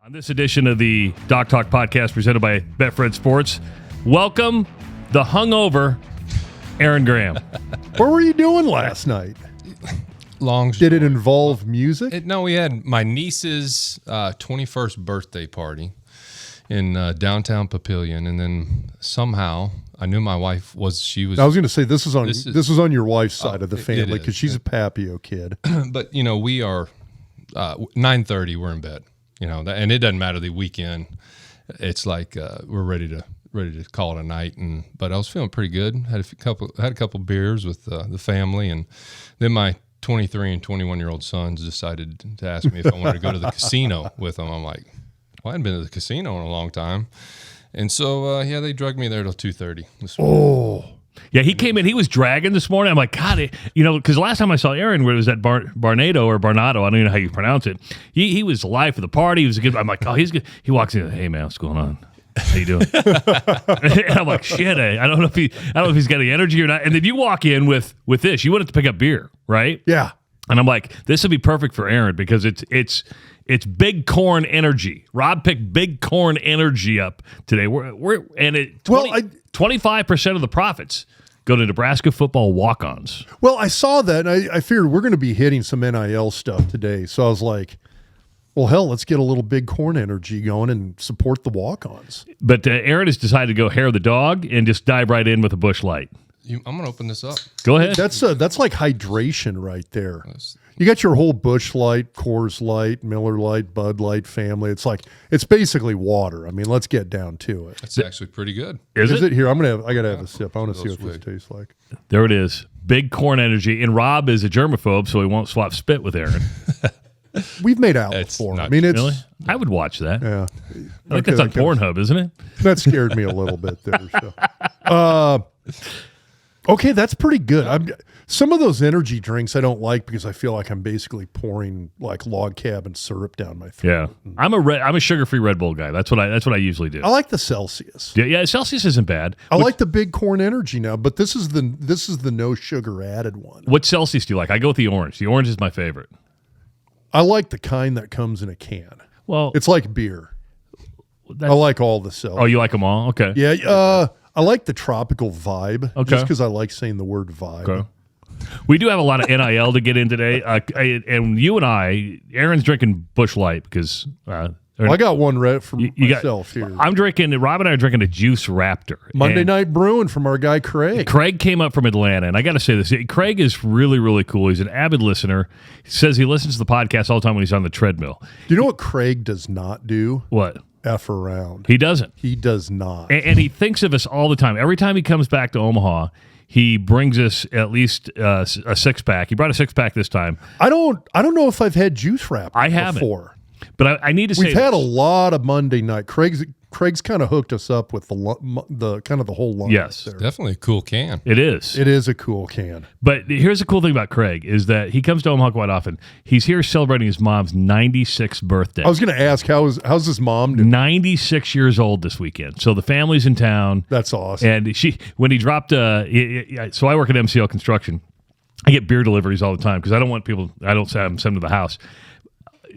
On this edition of the Doc Talk podcast presented by Betfred Sports, welcome the hungover Aaron Graham. What were you doing last night? Did it involve music? No, we had my niece's 21st birthday party in downtown Papillion, and then somehow I knew my wife was. I was going to say this is on your wife's side of the family because she's a Papio kid. But we are 9:30. We're in bed. And it doesn't matter the weekend. It's like we're ready to call it a night. But I was feeling pretty good. Had a couple beers with the family, and then my 23 and 21-year-old sons decided to ask me if I wanted to go to the casino with them. I'm like, well, I hadn't been to the casino in a long time, and so they drugged me there till 2:30 this morning. Oh. Yeah, he came in. He was dragging this morning. I'm like, God, because the last time I saw Aaron, where it was at Barnado or Barnado, I don't even know how you pronounce it. He was live for the party. He was good. I'm like, oh, he's good. He walks in. Hey, man, what's going on? How you doing? And I'm like, shit. I don't know if he's got any energy or not. And then you walk in with this. You wanted to pick up beer, right? Yeah. And I'm like, this would be perfect for Aaron because it's big corn energy. Rob picked big corn energy up today. 25% of the profits go to Nebraska football walk-ons. Well, I saw that, and I figured we're going to be hitting some NIL stuff today. So I was like, well, hell, let's get a little big corn energy going and support the walk-ons. But Aaron has decided to go hair the dog and just dive right in with a Busch Light. I'm going to open this up. Go ahead. That's like hydration right there. You got your whole Busch Light, Coors Light, Miller Light, Bud Light family. It's basically water. I mean, let's get down to it. It's actually pretty good. Is it? Here, I gotta have a sip. I want to see what this tastes like. There it is. Big corn energy. And Rob is a germaphobe, so he won't swap spit with Aaron. We've made out before. I mean, really? I would watch that. Yeah. I think that's on Pornhub, isn't it? That scared me a little bit there. So. Okay, that's pretty good. Some of those energy drinks I don't like because I feel like I'm basically pouring like log cabin syrup down my throat. Yeah, I'm a sugar-free Red Bull guy. That's what I usually do. I like the Celsius. Yeah, Celsius isn't bad. I like the big corn energy now, but this is the no sugar added one. What Celsius do you like? I go with the orange. The orange is my favorite. I like the kind that comes in a can. Well, it's like beer. I like all the Celsius. Oh, you like them all? Okay. Yeah. I like the tropical vibe, just because I like saying the word vibe. Okay. We do have a lot of NIL to get in today, and you and I, Aaron's drinking Busch Light because I got one right for myself here. Rob and I are drinking a Juice Raptor. Monday Night Brewing from our guy Craig. Craig came up from Atlanta, and I got to say this. Craig is really, really cool. He's an avid listener. He says he listens to the podcast all the time when he's on the treadmill. Do you know what Craig does not do? What? F around. He doesn't. He does not. And he thinks of us all the time. Every time he comes back to Omaha, he brings us at least a six-pack. He brought a six-pack this time. I don't know if I've had Juice Wrap before. But I need to say we've had a lot of Monday night. Craig's kind of hooked us up with the kind of the whole line. Yes, there. Definitely a cool can. It is. It is a cool can. But here's the cool thing about Craig is that he comes to Omaha quite often. He's here celebrating his mom's 96th birthday. I was going to ask, how's his mom doing? 96 years old this weekend. So the family's in town. That's awesome. And when he dropped, so I work at MCL Construction. I get beer deliveries all the time because I don't send them to the house.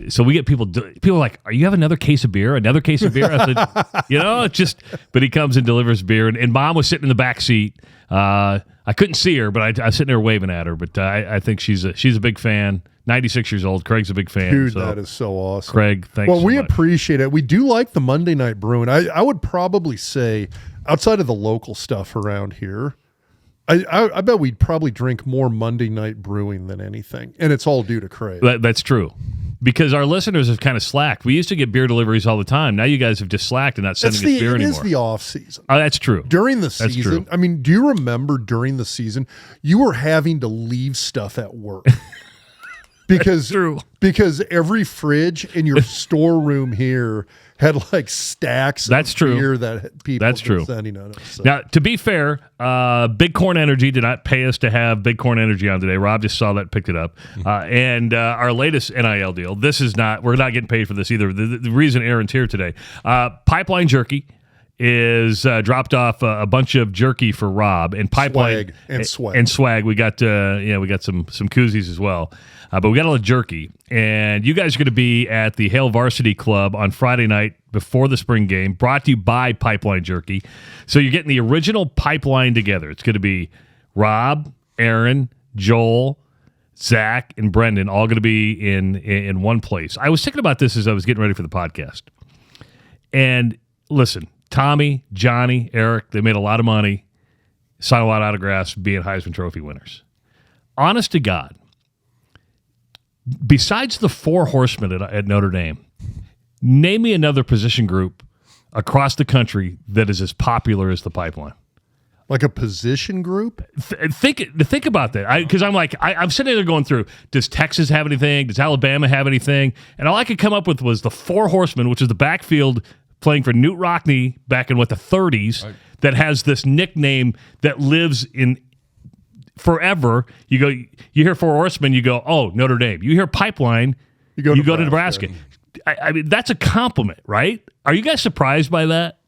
So we get people are like, "Are you have another case of beer? Another case of beer?" I said, but he comes and delivers beer. And Mom was sitting in the back seat. I couldn't see her, but I was sitting there waving at her. But I think she's a big fan. 96 years old. Craig's a big fan. Dude, that is so awesome. Craig, thanks. Well, we much. appreciate it. We do like the Monday Night Brewing. I would probably say, outside of the local stuff around here, I bet we'd probably drink more Monday Night Brewing than anything. And it's all due to Craig. That's true. Because our listeners have kind of slacked. We used to get beer deliveries all the time. Now you guys have just slacked and not sending us beer anymore. It is the off season. Oh, that's true. During the season, I mean, do you remember during the season, you were having to leave stuff at work? Because every fridge in your storeroom here had like stacks of beer that people were sending on it. So. Now, to be fair, Big Corn Energy did not pay us to have Big Corn Energy on today. Rob just saw that, picked it up. And our latest NIL deal, we're not getting paid for this either. The reason Aaron's here today, Pipeline Jerky is dropped off a bunch of jerky for Rob, and Pipeline swag. We got some koozies as well, but we got a lot of jerky. And you guys are going to be at the Hale Varsity Club on Friday night before the spring game, brought to you by Pipeline Jerky. So you're getting the original Pipeline together. It's going to be Rob, Aaron, Joel, Zach, and Brendan, all going to be in one place. I was thinking about this as I was getting ready for the podcast. And listen, Tommy, Johnny, Eric, they made a lot of money, signed a lot of autographs, being Heisman Trophy winners. Honest to God, besides the four horsemen at Notre Dame, name me another position group across the country that is as popular as the Pipeline. Like a position group? Think about that. Because I'm sitting there going through, does Texas have anything? Does Alabama have anything? And all I could come up with was the Four Horsemen, which is the backfield playing for Newt Rockne back in the 30s, right, that has this nickname that lives in forever. You hear Four Horsemen, you go, oh, Notre Dame. You hear Pipeline, you go to Nebraska. I mean, that's a compliment, right? Are you guys surprised by that?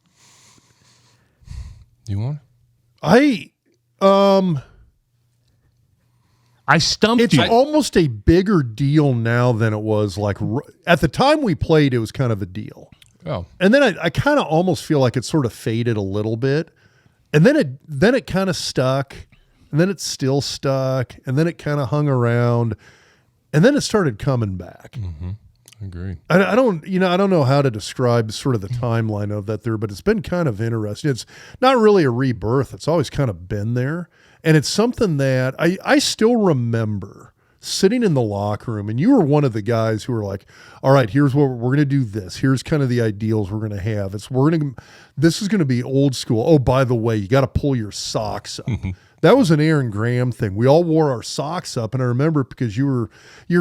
You want? I stumped it's you. It's almost a bigger deal now than it was. Like at the time we played, it was kind of a deal. Oh, and then I kind of almost feel like it sort of faded a little bit, and then it kind of stuck, and then it still stuck, and then it kind of hung around, and then it started coming back. Mm-hmm. Agreed. I don't know how to describe sort of the timeline of that there, but it's been kind of interesting. It's not really a rebirth. It's always kind of been there. And it's something that I still remember sitting in the locker room, and you were one of the guys who were like, all right, here's what we're going to do this. Here's kind of the ideals we're going to have. This is going to be old school. Oh, by the way, you got to pull your socks up. Mm-hmm. That was an Aaron Graham thing. We all wore our socks up, and I remember because your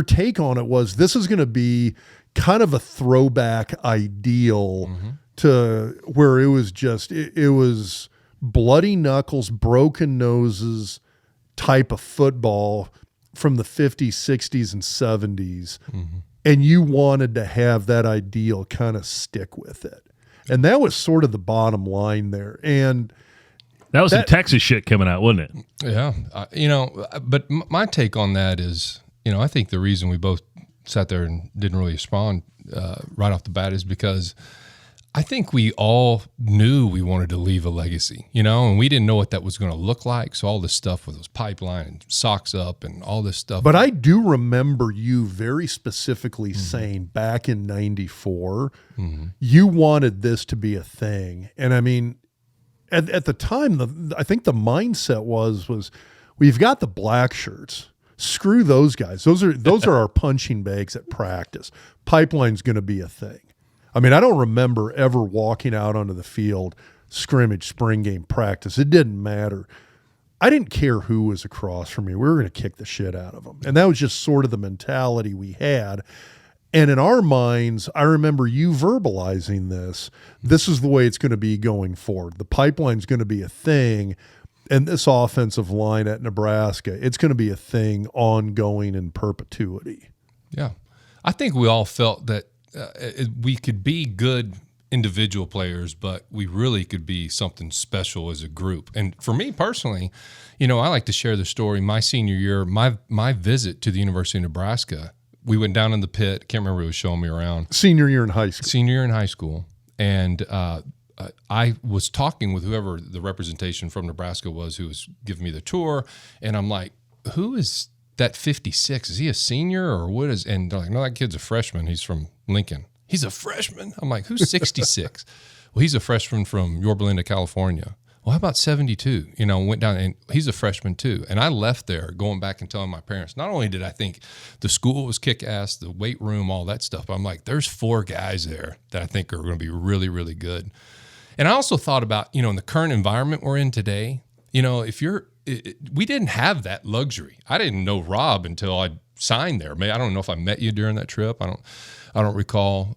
take on it was this is going to be kind of a throwback ideal, mm-hmm, to where it was just it was bloody knuckles, broken noses type of football from the 50s, 60s, and 70s, mm-hmm, and you wanted to have that ideal kind of stick with it, and that was sort of the bottom line there, and. That was some Texas shit coming out, wasn't it? Yeah. But my take on that is, I think the reason we both sat there and didn't really respond right off the bat is because I think we all knew we wanted to leave a legacy, and we didn't know what that was going to look like. So all this stuff with those Pipeline and socks up and all this stuff. But I do remember you very specifically, mm-hmm, saying back in 94, mm-hmm, you wanted this to be a thing. And I mean, At the time, I think the mindset was we've got the black shirts. Screw those guys. Those are our punching bags at practice. Pipeline's going to be a thing. I mean, I don't remember ever walking out onto the field, scrimmage, spring game, practice. It didn't matter. I didn't care who was across from me. We were going to kick the shit out of them. And that was just sort of the mentality we had. And in our minds, I remember you verbalizing this. This is the way it's going to be going forward. The Pipeline's going to be a thing, and this offensive line at Nebraska, it's going to be a thing ongoing in perpetuity. Yeah. I think we all felt that we could be good individual players, but we really could be something special as a group. And for me personally, I like to share the story. My senior year, my visit to the University of Nebraska, we went down in the pit. Can't remember who was showing me around. Senior year in high school. And I was talking with whoever the representation from Nebraska was who was giving me the tour. And I'm like, who is that 56? Is he a senior or what is? And they're like, no, that kid's a freshman. He's from Lincoln. He's a freshman? I'm like, who's 66? Well, he's a freshman from Yorba Linda, California. Well, how about 72? Went down, and he's a freshman too. And I left there going back and telling my parents, not only did I think the school was kick-ass, the weight room, all that stuff, but I'm like, there's 4 guys there that I think are going to be really, really good. And I also thought about, in the current environment we're in today, we didn't have that luxury. I didn't know Rob until I signed there. I don't know if I met you during that trip. I don't recall.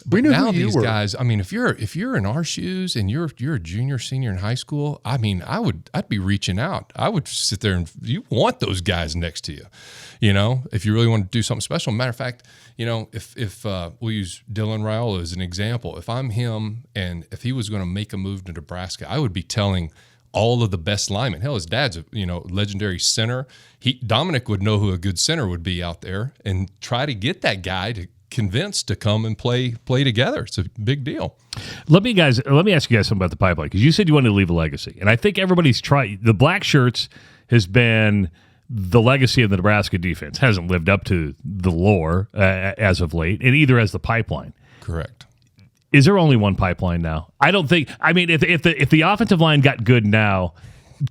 We knew now who you these were. guys, I mean, if you're in our shoes and you're a junior, senior in high school, I mean, I'd be reaching out. I would sit there and you want those guys next to you, if you really want to do something special. Matter of fact, if we'll use Dylan Raiola as an example, if I'm him and if he was going to make a move to Nebraska, I would be telling all of the best linemen. Hell, his dad's a legendary center. Dominic would know who a good center would be out there and try to get that guy to convince to come and play together. It's a big deal. Let me ask you guys something about the Pipeline, because you said you wanted to leave a legacy, and I think everybody's tried. The black shirts has been the legacy of the Nebraska defense. Hasn't lived up to the lore as of late, and either has the Pipeline. Correct. Is there only one Pipeline now? I don't think. I mean, if the offensive line got good now,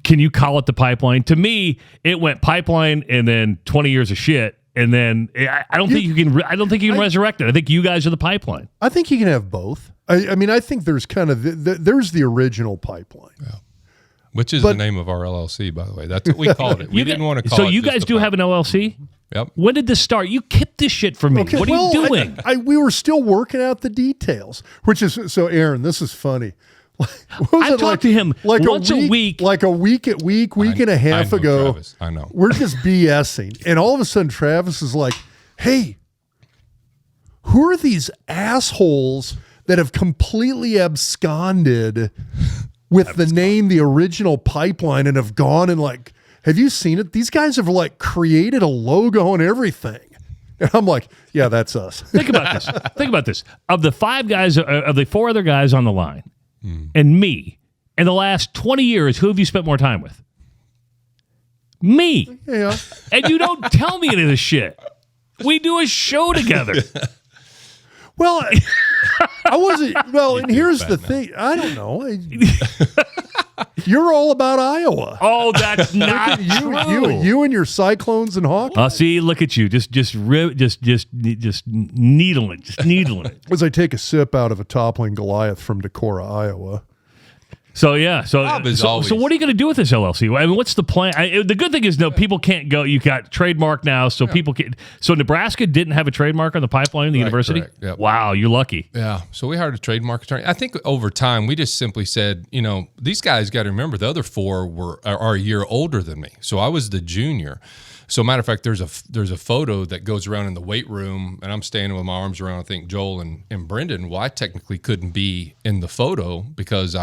can you call it the Pipeline? To me, it went Pipeline and then 20 years of shit. And then I don't think you can. I don't think you can resurrect it. I think you guys are the Pipeline. I think you can have both. I mean, I think there's kind of there's the original Pipeline, which is the name of our LLC, by the way. That's what we called it. We didn't want to call it. So you guys do have an LLC? Yep. When did this start? You kept this shit from me. Okay, what are you doing? We were still working out the details, which is so. Aaron, this is funny. I've talked to him once a week. Like a week and a half ago. Travis, I know. We're just BSing. And all of a sudden, Travis is like, hey, who are these assholes that have completely absconded with the name, the original Pipeline, and have gone and like, have you seen it? These guys have like created a logo and everything. And I'm like, yeah, that's us. Think about this. Of the four other guys on the line, and me, in the last 20 years, who have you spent more time with? Me. Yeah. And you don't tell me any of this shit. We do a show together. Well, I wasn't. Well, and here's the thing. I don't know. You're all about Iowa. Oh, that's not true. You and your Cyclones and Hawks. See, look at you, just needling it. As I take a sip out of a toppling Goliath from Decorah, Iowa. So yeah, so what are you going to do with this LLC? I mean, what's the plan? The good thing is, people can't go. You got trademark now, so people can. So Nebraska didn't have a trademark on the Pipeline, the university. Yep. Wow, you're lucky. Yeah. So we hired a trademark attorney. I think over time we just simply said, these guys got to remember the other four are a year older than me. So I was the junior. So matter of fact, there's a photo that goes around in the weight room, and I'm standing with my arms around, I think, Joel and Brendan. Well, I technically couldn't be in the photo because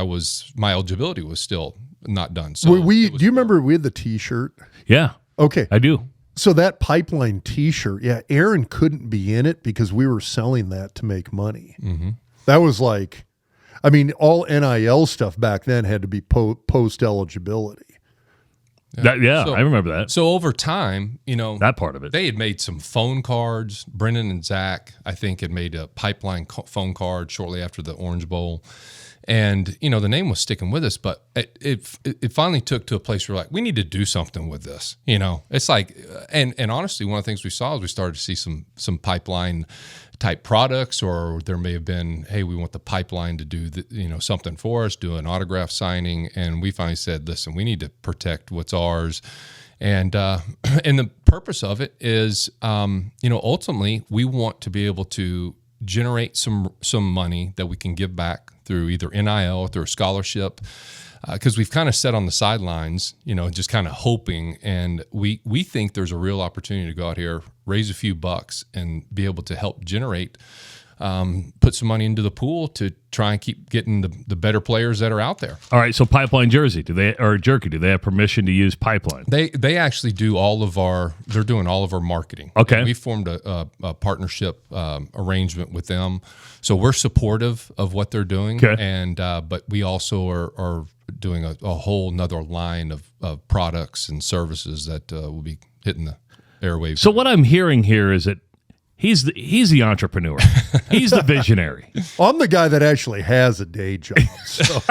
my eligibility was still not done. So do you remember we had the T-shirt? Yeah. Okay. I do. So that Pipeline T-shirt, yeah, Aaron couldn't be in it because we were selling that to make money. Mm-hmm. That was like, I mean, all NIL stuff back then had to be post eligibility. Yeah, I remember that. So over time, that part of it. They had made some phone cards. Brendan and Zach, I think, had made a Pipeline phone card shortly after the Orange Bowl. And, the name was sticking with us, but it finally took to a place where we're like, we need to do something with this. It's like, and honestly, one of the things we saw is we started to see some Pipeline type products, or there may have been, hey, we want the Pipeline to do something for us, do an autograph signing. And we finally said, listen, we need to protect what's ours. And and the purpose of it is, ultimately we want to be able to generate some money that we can give back through either NIL or through a scholarship, because we've kind of sat on the sidelines, just kind of hoping. And we think there's a real opportunity to go out here, raise a few bucks, and be able to help generate, put some money into the pool to try and keep getting the better players that are out there. All right, so Pipeline Jersey, do they have permission to use Pipeline? They actually do they're doing all of our marketing. Okay. And we formed a partnership arrangement with them. So we're supportive of what they're doing. Okay. And but we also are doing a whole nother line of products and services that will be hitting the airwaves. So what I'm hearing here is that he's the entrepreneur. He's the visionary. I'm the guy that actually has a day job. So.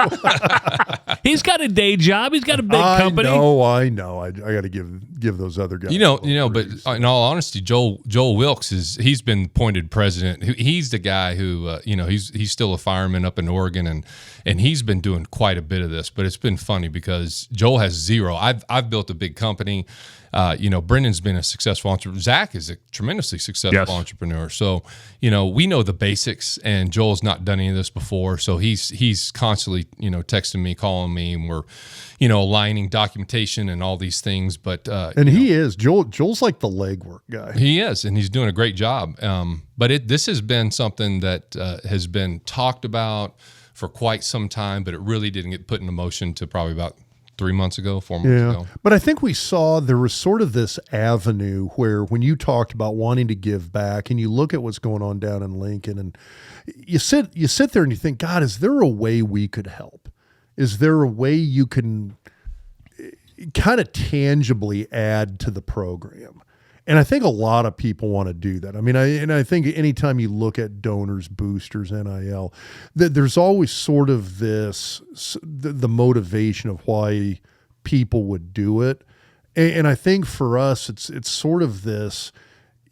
He's got a day job. He's got a big company. I know. I got to give those other guys. But in all honesty, Joel Wilkes he's been appointed president. He's the guy who he's still a fireman up in Oregon, and he's been doing quite a bit of this. But it's been funny because Joel has zero. I've built a big company. Brendan's been a successful entrepreneur. Zach is a tremendously successful entrepreneur. So, we know the basics, and Joel's not done any of this before. So he's constantly, texting me, calling me, and we're, aligning documentation and all these things. But, Joel's like the legwork guy. He is, and he's doing a great job. But this has been something that has been talked about for quite some time, but it really didn't get put into motion to probably about 4 months ago. But I think we saw there was sort of this avenue where when you talked about wanting to give back and you look at what's going on down in Lincoln and you sit there and you think, God, is there a way we could help? Is there a way you can kind of tangibly add to the program? And I think a lot of people want to do that. I mean, I think anytime you look at donors, boosters, NIL, there's always sort of the motivation of why people would do it. And I think for us, it's sort of this,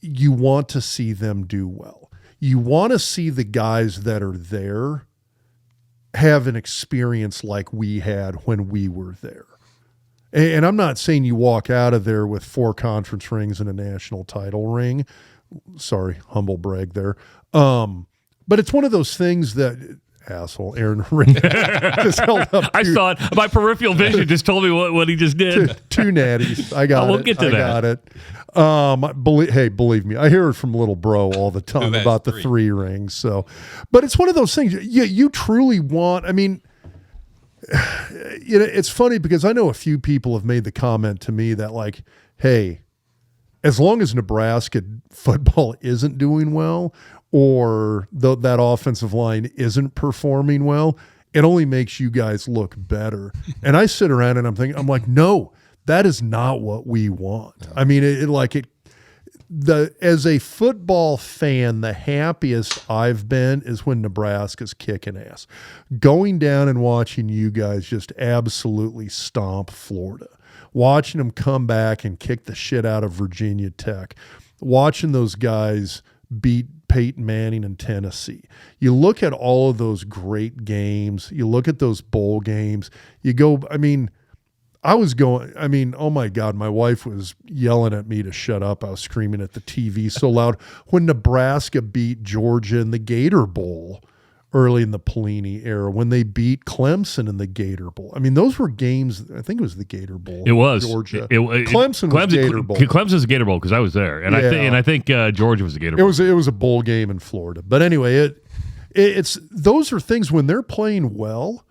you want to see them do well. You want to see the guys that are there have an experience like we had when we were there. And I'm not saying you walk out of there with 4 conference rings and a national title ring. Sorry, humble brag there. But it's one of those things that asshole Aaron just held up. I saw it. My peripheral vision just told me what he just did. Two natties. I got it. We'll get to that. Got it. Believe me, I hear it from little bro all the time about the 3 rings. So, but it's one of those things you truly want. I mean, it's funny because I know a few people have made the comment to me that like, hey, as long as Nebraska football isn't doing well or that offensive line isn't performing well, it only makes you guys look better. And I sit around and I'm like, no, that is not what we want. Yeah. I mean, as a football fan, the happiest I've been is when Nebraska's kicking ass. Going down and watching you guys just absolutely stomp Florida. Watching them come back and kick the shit out of Virginia Tech. Watching those guys beat Peyton Manning in Tennessee. You look at all of those great games. You look at those bowl games. You go, oh my God, my wife was yelling at me to shut up. I was screaming at the TV so loud when Nebraska beat Georgia in the Gator Bowl early in the Pelini era, when they beat Clemson in the Gator Bowl. I mean, those were games, I think it was the Gator Bowl. It was. Georgia. Clemson was Gator Bowl. Clemson's a Gator Bowl because I was there. And I think Georgia was the Gator Bowl. It was a bowl game in Florida. But anyway, it's those are things when they're playing well.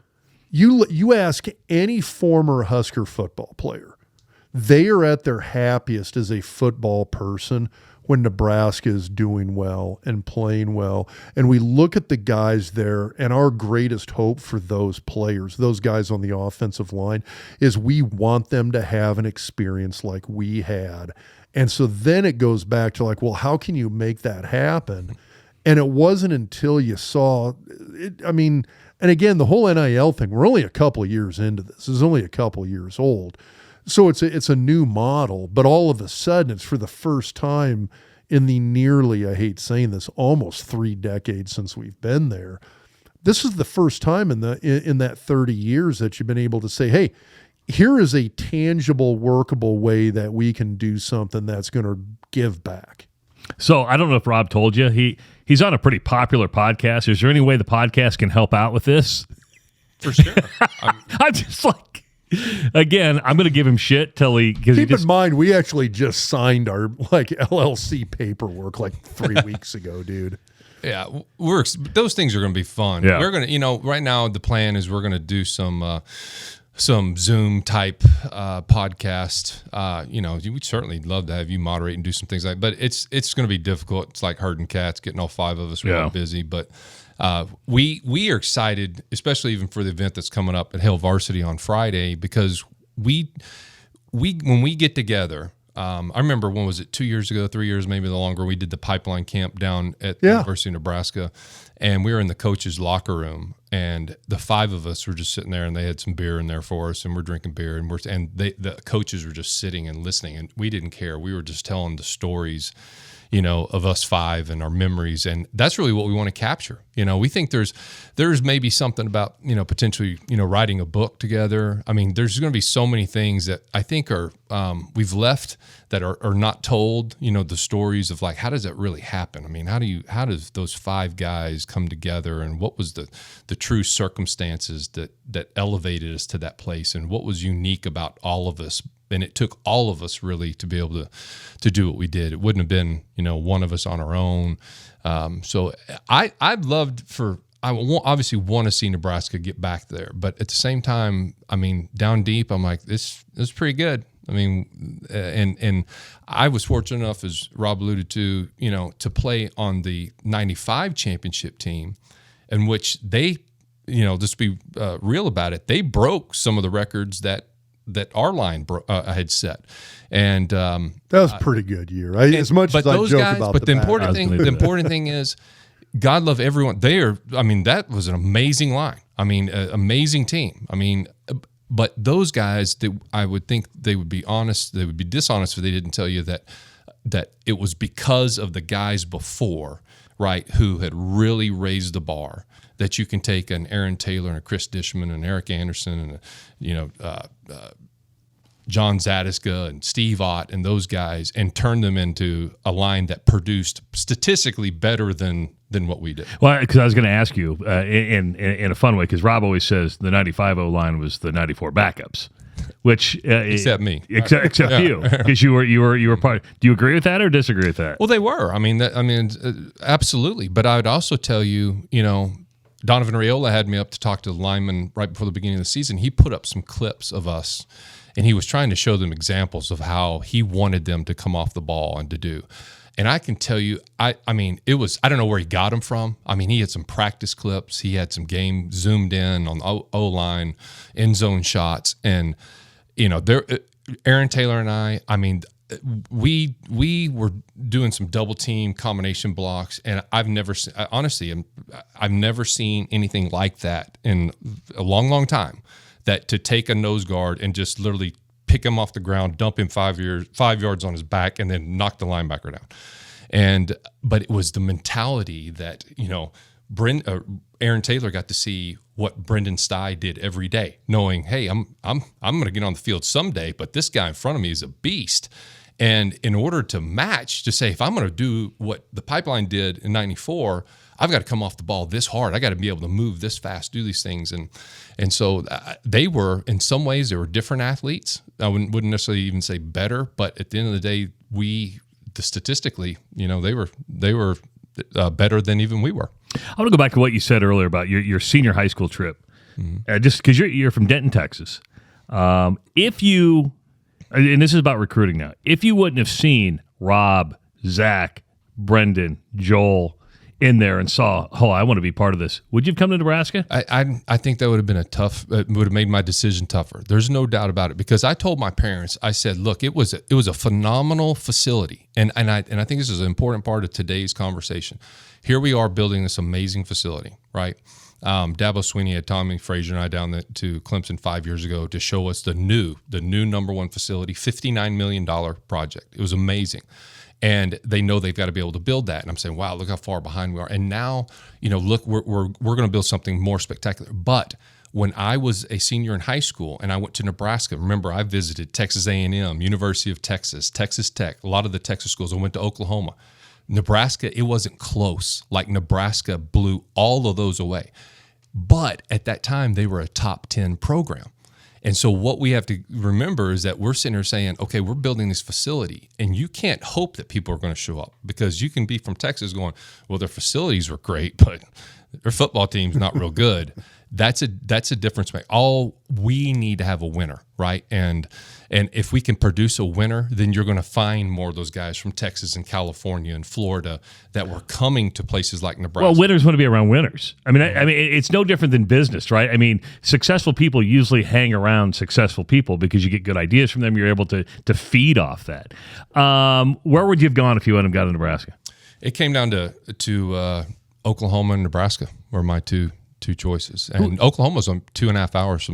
You ask any former Husker football player, they are at their happiest as a football person when Nebraska is doing well and playing well. And we look at the guys there, and our greatest hope for those players, those guys on the offensive line, is we want them to have an experience like we had. And so then it goes back to like, well, how can you make that happen? And it wasn't until you saw it, and again, the whole NIL thing, we're only a couple of years into this. It's only a couple of years old. So it's a new model, but all of a sudden it's for the first time in the nearly, I hate saying this, almost 3 decades since we've been there. This is the first time in that 30 years that you've been able to say, hey, here is a tangible, workable way that we can do something that's going to give back. So I don't know if Rob told you, he's on a pretty popular podcast. Is there any way the podcast can help out with this? For sure. I'm just like, again, I'm going to give him shit till Keep in mind, we actually just signed our LLC paperwork 3 weeks ago, dude. Yeah, those things are going to be fun. Yeah. We're going to, right now the plan is we're going to do some Zoom type podcast. We'd certainly love to have you moderate and do some things but it's going to be difficult. It's like herding cats, getting all 5 of us really busy. But we are excited, especially even for the event that's coming up at Hale Varsity on Friday, because we when we get together. I remember, when was it, 2 years ago, 3 years, maybe the longer, we did the Pipeline camp down at the University of Nebraska, and we were in the coach's locker room, and the 5 of us were just sitting there, and they had some beer in there for us, and we're drinking beer, and the coaches were just sitting and listening, and we didn't care. We were just telling the stories, of us five and our memories. And that's really what we want to capture. We think there's maybe something about, potentially, writing a book together. I mean, there's going to be so many things that I think are, we've left that are not told, the stories of like, how does that really happen? I mean, how does those five guys come together, and what was the true circumstances that elevated us to that place, and what was unique about all of us? And it took all of us really to be able to do what we did. It wouldn't have been, one of us on our own. So I'd loved obviously want to see Nebraska get back there, but at the same time, I mean, down deep, I'm like, this is pretty good. I mean, and I was fortunate enough, as Rob alluded to, to play on the '95 championship team, in which they, just to be real about it, they broke some of the records that our line had set, and that was a pretty good year. As much as I joke about, but the important thing is, God love everyone. That was an amazing line. I mean, amazing team. I mean, but those guys, I would think they would be honest. They would be dishonest if they didn't tell you that it was because of the guys before, right, who had really raised the bar, that you can take an Aaron Taylor and a Chris Dishman and Eric Anderson and John Zatechka and Steve Ott and those guys, and turn them into a line that produced statistically better than what we did. Well, because I was going to ask you in a fun way, because Rob always says the '95 O-line was the '94 backups, which except me, except you, because you were part. Do you agree with that or disagree with that? Well, they were. I mean, absolutely. But I would also tell you, Donovan Raiola had me up to talk to the lineman right before the beginning of the season. He put up some clips of us, and he was trying to show them examples of how he wanted them to come off the ball and to do. And I can tell you, I mean, it was, I don't know where he got them from. I mean, he had some practice clips. He had some game zoomed in on the O-line, end zone shots. And, Aaron Taylor and I mean, we were doing some double team combination blocks, and I've never seen anything like that in a long, long time. That to take a nose guard and just literally pick him off the ground, dump him 5 yards on his back, and then knock the linebacker down. But it was the mentality that Aaron Taylor got to see what Brendan Stye did every day, knowing, hey, I'm going to get on the field someday, but this guy in front of me is a beast. And in order to match, to say, if I'm going to do what the Pipeline did in '94, I've got to come off the ball this hard. I got to be able to move this fast, do these things. And so they were, in some ways, they were different athletes. I wouldn't necessarily even say better, but at the end of the day, statistically, they were better than even we were. I want to go back to what you said earlier about your senior high school trip. Mm-hmm. Just because you're from Denton, Texas. If you, and this is about recruiting now, if you wouldn't have seen Rob, Zach, Brendan, Joel in there and saw, I want to be part of this, would you have come to Nebraska? I think that would have been would have made my decision tougher. There's no doubt about it, because I told my parents, I said, look, it was a phenomenal facility. And I think this is an important part of today's conversation. Here we are building this amazing facility, right? Dabo Sweeney had Tommy Frazier and I down to Clemson 5 years ago to show us the new number one facility, $59 million project. It was amazing. And they know they've got to be able to build that. And I'm saying, wow, look how far behind we are. And now, look, we're going to build something more spectacular. But when I was a senior in high school and I went to Nebraska, remember, I visited Texas A&M, University of Texas, Texas Tech, a lot of the Texas schools. I went to Oklahoma. Nebraska, it wasn't close. Like, Nebraska blew all of those away. But at that time, they were a top 10 program. And so what we have to remember is that we're sitting here saying, okay, we're building this facility, and you can't hope that people are going to show up, because you can be from Texas going, well, their facilities were great, but their football team's not real good. That's a difference maker. All we need to have a winner, right? And if we can produce a winner, then you're going to find more of those guys from Texas and California and Florida that were coming to places like Nebraska. Well, winners want to be around winners. I mean, it's no different than business, right? I mean, successful people usually hang around successful people because you get good ideas from them. You're able to feed off that. Where would you have gone if you hadn't gone to Nebraska? It came down to Oklahoma and Nebraska were my two choices, and Oklahoma's on 2.5 hours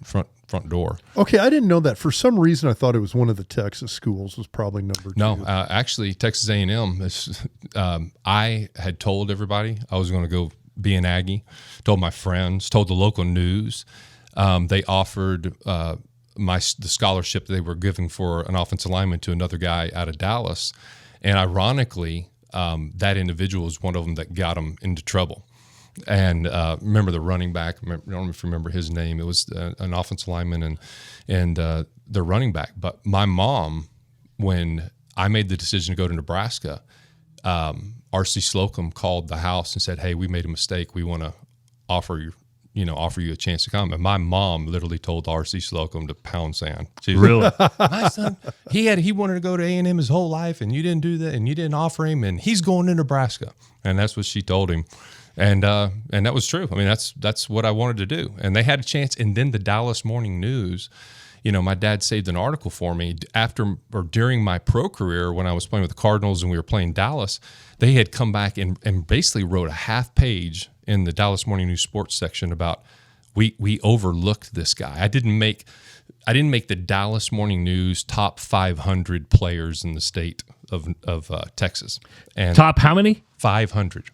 from front door. Okay, I didn't know that. For some reason, I thought it was one of the Texas schools was probably number 2. No, actually, Texas A&M. I had told everybody I was going to go be an Aggie. Told my friends. Told the local news. They offered the scholarship they were giving for an offensive lineman to another guy out of Dallas, and ironically, that individual was one of them that got him into trouble. And remember the running back? I don't know if you remember his name. It was an offensive lineman and the running back. But my mom, when I made the decision to go to Nebraska, R.C. Slocum called the house and said, "Hey, we made a mistake. We want to offer you a chance to come." And my mom literally told R.C. Slocum to pound sand. She was Really? like, "My son, he wanted to go to A&M his whole life, and you didn't do that, and you didn't offer him, and he's going to Nebraska." And that's what she told him. And that was true. I mean, that's what I wanted to do. And they had a chance. And then the Dallas Morning News, my dad saved an article for me after or during my pro career when I was playing with the Cardinals and we were playing Dallas. They had come back and basically wrote a half page in the Dallas Morning News sports section about we overlooked this guy. I didn't make the Dallas Morning News top 500 players in the state of Texas. And Top how many? 500.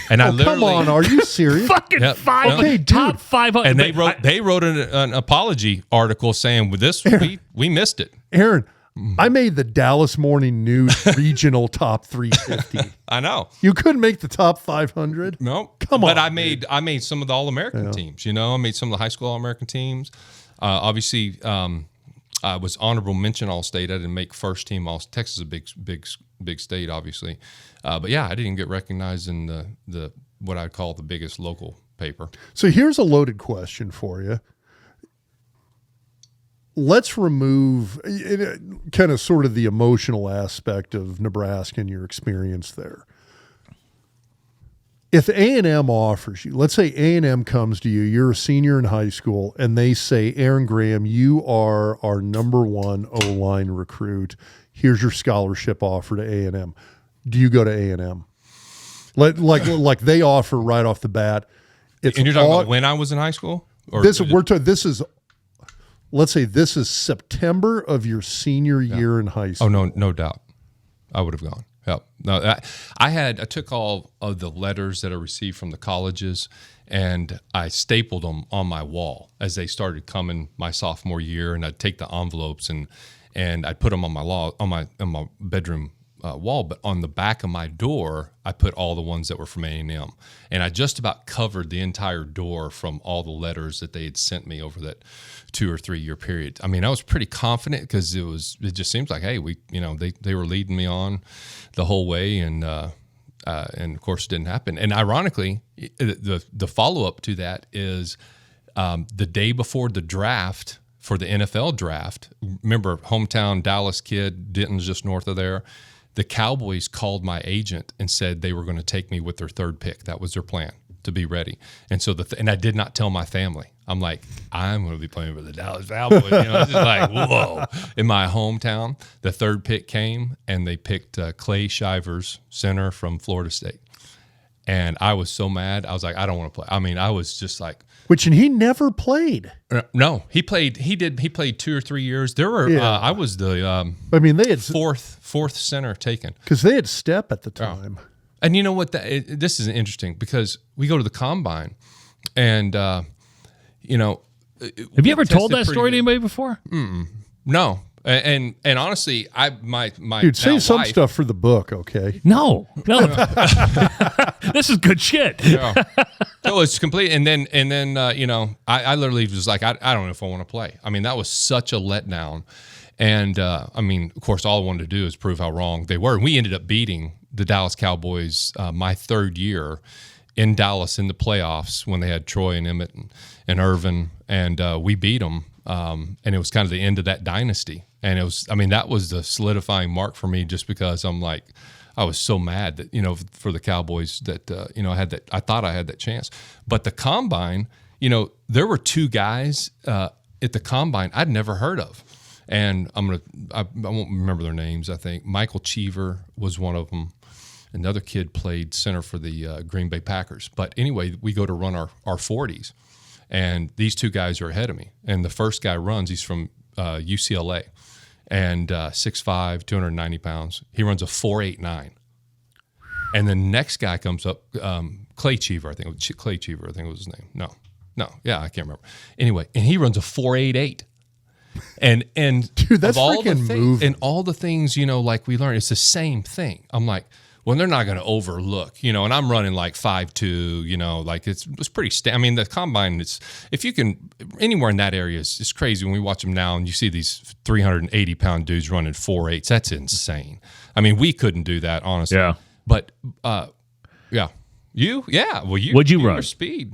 And I Come on, are you serious? Fucking Yep. 500. Okay, dude. Top 500. and they wrote an apology article saying with this we missed it. Aaron, I made the Dallas Morning News regional top 350. I know. You couldn't make the top 500? No. Come But on, I made some of the All-American teams, I made some of the high school All-American teams. Obviously I was honorable mention All-State. I didn't make first team All. Texas is a big state, obviously. But yeah, I didn't get recognized in the what I'd call the biggest local paper. So here's a loaded question for you. Let's remove kind of sort of the emotional aspect of Nebraska and your experience there. If A&M offers you, let's say A&M comes to you, you're a senior in high school, and they say, "Aaron Graham, you are our number 1 O-line recruit. Here's your scholarship offer to A&M." Do you go to A&M? Like they offer right off the bat. And you're talking about when I was in high school? Or Let's say this is September of your senior year in high school. Oh, no doubt. I would have gone. Yep. No, I took all of the letters that I received from the colleges and I stapled them on my wall as they started coming my sophomore year, and I'd take the envelopes and I'd put them on my bedroom wall, but on the back of my door, I put all the ones that were from A&M, and I just about covered the entire door from all the letters that they had sent me over that 2 or 3 year period. I mean, I was pretty confident because it just seems like, hey, they were leading me on the whole way, and of course it didn't happen. And ironically, the follow up to that is the day before the draft. For the NFL draft, remember, hometown Dallas kid, Denton's just north of there. The Cowboys called my agent and said they were going to take me with their 3rd pick. That was their plan, to be ready. And so and I did not tell my family. I'm like, I'm going to be playing for the Dallas Cowboys. It's just like, whoa. In my hometown, the 3rd pick came, and they picked Clay Shivers, center from Florida State. And I was so mad. I was like, I don't want to play. I mean, I was just like, and he never played. No, he played. He played 2 or 3 years. There were. I was the. They had fourth center taken because they had Step at the time. And you know what? This is interesting because we go to the combine, and have you ever told that story to anybody before? No. And honestly, my dude, say some stuff for the book, okay? No. This is good shit. Yeah. So it's complete. And then I literally was like, I don't know if I want to play. I mean, that was such a letdown. And I mean, of course, all I wanted to do is prove how wrong they were. And we ended up beating the Dallas Cowboys my 3rd year in Dallas in the playoffs when they had Troy and Emmett and Irvin, and we beat them. And it was kind of the end of that dynasty. And that was the solidifying mark for me, just because I'm like, I was so mad that, for the Cowboys that, I thought I had that chance. But the combine, there were 2 guys at the combine I'd never heard of. And I won't remember their names. I think Michael Cheever was one of them. Another kid played center for the Green Bay Packers. But anyway, we go to run our 40s. And these two guys are ahead of me. And the first guy runs, he's from UCLA, and 6'5", 290 pounds. He runs a 4.89. And the next guy comes up, Clay Cheever, I think was his name. No, yeah, I can't remember. Anyway, and he runs a 4.88. And dude, that's freaking moving. And all the things, like we learned, it's the same thing. I'm like, well, they're not going to overlook, and I'm running like 5'2", like it's pretty. I mean, the combine, if you can anywhere in that area, it's crazy when we watch them now and you see these 380-pound dudes running 4.8s. That's insane. I mean, we couldn't do that, honestly. Yeah. But yeah, well, what'd you run? Your speed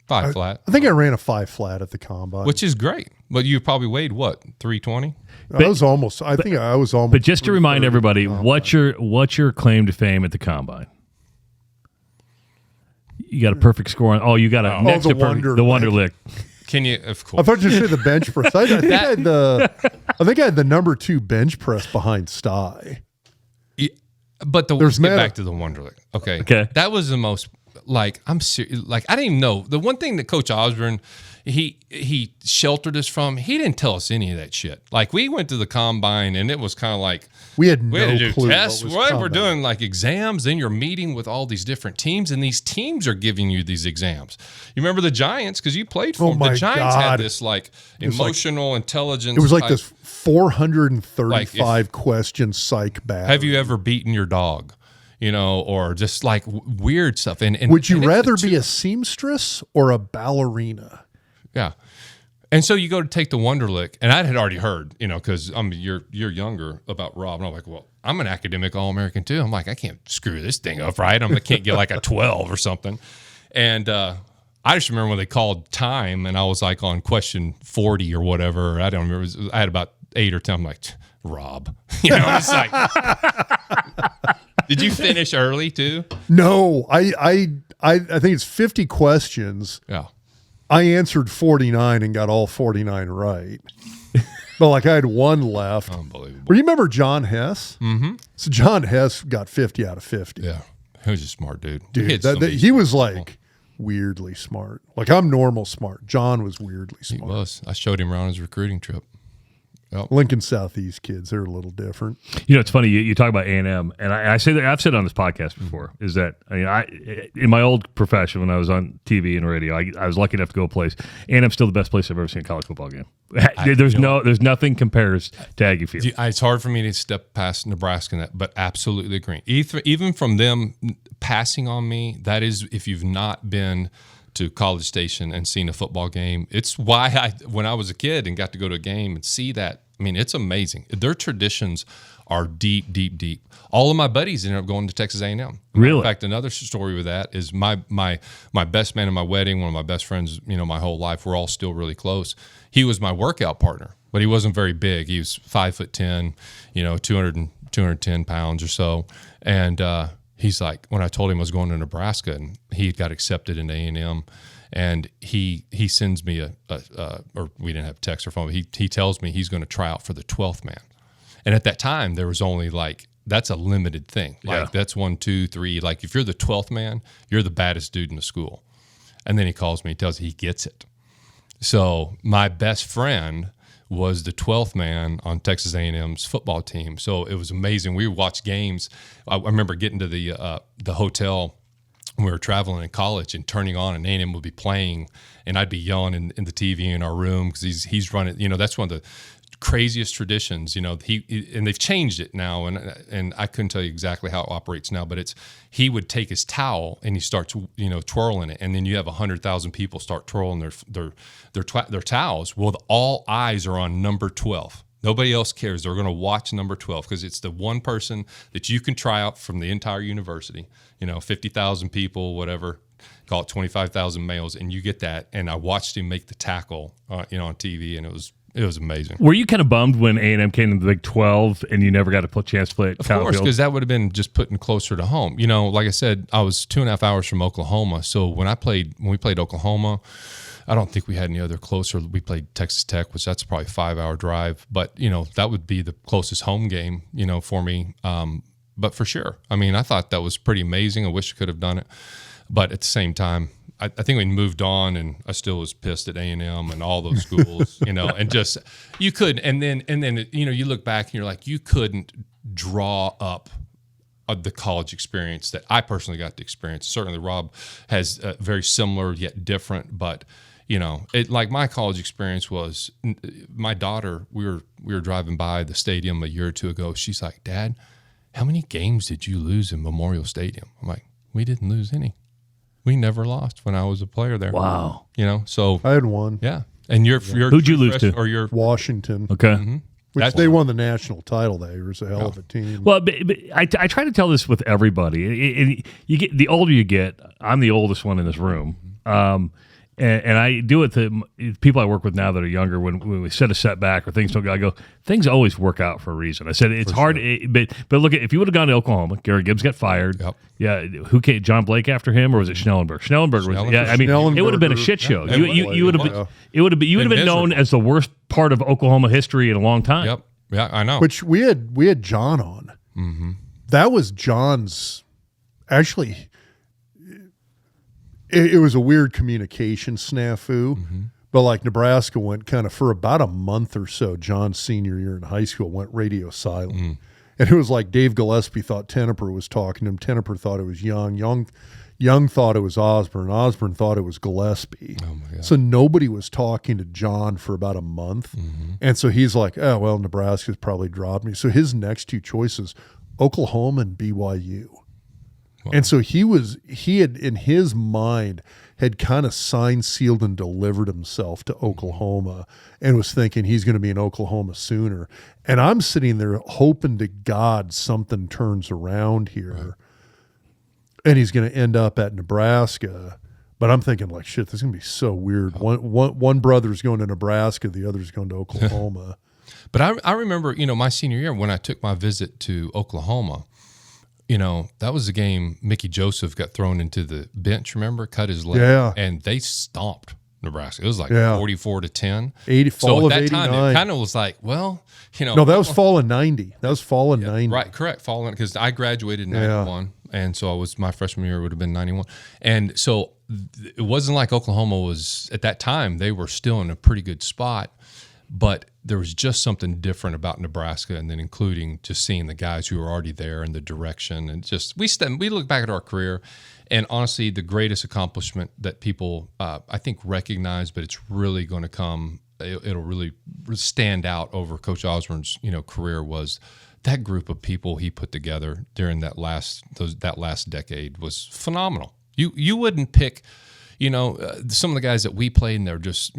5 flat. I think I ran a 5 flat at the combine, which is great. But you probably weighed what, 320? I was almost. I think I was almost. But just to remind everybody, what's your claim to fame at the combine? You got a perfect score on. Oh, you got a next the to perfect, the Wonderlick. Can you? Of course. I thought you said the bench press. I think I had the number 2 bench press behind Sty. Yeah, but let's get back to the Wonderlick. Okay. That was the most. Like, I'm serious. Like, I didn't even know. The one thing that Coach Osborne, he sheltered us from, he didn't tell us any of that shit. Like, we went to the combine and it was kind of like we had to do clue tests. We're doing like exams. Then you're meeting with all these different teams, and these teams are giving you these exams. You remember the Giants, because you played for them. The Giants had this like emotional intelligence. It was like this 435 question psych battle. Have you ever beaten your dog? Or just like weird stuff. And would you rather be a seamstress or a ballerina? Yeah. And so you go to take the Wonderlick, and I had already heard, because you're younger, about Rob, and I'm like, well, I'm an academic All-American too. I'm like, I can't screw this thing up, right? I can't get like a 12 or something. And I just remember when they called time, and I was like on question 40 or whatever. I don't remember. I had about 8 or 10. I'm like, Rob, it's like. Did you finish early too? No, I think it's 50 questions. Yeah. I answered 49 and got all 49 right. But like I had 1 left. Unbelievable. Remember John Hess? Mm-hmm. So John Hess got 50 out of 50. Yeah. He was a smart dude. He was like weirdly smart. Like I'm normal smart. John was weirdly smart. He was. I showed him around his recruiting trip. Yep. Lincoln Southeast kids, they're a little different. It's funny. You talk about A&M, and I say that I've said on this podcast before is that in my old profession when I was on TV and radio, I was lucky enough to go a place. A&M's still the best place I've ever seen a college football game. There's nothing compares to Aggie Field. It's hard for me to step past Nebraska in that, but absolutely agree. Even from them passing on me, that is, if you've not been to College Station and seen a football game, it's why when I was a kid and got to go to a game and see that. I mean, it's amazing. Their traditions are deep, deep, deep. All of my buddies ended up going to Texas A&M. Really? In fact, another story with that is my best man in my wedding, one of my best friends, my whole life, we're all still really close. He was my workout partner, but he wasn't very big. He was 5'10", 210 pounds or so. And he's like, when I told him I was going to Nebraska and he got accepted into A&M, and he sends me or we didn't have text or phone, but he tells me he's going to try out for the 12th man. And at that time, there was only that's a limited thing. Like that's 1, 2, 3. Like if you're the 12th man, you're the baddest dude in the school. And then he calls me, he tells me he gets it. So my best friend was the 12th man on Texas A&M's football team. So it was amazing. We watched games. I remember getting to the hotel when we were traveling in college and turning on, and A&M would be playing, and I'd be yelling in the TV in our room because he's running. That's one of the craziest traditions. And they've changed it now, and I couldn't tell you exactly how it operates now, but he would take his towel and he starts twirling it, and then you have 100,000 people start twirling their towels. Well, all eyes are on number 12. Nobody else cares. They're going to watch number 12 because it's the one person that you can try out from the entire university. 50,000 people, whatever, call it 25,000 males, and you get that. And I watched him make the tackle, on TV, and it was amazing. Were you kind of bummed when A&M came to the Big 12 and you never got a chance to play at Kyle Of course, Field? because that would have been just putting closer to home. Like I said, I was 2.5 hours from Oklahoma. So when we played Oklahoma, I don't think we had any other closer. We played Texas Tech, which that's probably a 5-hour drive. But, that would be the closest home game, for me. But for sure. I mean, I thought that was pretty amazing. I wish I could have done it. But at the same time, I think we moved on, and I still was pissed at A&M and all those schools, and just you couldn't. And then you look back and you're like, you couldn't draw up the college experience that I personally got to experience. Certainly, Rob has very similar yet different, but like my college experience was my daughter. We were driving by the stadium a year or two ago. She's like, "Dad, how many games did you lose in Memorial Stadium?" I'm like, "We didn't lose any. We never lost when I was a player there." Wow. So I had one. yeah. And you're Who'd you lose to? Or you're Washington. Okay. Mm-hmm. Which they won the national title that year. It was a hell of a team. Well, but I try to tell this with everybody. You get the older you get. I'm the oldest one in this room, and I do it to people I work with now that are younger. When we set a setback or things don't go, I go, things always work out for a reason. I said it's hard, but look at if you would have gone to Oklahoma, Gary Gibbs got fired. Yep. Yeah, who came? John Blake after him, or was it Schnellenberg? Schnellenberg was. Yeah, I mean, it would have been a shit show. Yeah, you would have been. It would have been. You would have been known as the worst part of Oklahoma history in a long time. Yep. Yeah, I know. Which we had John on. Mm-hmm. That was John's. Actually, it was a weird communication snafu. Mm-hmm. But like Nebraska went kind of for about a month or so. John's senior year in high school went radio silent, and it was like Dave Gillespie thought Tenneper was talking to him. Tenneper thought it was Young thought it was Osborne. Osborne thought it was Gillespie. Oh my God. So nobody was talking to John for about a month. Mm-hmm. And so he's like, oh, well, Nebraska's probably dropped me. So his next two choices, Oklahoma and BYU. Wow. And so he had in his mind had kind of signed, sealed, and delivered himself to Oklahoma and was thinking he's going to be an Oklahoma Sooner. And I'm sitting there hoping to God something turns around here. Right. And he's going to end up at Nebraska. But I'm thinking, like, shit, this is going to be so weird. One brother's going to Nebraska, the other's going to Oklahoma. But I remember, my senior year when I took my visit to Oklahoma, that was the game Mickey Joseph got thrown into the bench, remember? Cut his leg. Yeah. And they stomped Nebraska. It was like 44-10. Fall of of 89. Time, it kind of was like, well, No, that was fall of 90. That was fall of 90. Right, correct. Fall in, because I graduated in 91. And so my freshman year would have been 91. And so it wasn't like Oklahoma was, at that time, they were still in a pretty good spot. But there was just something different about Nebraska, and then including just seeing the guys who were already there and the direction. And just we look back at our career, and honestly, the greatest accomplishment that people, I think, recognize, but it's really going to come, it'll really stand out over Coach Osborne's, career was that group of people he put together during that last decade was phenomenal. You wouldn't pick, some of the guys that we played, and they're just,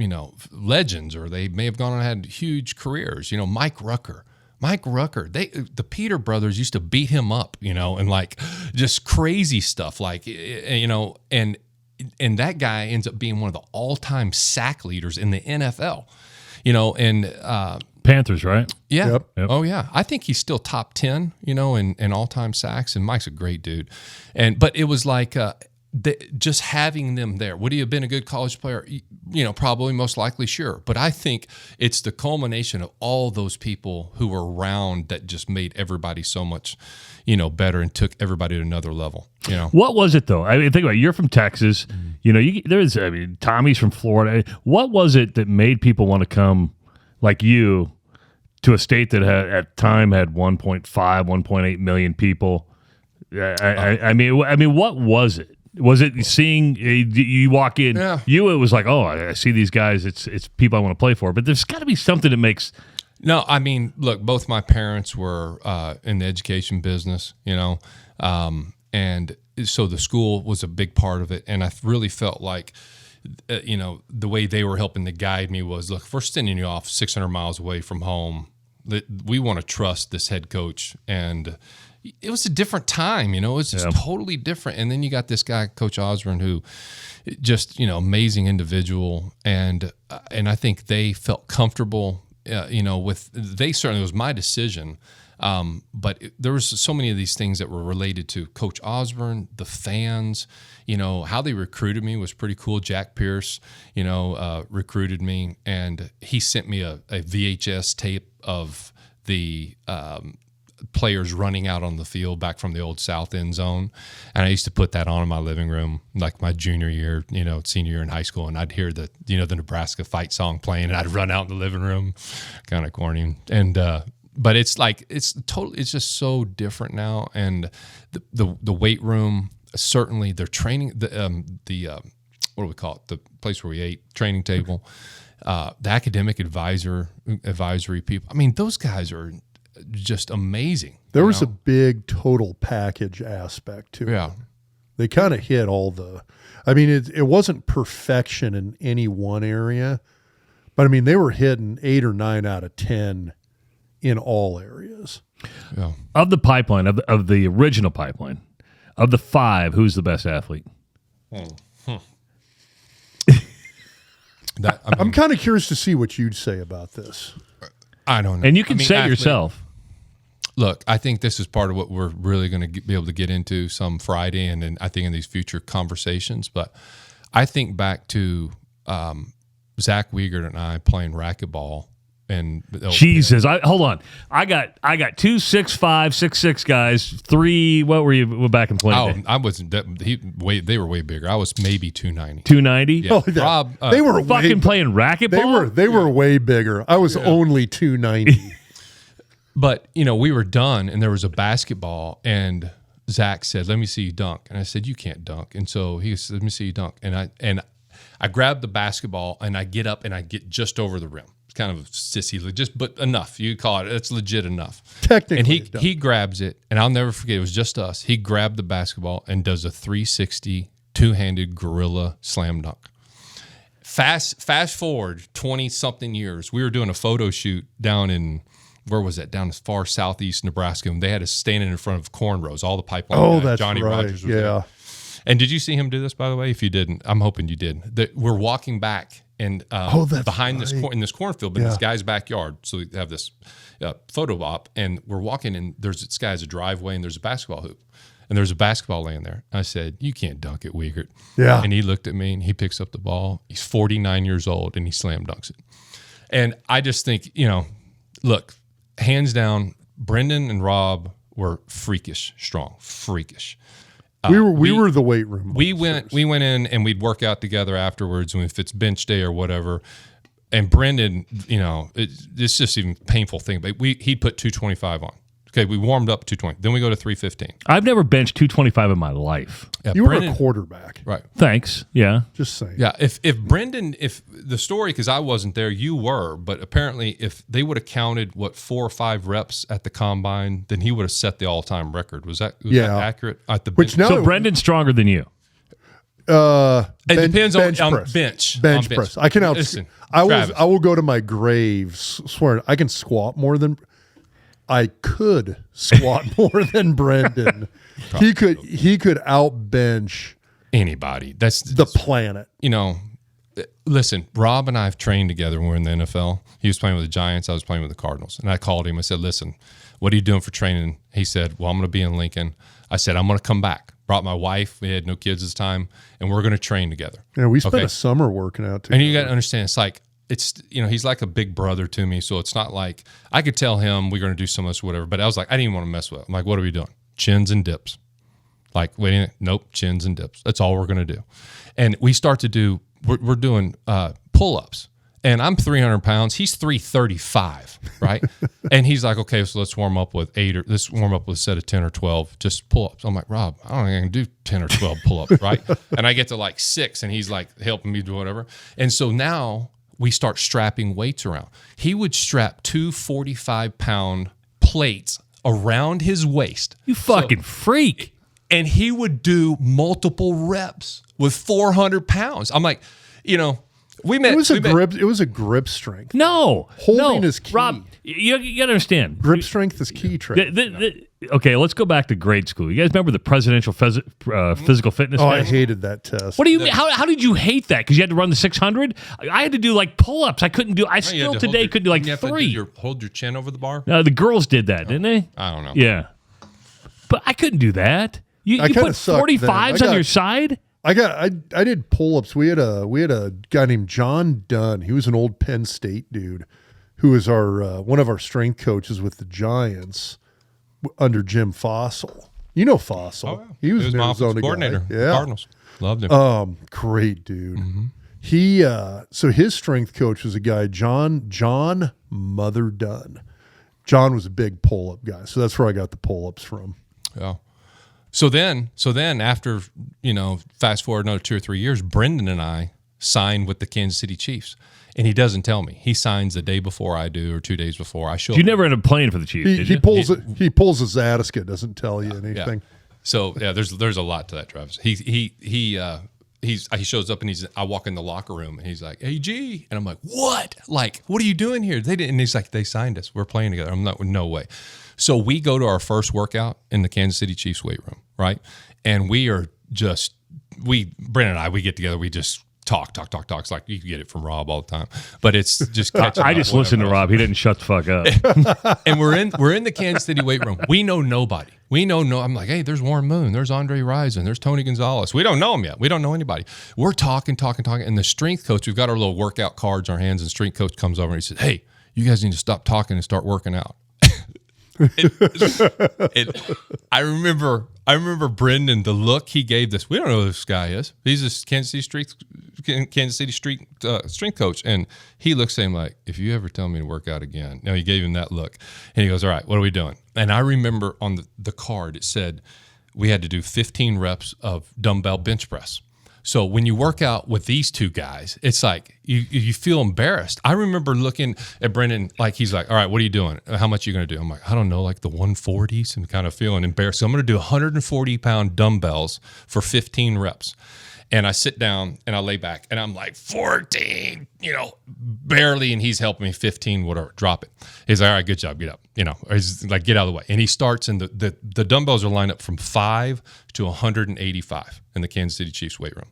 legends, or they may have gone on and had huge careers. Mike Rucker, the Peter brothers used to beat him up, and like just crazy stuff, like, and that guy ends up being one of the all-time sack leaders in the NFL, and Panthers, right? Yeah. Yep. Oh, yeah. I think he's still top 10, in all-time sacks, and Mike's a great dude. But it was like just having them there. Would he have been a good college player? Probably, most likely, sure. But I think it's the culmination of all those people who were around that just made everybody so much, better and took everybody to another level. What was it, though? I mean, think about it. You're from Texas. Tommy's from Florida. What was it that made people want to come like you to a state that at time had 1.5, 1.8 million people? I mean, what was it? Was it seeing you walk in? Yeah. It was like, oh, I see these guys. It's people I want to play for. But there's got to be something that makes. No, I mean, look, both my parents were in the education business, and so the school was a big part of it. And I really felt like, the way they were helping to guide me was, look, if we're sending you off 600 miles away from home, we want to trust this head coach. And it was a different time, it was just totally different. And then you got this guy, Coach Osborne, who just, amazing individual. And I think they felt comfortable, they certainly, it was my decision. But there was so many of these things that were related to Coach Osborne, the fans, how they recruited me was pretty cool. Jack Pierce, recruited me, and he sent me a VHS tape of the players running out on the field back from the old South End zone. And I used to put that on in my living room, like my junior year, senior year in high school. And I'd hear the Nebraska fight song playing, and I'd run out in the living room, kind of corny. And, but it's just so different now. And the weight room, certainly they're training what do we call it? The place where we ate, training table, the academic advisory people. I mean, those guys are just amazing. There was a big total package aspect to it. They kind of hit all it wasn't perfection in any one area, but I mean, they were hitting 8 or 9 out of 10 in all areas. Yeah. Of the pipeline, of the original pipeline, of the 5, who's the best athlete? I'm kind of curious to see what you'd say about this. I don't know. And you can say it yourself. Look, I think this is part of what we're really going to be able to get into some Friday, and then I think in these future conversations. But I think back to Zach Wiegert and I playing racquetball. And Jesus, hold on. I got 2 6'5", 6'6" guys. 3. What were you back in playing? I wasn't. They were way bigger. I was maybe 290. 290. Yeah. Oh, Rob, they were fucking playing racquetball. They were way bigger. I was only 290. But we were done, and there was a basketball, and Zach said, "Let me see you dunk." And I said, "You can't dunk." And so he said, "Let me see you dunk." And I grabbed the basketball, and I get up, and I get just over the rim. Kind of sissy, but enough. You call it. It's legit enough. Technically, and he grabs it, and I'll never forget. It was just us. He grabbed the basketball and does a 360 two-handed gorilla slam dunk. Fast forward 20-something years, we were doing a photo shoot down in where was that? Down as far southeast Nebraska, and they had us standing in front of cornrows. All the pipeline guys. That's Johnny right. Rogers was there. And did you see him do this, by the way? If you didn't, I'm hoping you did. We're walking back. And behind in this cornfield, but in this guy's backyard. So we have this photo op, and we're walking, and this guy's a driveway, and there's a basketball hoop, and there's a basketball laying there. I said, "You can't dunk it, Wiegert." Yeah. And he looked at me, and he picks up the ball. He's 49 years old, and he slam dunks it. And I just think, look, hands down, Brendan and Rob were freakish strong, freakish. We were the weight room. We went in, and we'd work out together afterwards. And if it's bench day or whatever, and Brendan, it's just even painful thing. But he'd put 225 on. Okay, we warmed up 220. Then we go to 315. I've never benched 225 in my life. Yeah, you were a quarterback, right? Thanks. Yeah, just saying. Yeah, if the story, because I wasn't there, you were, but apparently if they would have counted 4 or 5 reps at the combine, then he would have set the all-time record. Was that accurate? At the bench? So Brendan's stronger than you. It depends on bench bench press. I can listen. I will go to my grave swearing I can squat more than. I could squat more than Brendan. He could outbench anybody. That's the planet. Listen, Rob and I have trained together when we were in the NFL. He was playing with the Giants. I was playing with the Cardinals. And I called him. I said, "Listen, what are you doing for training?" He said, "Well, I'm going to be in Lincoln." I said, "I'm going to come back." Brought my wife. We had no kids this time. And we're going to train together. Yeah, we spent a summer working out together. And you got to understand, it's he's like a big brother to me. So it's not like I could tell him we're going to do so much, whatever. But I was like, I didn't even want to mess with it. I'm like, what are we doing? Chins and dips. Like, wait a minute. Nope. Chins and dips. That's all we're going to do. And we start to do, we're doing pull-ups. And I'm 300 pounds. He's 335, right? And he's like, okay, so let's warm up with 8 or let's warm up with a set of 10 or 12 just pull-ups. I'm like, Rob, I don't think I can do 10 or 12 pull-ups, right? And I get to like 6, and he's like helping me do whatever. And so now we start strapping weights around. He would strap 2 45-pound plates around his waist. You fucking freak. And he would do multiple reps with 400 pounds. I'm like, we met. It was a grip strength. No. Holding is key. Rob, you got to understand. Grip strength is key, Trey. Okay, let's go back to grade school. You guys remember the presidential physical fitness test? I hated that test. What do you mean? How did you hate that? Because you had to run the 600? I had to do like pull-ups. I couldn't do. I still today couldn't do like 3. Hold your chin over the bar? No, the girls did that, didn't they? I don't know. Yeah. But I couldn't do that. You put 45s on your side? I did pull-ups. We had a guy named John Dunn. He was an old Penn State dude who was our one of our strength coaches with the Giants. under Jim Fossil. You know Fossil. Oh, yeah. He was an my offensive Arizona coordinator. guy. Yeah. Cardinals. Loved him. Great dude. He so his strength coach was a guy, John Mother Dunn. John was a big pull-up guy, so that's where I got the pull-ups from. Yeah. So then after, fast forward another 2 or 3 years, Brendan and I signed with the Kansas City Chiefs. And he doesn't tell me. He signs the day before I do, or 2 days before I show up. You never end up playing for the Chiefs, did you? He pulls a Zatechka, doesn't tell you anything. Yeah. So there's a lot to that, Travis. He shows up and I walk in the locker room and he's like, "Hey G," and I'm like, "What? Like, what are you doing here?" They didn't. And he's like, "They signed us. We're playing together." I'm like, "No way." So we go to our first workout in the Kansas City Chiefs weight room, right? And Brendan and I, we get together, we just talk. It's like you can get it from Rob all the time, but it's just catching I up, just listened to whatever. Rob. He didn't shut the fuck up. And we're in the Kansas City weight room. We know nobody. I'm like, "Hey, there's Warren Moon, there's Andre Rison, there's Tony Gonzalez." We don't know them yet. We don't know anybody. We're talking. And the strength coach, we've got our little workout cards in our hands, and the strength coach comes over and he says, "Hey, you guys need to stop talking and start working out." I remember Brendan, the look he gave this. We don't know who this guy is. He's a Kansas City strength coach, and he looks at him like, "If you ever tell me to work out again." Now he gave him that look, and he goes, "All right, what are we doing?" And I remember on the card it said we had to do 15 reps of dumbbell bench press. So when you work out with these two guys, it's like you feel embarrassed. I remember looking at Brendan, like he's like, "All right, what are you doing? How much are you going to do?" I'm like, "I don't know, like the 140s," and kind of feeling embarrassed. So I'm going to do 140-pound dumbbells for 15 reps. And I sit down and I lay back and I'm like, 14, barely. And he's helping me 15, whatever, drop it. He's like, "All right, good job, get up." Or he's like, "Get out of the way." And he starts, and the dumbbells are lined up from 5 to 185 in the Kansas City Chiefs weight room.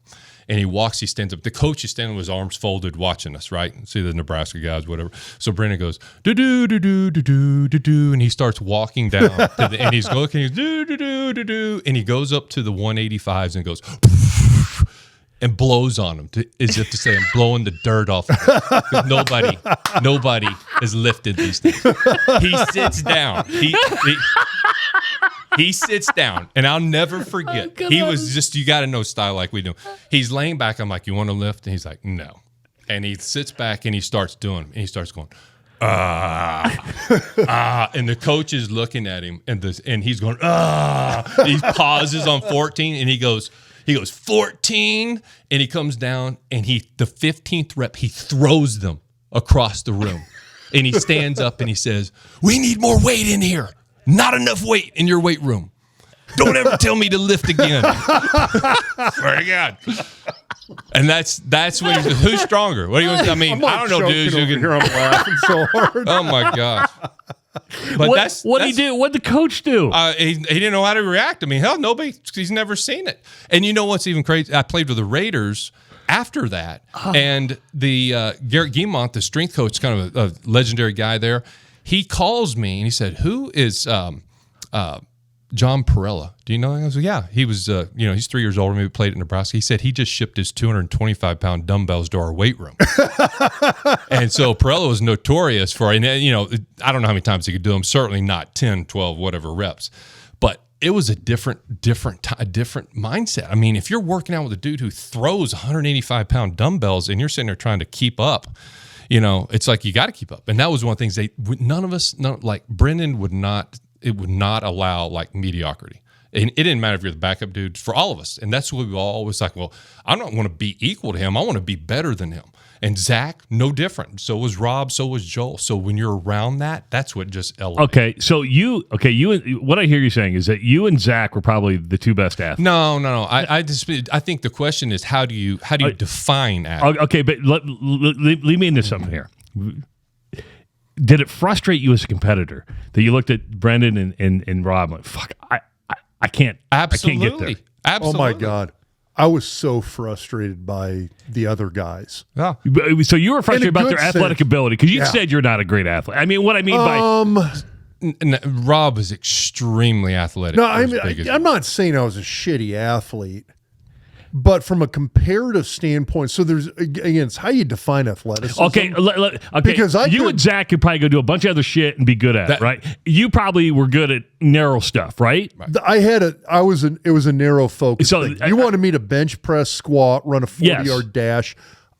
And he stands up. The coach is standing with his arms folded watching us, right? See the Nebraska guys, whatever. So Brendan goes, do-do-do-do-do-do-do-do. And he starts walking down. And he's looking, he's do-do-do-do-do. And he goes up to the 185s and goes, and blows on him, as if to say, "I'm blowing the dirt off of him." 'Cause nobody has lifted these things. He sits down. He sits down, and I'll never forget. He was just, you got to know style like we do. He's laying back. I'm like, "You want to lift?" And he's like, "No." And he sits back and he starts doing it. And he starts going, and the coach is looking at him, and he's going, He pauses on 14, and he goes 14, and he comes down, and the 15th rep, he throws them across the room, and he stands up and he says, "We need more weight in here. Not enough weight in your weight room. Don't ever tell me to lift again." Swear to God. And that's when he says, "Who's stronger?" What do you want? I mean, I don't know, dudes. I'm laughing so hard. Oh my gosh. But what did he do? What did the coach do? He didn't know how to react. I mean, hell, he's never seen it. And you know what's even crazy? I played with the Raiders after that, and the Garrett Guimont, the strength coach, kind of a legendary guy there, he calls me and he said, "Who is John Perella? Do you know him?" I was like, "Yeah." He was, he's 3 years older than me, played at Nebraska. He said he just shipped his 225-pound dumbbells to our weight room. And so Perella was notorious for, and I don't know how many times he could do them, certainly not 10, 12, whatever reps. But it was a different mindset. I mean, if you're working out with a dude who throws 185-pound dumbbells and you're sitting there trying to keep up, it's like you got to keep up. And that was one of the things none of us, like Brendan would not allow like mediocrity. And it didn't matter if you're the backup dude, for all of us. And that's what we always like, well, I don't want to be equal to him. I want to be better than him. And Zach, no different. So was Rob, so was Joel. So when you're around that, that's what just elevates. Okay, so what I hear you saying is that you and Zach were probably the two best athletes. No. I think the question is how do you define athlete? Okay, but lead me into something here. Did it frustrate you as a competitor that you looked at Brendan and Rob like, fuck, I can't Absolutely. I can't get there. Absolutely. Oh my God. I was so frustrated by the other guys. Yeah. So you were frustrated about their athletic ability because you said you're not a great athlete. I mean, what I mean by Rob is extremely athletic. No, I'm not saying I was a shitty athlete, But from a comparative standpoint, so there's, again, it's how you define athleticism. Okay, okay. Because you and Zach could probably go do a bunch of other shit and be good at it, right? You probably were good at narrow stuff, right? It was a narrow focus thing. You wanted me to bench press, squat, run a 40-yard dash.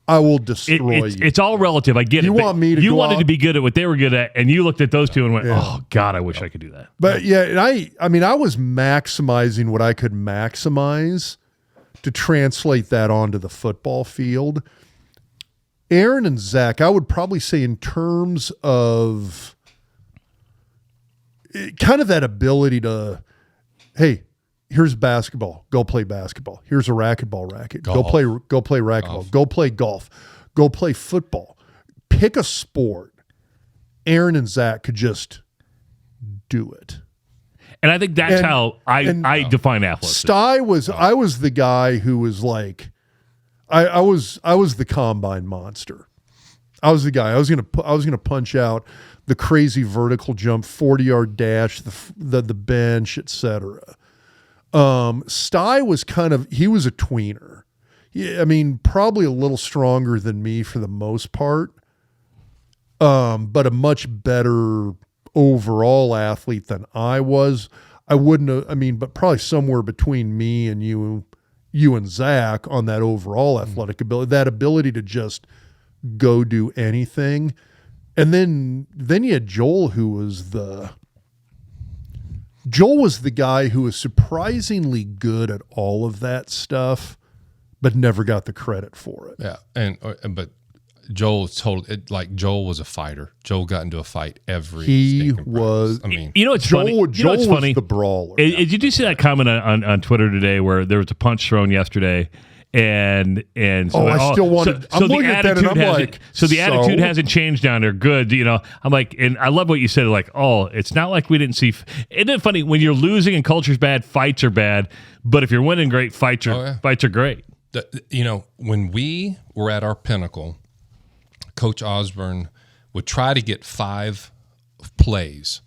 I will destroy you. It's all relative. I get it. You want me to You go wanted out, to be good at what they were good at, and you looked at those two and went, "Oh God, I wish I could do that." But yeah, and I mean, I was maximizing what I could maximize to translate that onto the football field. Aaron and Zach, I would probably say in terms of kind of that ability to, hey, here's basketball. Go play basketball. Here's a racquetball racket. Golf. Go play racquetball. Golf. Go play golf. Go play football. Pick a sport. Aaron and Zach could just do it. And I think that's how I define athleticism. I was the guy who was like, I was the combine monster. I was the guy. I was gonna punch out the crazy vertical jump, 40-yard dash, the bench, etc. Sty was he was a tweener. Yeah, I mean, probably a little stronger than me for the most part, but a much better overall athlete than I was. I wouldn't have, I mean, but probably somewhere between me and you and Zach on that overall athletic ability, that ability to just go do anything. And then you had Joel, who was the guy who was surprisingly good at all of that stuff, but never got the credit for it. Yeah. But Joel Joel was a fighter. Joel got into a fight every. He was. I mean, you know what's funny? Joel was funny? the brawler. Did you see that comment on Twitter today where there was a punch thrown yesterday? And so I still wanted. I'm looking at that and I'm like, so the attitude hasn't changed down there. Good, I'm like, and I love what you said. Like, it's not like we didn't see. Isn't it funny when you're losing and culture's bad, fights are bad, but if you're winning, great fights are great. When we were at our pinnacle, Coach Osborne would try to get 5 plays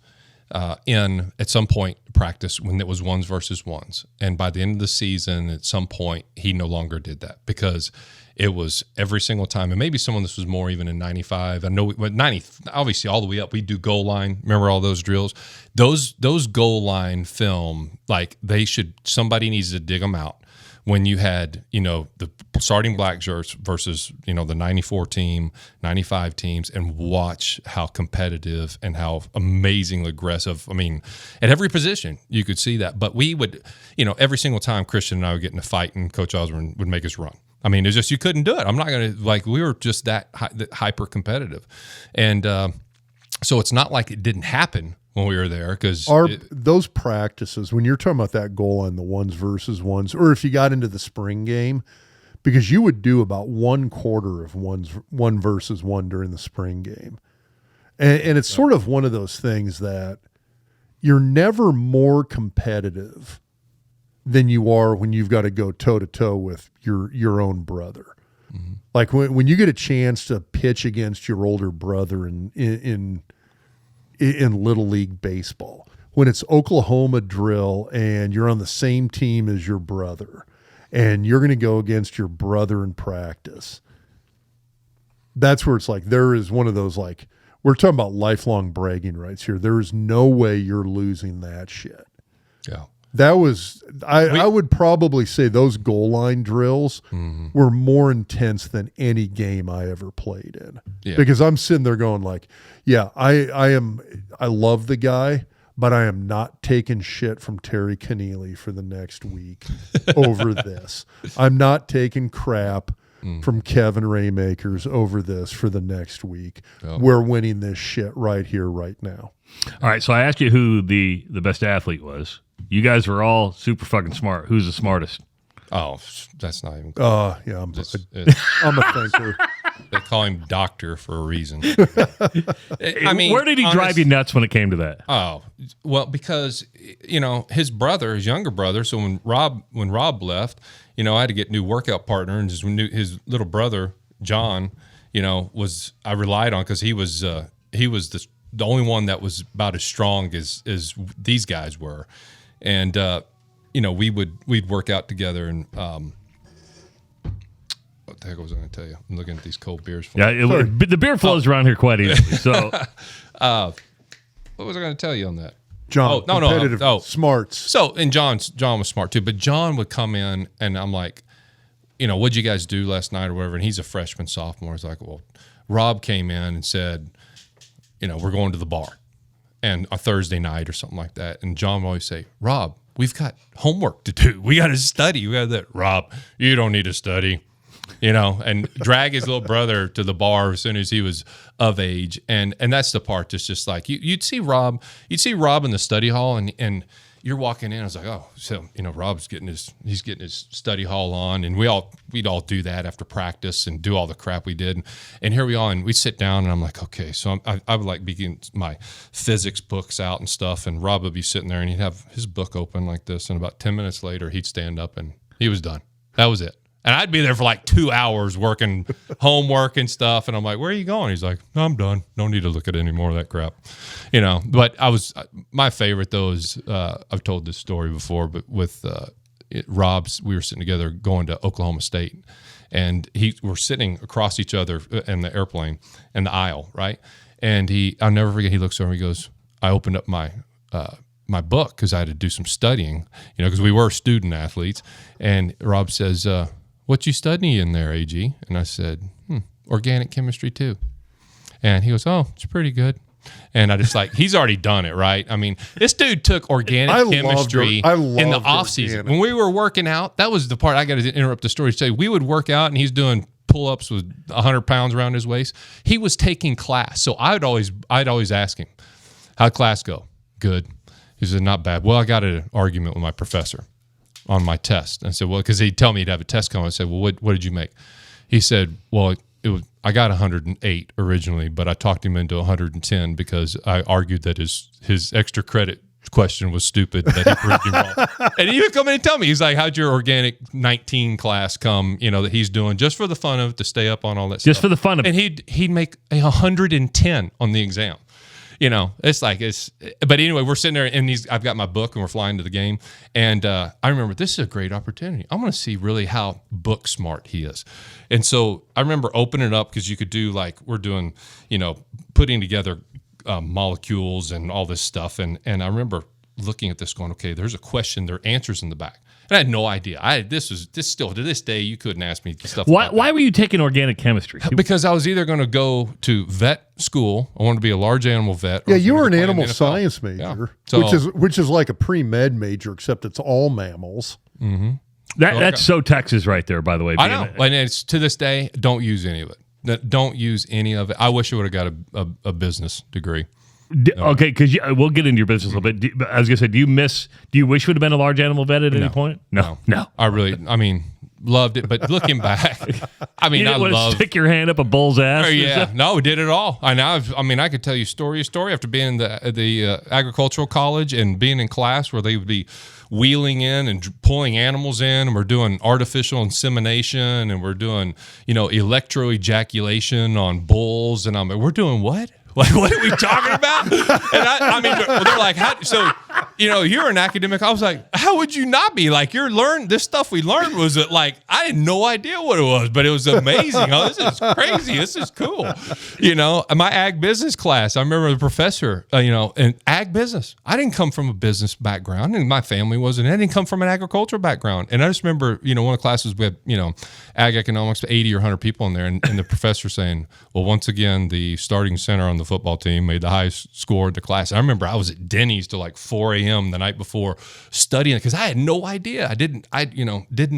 in at some point practice when it was ones versus ones. And by the end of the season, at some point, he no longer did that because it was every single time. And maybe some of this was more even in 95. I know, but 90, obviously all the way up, we do goal line. Remember all those drills? Those goal line film, like somebody needs to dig them out. When you had, the starting black shirts versus, the 94 team, 95 teams, and watch how competitive and how amazingly aggressive. I mean, at every position, you could see that. But we would, every single time Christian and I would get in a fight and Coach Osborne would make us run. I mean, it's just, you couldn't do it. I'm not going to, we were just that hyper competitive. And so it's not like it didn't happen when we were there, because those practices, when you're talking about that goal on the ones versus ones, or if you got into the spring game, because you would do about 1/4 of one versus one during the spring game. And it's sort of one of those things that you're never more competitive than you are when you've got to go toe to toe with your own brother. Mm-hmm. Like when you get a chance to pitch against your older brother in Little League baseball, when it's Oklahoma drill and you're on the same team as your brother and you're going to go against your brother in practice, that's where it's like, there is one of those, like, we're talking about lifelong bragging rights here. There is no way you're losing that shit. Yeah. That was, I would probably say those goal line drills were more intense than any game I ever played in. Yeah. Because I'm sitting there going like, yeah, I love the guy, but I am not taking shit from Terry Keneally for the next week over this. I'm not taking crap from Kevin Raymakers over this for the next week. Oh. We're winning this shit right here, right now. All right, so I asked you who the best athlete was. You guys were all super fucking smart. Who's the smartest? Oh, that's not even. Yeah, I'm a thinker. They call him doctor for a reason. I mean, where did he drive you nuts when it came to that? Oh, well, because his younger brother. So when Rob left, I had to get a new workout partner, and his little brother John, I relied on because he was the only one that was about as strong as these guys were. And, we'd work out together. And what the heck was I going to tell you? I'm looking at these cold beers. Yeah, the beer flows around here quite easily. So, what was I going to tell you on that? John, competitive smarts. So, and John was smart too, but John would come in and I'm like, what'd you guys do last night or whatever? And he's a freshman, sophomore. He's like, well, Rob came in and said, we're going to the bar and a Thursday night or something like that. And John would always say, Rob, we've got homework to do. We got to study. We got that. Rob, you don't need to study, and drag his little brother to the bar as soon as he was of age. And that's the part that's just like, you'd see Rob in the study hall and you're walking in. I was like, oh, so, Rob's getting his study hall on, and we'd all do that after practice and do all the crap we did. And here we are, and we sit down, and I'm like, okay, so I would like begin my physics books out and stuff, and Rob would be sitting there, and he'd have his book open like this, and about 10 minutes later, he'd stand up, and he was done. That was it. And I'd be there for like 2 hours working homework and stuff. And I'm like, where are you going? He's like, no, I'm done. No need to look at any more of that crap. But my favorite though is, I've told this story before, but with Rob's, we were sitting together going to Oklahoma State. And we're sitting across each other in the airplane in the aisle, right? And I'll never forget, he looks over and he goes, I opened up my book because I had to do some studying, because we were student athletes. And Rob says, what you studying in there, AG? And I said, organic chemistry too. And he goes, oh, it's pretty good. And I just he's already done it, right? I mean, this dude took organic chemistry in the off season. When we were working out, that was the part I got to interrupt the story to tell you. We would work out and he's doing pull-ups with 100 pounds around his waist. He was taking class. So I'd always ask him, how'd class go? Good. He said, not bad. Well, I got in an argument with my professor on my test. And I said, well, because he'd tell me he'd have a test coming. I said, well, what did you make? He said, well, I got 108 originally, but I talked him into 110 because I argued that his extra credit question was stupid, that he proved him wrong. And he would come in and tell me, he's like, how'd your organic 19 class come, that he's doing just for the fun of it, to stay up on all that stuff. Just for the fun of it. And he'd make 110 on the exam. But anyway, we're sitting there and I've got my book and we're flying to the game. And I remember, this is a great opportunity. I'm going to see really how book smart he is. And so I remember opening it up because you could do we're doing, putting together molecules and all this stuff. And I remember looking at this going, okay, there's a question, there are answers in the back. And I had no idea. This still to this day, you couldn't ask me stuff. Why were you taking organic chemistry? Because I was either going to go to vet school. I wanted to be a large animal vet. Yeah, you were an animal science major, which is like a pre-med major, except it's all mammals. Mm-hmm. That's so Texas right there, by the way. I know. And it's, to this day, don't use any of it. Don't use any of it. I wish I would have got a business degree. Okay, because we'll get into your business a little bit. I was going to say, do you wish you would have been a large animal vet at any point? No. I loved it. But looking back, I love stick your hand up a bull's ass. Yeah, no, did it all. I could tell you story after being in the agricultural college and being in class where they would be wheeling in and pulling animals in, and we're doing artificial insemination, and we're doing electroejaculation on bulls, and we're doing what? Like, what are we talking about? And they're like, you're an academic. I was like, how would you not be? Like, this stuff we learned was that, I had no idea what it was, but it was amazing. Oh, this is crazy. This is cool. My ag business class, I remember the professor, in ag business. I didn't come from a business background, and my family wasn't. I didn't come from an agricultural background. And I just remember, one of the classes we had, ag economics, 80 or 100 people in there, and the professor saying, well, once again, the starting center on the football team made the highest score in the class. I remember I was at Denny's till 4 a.m. the night before studying it because I had no idea. I didn't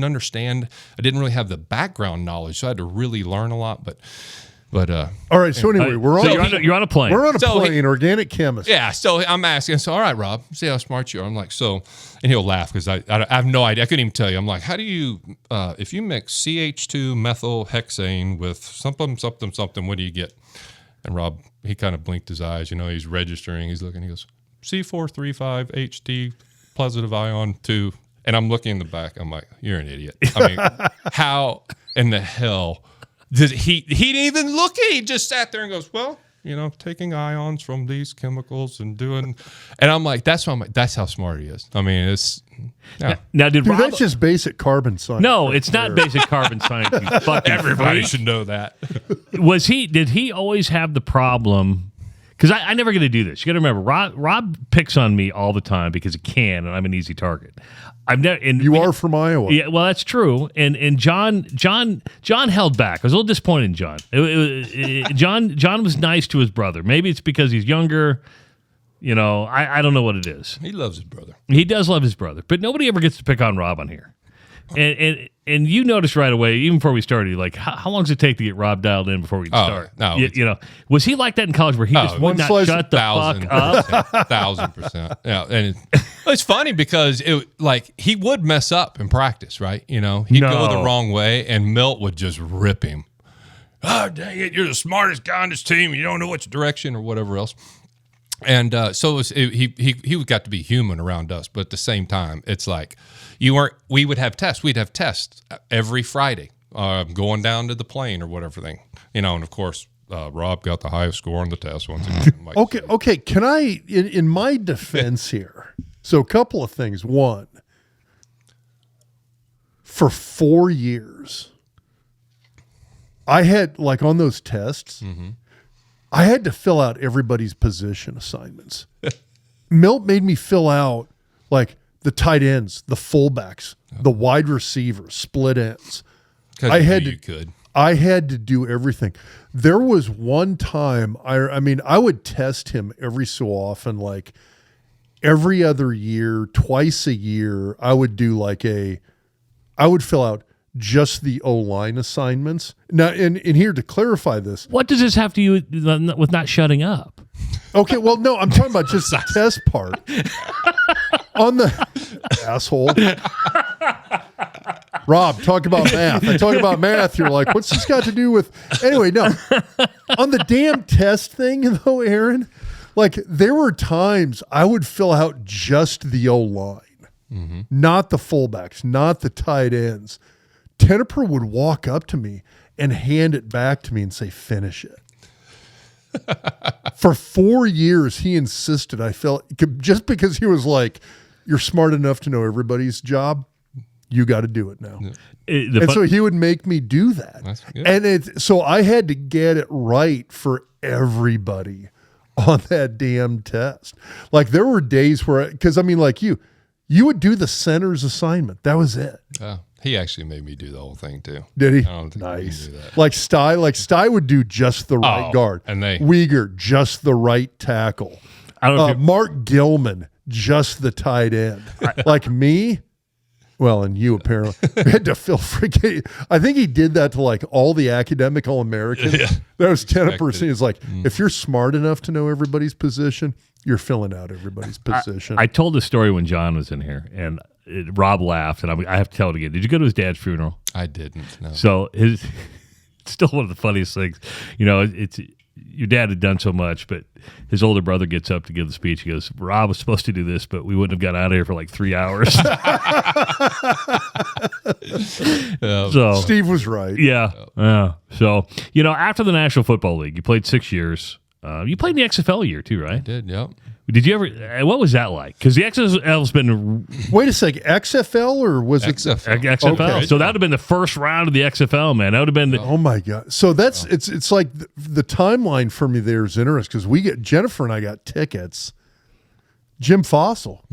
understand. I didn't really have the background knowledge, so I had to really learn a lot. But all right. So anyway, you're on a plane. We're on a plane. Organic chemistry. Yeah. So I'm asking. So all right, Rob, see how smart you are. I'm like, so, and he'll laugh because I have no idea. I couldn't even tell you. I'm like, how do you if you mix CH2 methyl hexane with something, what do you get? And Rob, he kind of blinked his eyes. He's registering. He's looking. He goes, C435HT positive ion 2. And I'm looking in the back. I'm like, you're an idiot. How in the hell did he didn't even look at it. He just sat there and goes, well, taking ions from these chemicals and doing, and I'm like, that's how smart he is. I mean, it's now did Dude, Rob, that's just basic carbon science. no, it's not basic carbon science. You fucking everybody freak. should know that. Did he always have the problem? Because I never get to do this. You got to remember, Rob picks on me all the time because he can, and I'm an easy target. I've never. And You are from Iowa. Yeah, well, that's true. And John held back. I was a little disappointed in John. John was nice to his brother. Maybe it's because he's younger. I don't know what it is. He loves his brother. He does love his brother, but nobody ever gets to pick on Rob on here. And you noticed right away, even before we started, like how long does it take to get Rob dialed in before we start? No, was he like that in college where he just would not shut the fuck up? 1,000%. Yeah, and it's funny because he would mess up in practice, right? He'd go the wrong way, and Milt would just rip him. Oh, dang it! You're the smartest guy on this team. You don't know which direction or whatever else. And he got to be human around us, but at the same time, it's like we would have tests. We'd have tests every Friday, going down to the plane or whatever thing, and of course, Rob got the highest score on the test once again. Like, Okay. Can I, in my defense here, so a couple of things. One, for 4 years, I had, like, on those tests, I had to fill out everybody's position assignments. Milt made me fill out, like, the tight ends, the fullbacks, the wide receivers, split ends. I had to do everything. There was one time, I would test him every so often, like every other year, twice a year. I would do I would fill out just the O-line assignments. Now, and here to clarify this. What does this have to do with not shutting up? Okay, well, no, I'm talking about just the test part. On the asshole. Rob, talk about math. I talk about math. You're like, what's this got to do with? Anyway, no. On the damn test thing, though, Aaron, like there were times I would fill out just the O-line, not the fullbacks, not the tight ends. Tenneper would walk up to me and hand it back to me and say, finish it. For 4 years, he insisted I felt, just because he was like, you're smart enough to know everybody's job, you got to do it now. Yeah. So he would make me do that. That's good. And so I had to get it right for everybody on that damn test. Like there were days where, because like you would do the center's assignment. That was it. He actually made me do the whole thing too. Did he? I don't think nice. he can do that. Like Sty would do just the right guard. And Uyghur, just the right tackle. I don't know Mark Gilman, just the tight end. Like me, well, and you apparently had to fill freaking. I think he did that to like all the academic All-Americans. Yeah. That was 10%. It's like, if you're smart enough to know everybody's position, you're filling out everybody's position. I told this story when John was in here, and Rob laughed, and I have to tell it again. Did you go to his dad's funeral? I didn't. No. So it's still one of the funniest things. It's your dad had done so much, but his older brother gets up to give the speech. He goes, Rob was supposed to do this, but we wouldn't have got out of here for like 3 hours. So Steve was right. Yeah. So, after the National Football League, you played 6 years. You played in the XFL a year too, right? I did, yep. Did you ever? What was that like? Because the XFL's been. Wait a second, XFL or was it XFL? Okay. So that would have been the first round of the XFL, man. That would have been. Oh my god! So that's it's like the timeline for me there is interesting because Jennifer and I got tickets. Jim Fossil,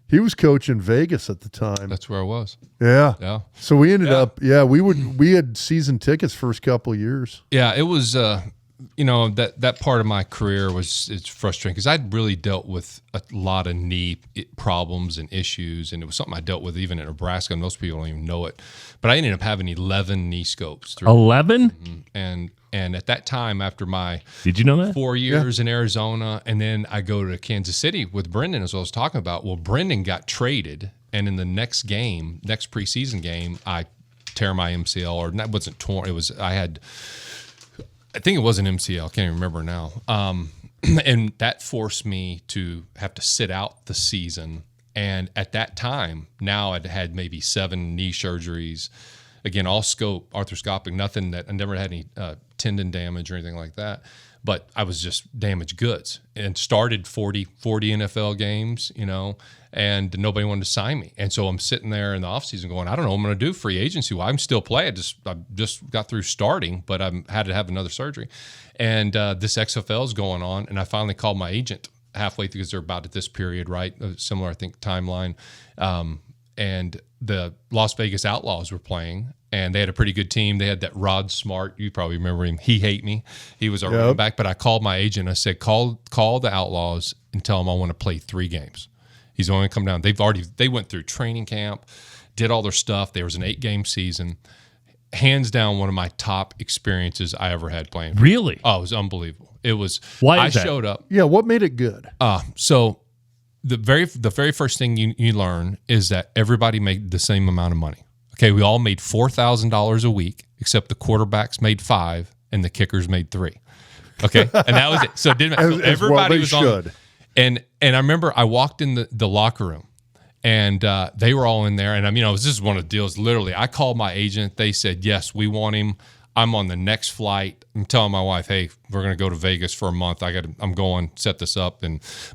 he was coaching Vegas at the time. That's where I was. Yeah. So we ended up. Yeah, we had season tickets first couple of years. Yeah, it was. That part of my career it's frustrating because I'd really dealt with a lot of knee problems and issues, and it was something I dealt with even in Nebraska. Most people don't even know it, but I ended up having 11 knee scopes. 11? And at that time, after my did you know that 4 years in Arizona, and then I go to Kansas City with Brendan, as I was talking about. Well, Brendan got traded, and in the next preseason game, I tear my MCL, or that wasn't torn. It was I think it was an MCL. I can't even remember now. And that forced me to have to sit out the season. And at that time, now I'd had maybe 7 knee surgeries. Again, all scope, arthroscopic, nothing that I never had any tendon damage or anything like that. But I was just damaged goods and started 40 NFL games, and nobody wanted to sign me. And so I'm sitting there in the offseason going, I don't know what I'm going to do free agency. Well, I'm still playing. I just got through starting, but I had to have another surgery. And this XFL is going on, and I finally called my agent halfway through because they're about at this period, right? A similar, I think, timeline. And the Las Vegas Outlaws were playing, and they had a pretty good team. They had that Rod Smart. You probably remember him. He hate me. He was a running back. But I called my agent. I said, call the Outlaws and tell them I want to play 3 games. He's only come down. They went through training camp, did all their stuff. There was an 8-game season. Hands down, one of my top experiences I ever had playing. Really? Oh, it was unbelievable. It was. Why is that? I showed up. Yeah, what made it good? So the very first thing you learn is that everybody made the same amount of money. Okay, we all made $4,000 a week, except the quarterbacks made $5 and the kickers made $3. Okay, and that was it. So it didn't matter. So everybody was on. And I remember I walked in the locker room, and they were all in there. And this is one of the deals. Literally, I called my agent. They said, yes, we want him. I'm on the next flight. I'm telling my wife, hey, we're going to go to Vegas for a month. I'm going, set this up,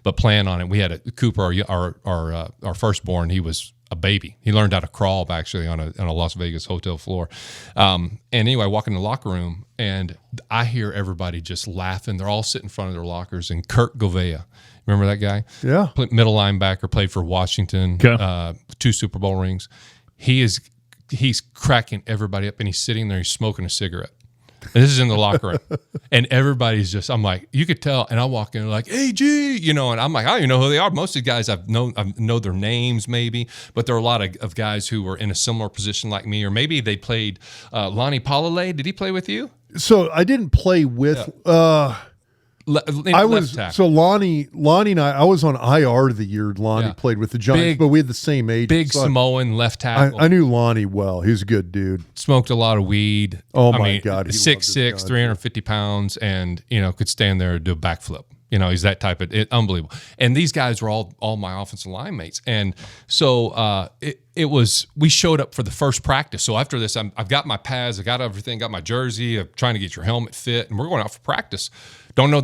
but plan on it. We had Cooper, our firstborn. He was a baby. He learned how to crawl actually on a Las Vegas hotel floor. And anyway, I walk in the locker room, and I hear everybody just laughing. They're all sitting in front of their lockers. And Kurt Govea, remember that guy? Yeah. Middle linebacker, played for Washington, 2 Super Bowl rings. He's cracking everybody up, and he's sitting there, he's smoking a cigarette. And this is in the locker room. And everybody's just, I'm like, you could tell. And I walk in like, hey, G, and I'm like, I don't even know who they are. Most of the guys I know their names maybe, but there are a lot of guys who were in a similar position like me, or maybe they played Lonnie Polalay. Did he play with you? So I didn't play with Lonnie and I was on IR the year Lonnie played with the Giants, but we had the same age. Big Samoan left tackle. I knew Lonnie well. He was a good dude. Smoked a lot of weed. Oh my God. 6'6", 350 pounds, and could stand there and do a backflip. He's that type of unbelievable. And these guys were all my offensive line mates. And so we showed up for the first practice. So after this, I've got my pads, I got everything, got my jersey, I'm trying to get your helmet fit, and we're going out for practice. Don't know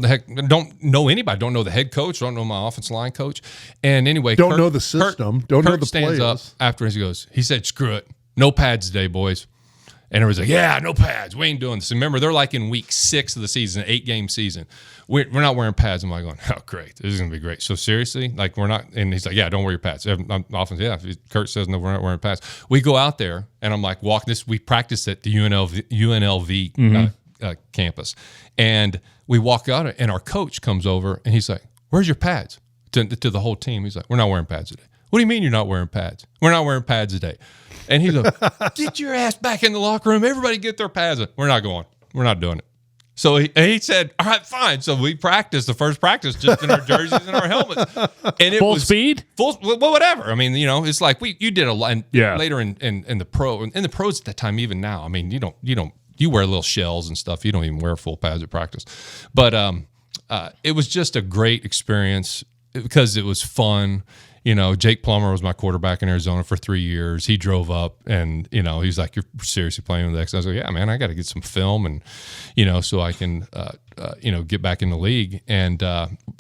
anybody. Don't know the head coach. Don't know my offensive line coach. And anyway, don't know the system. Don't know the stands players. Up after he said, screw it. No pads today, boys. And everybody's like, yeah, no pads. We ain't doing this. And remember, they're like in week 6 of the season, 8-game season. We're not wearing pads. I'm like going, oh, great. This is going to be great. So seriously? Like we're not. And he's like, yeah, don't wear your pads. I'm often, yeah, Kurt says, no, we're not wearing pads. We go out there, and I'm like, we practice at the UNLV campus. And we walk out, and our coach comes over, and he's like, where's your pads? To the whole team. He's like, we're not wearing pads today. What do you mean you're not wearing pads? We're not wearing pads today. And he's like, get your ass back in the locker room. Everybody get their pads on. We're not going. We're not doing it. So he said, all right, fine. So we practiced the first practice just in our jerseys and our helmets. And it full was speed? Well, whatever. I mean, it's like you did a lot later in the pro. In the pros at that time, even now, I mean, you wear little shells and stuff. You don't even wear full pads at practice. But it was just a great experience because it was fun. Jake Plummer was my quarterback in Arizona for 3 years. He drove up, and he's like, "You're seriously playing with X?" I was like, "Yeah, man, I got to get some film, and so I can get back in the league." And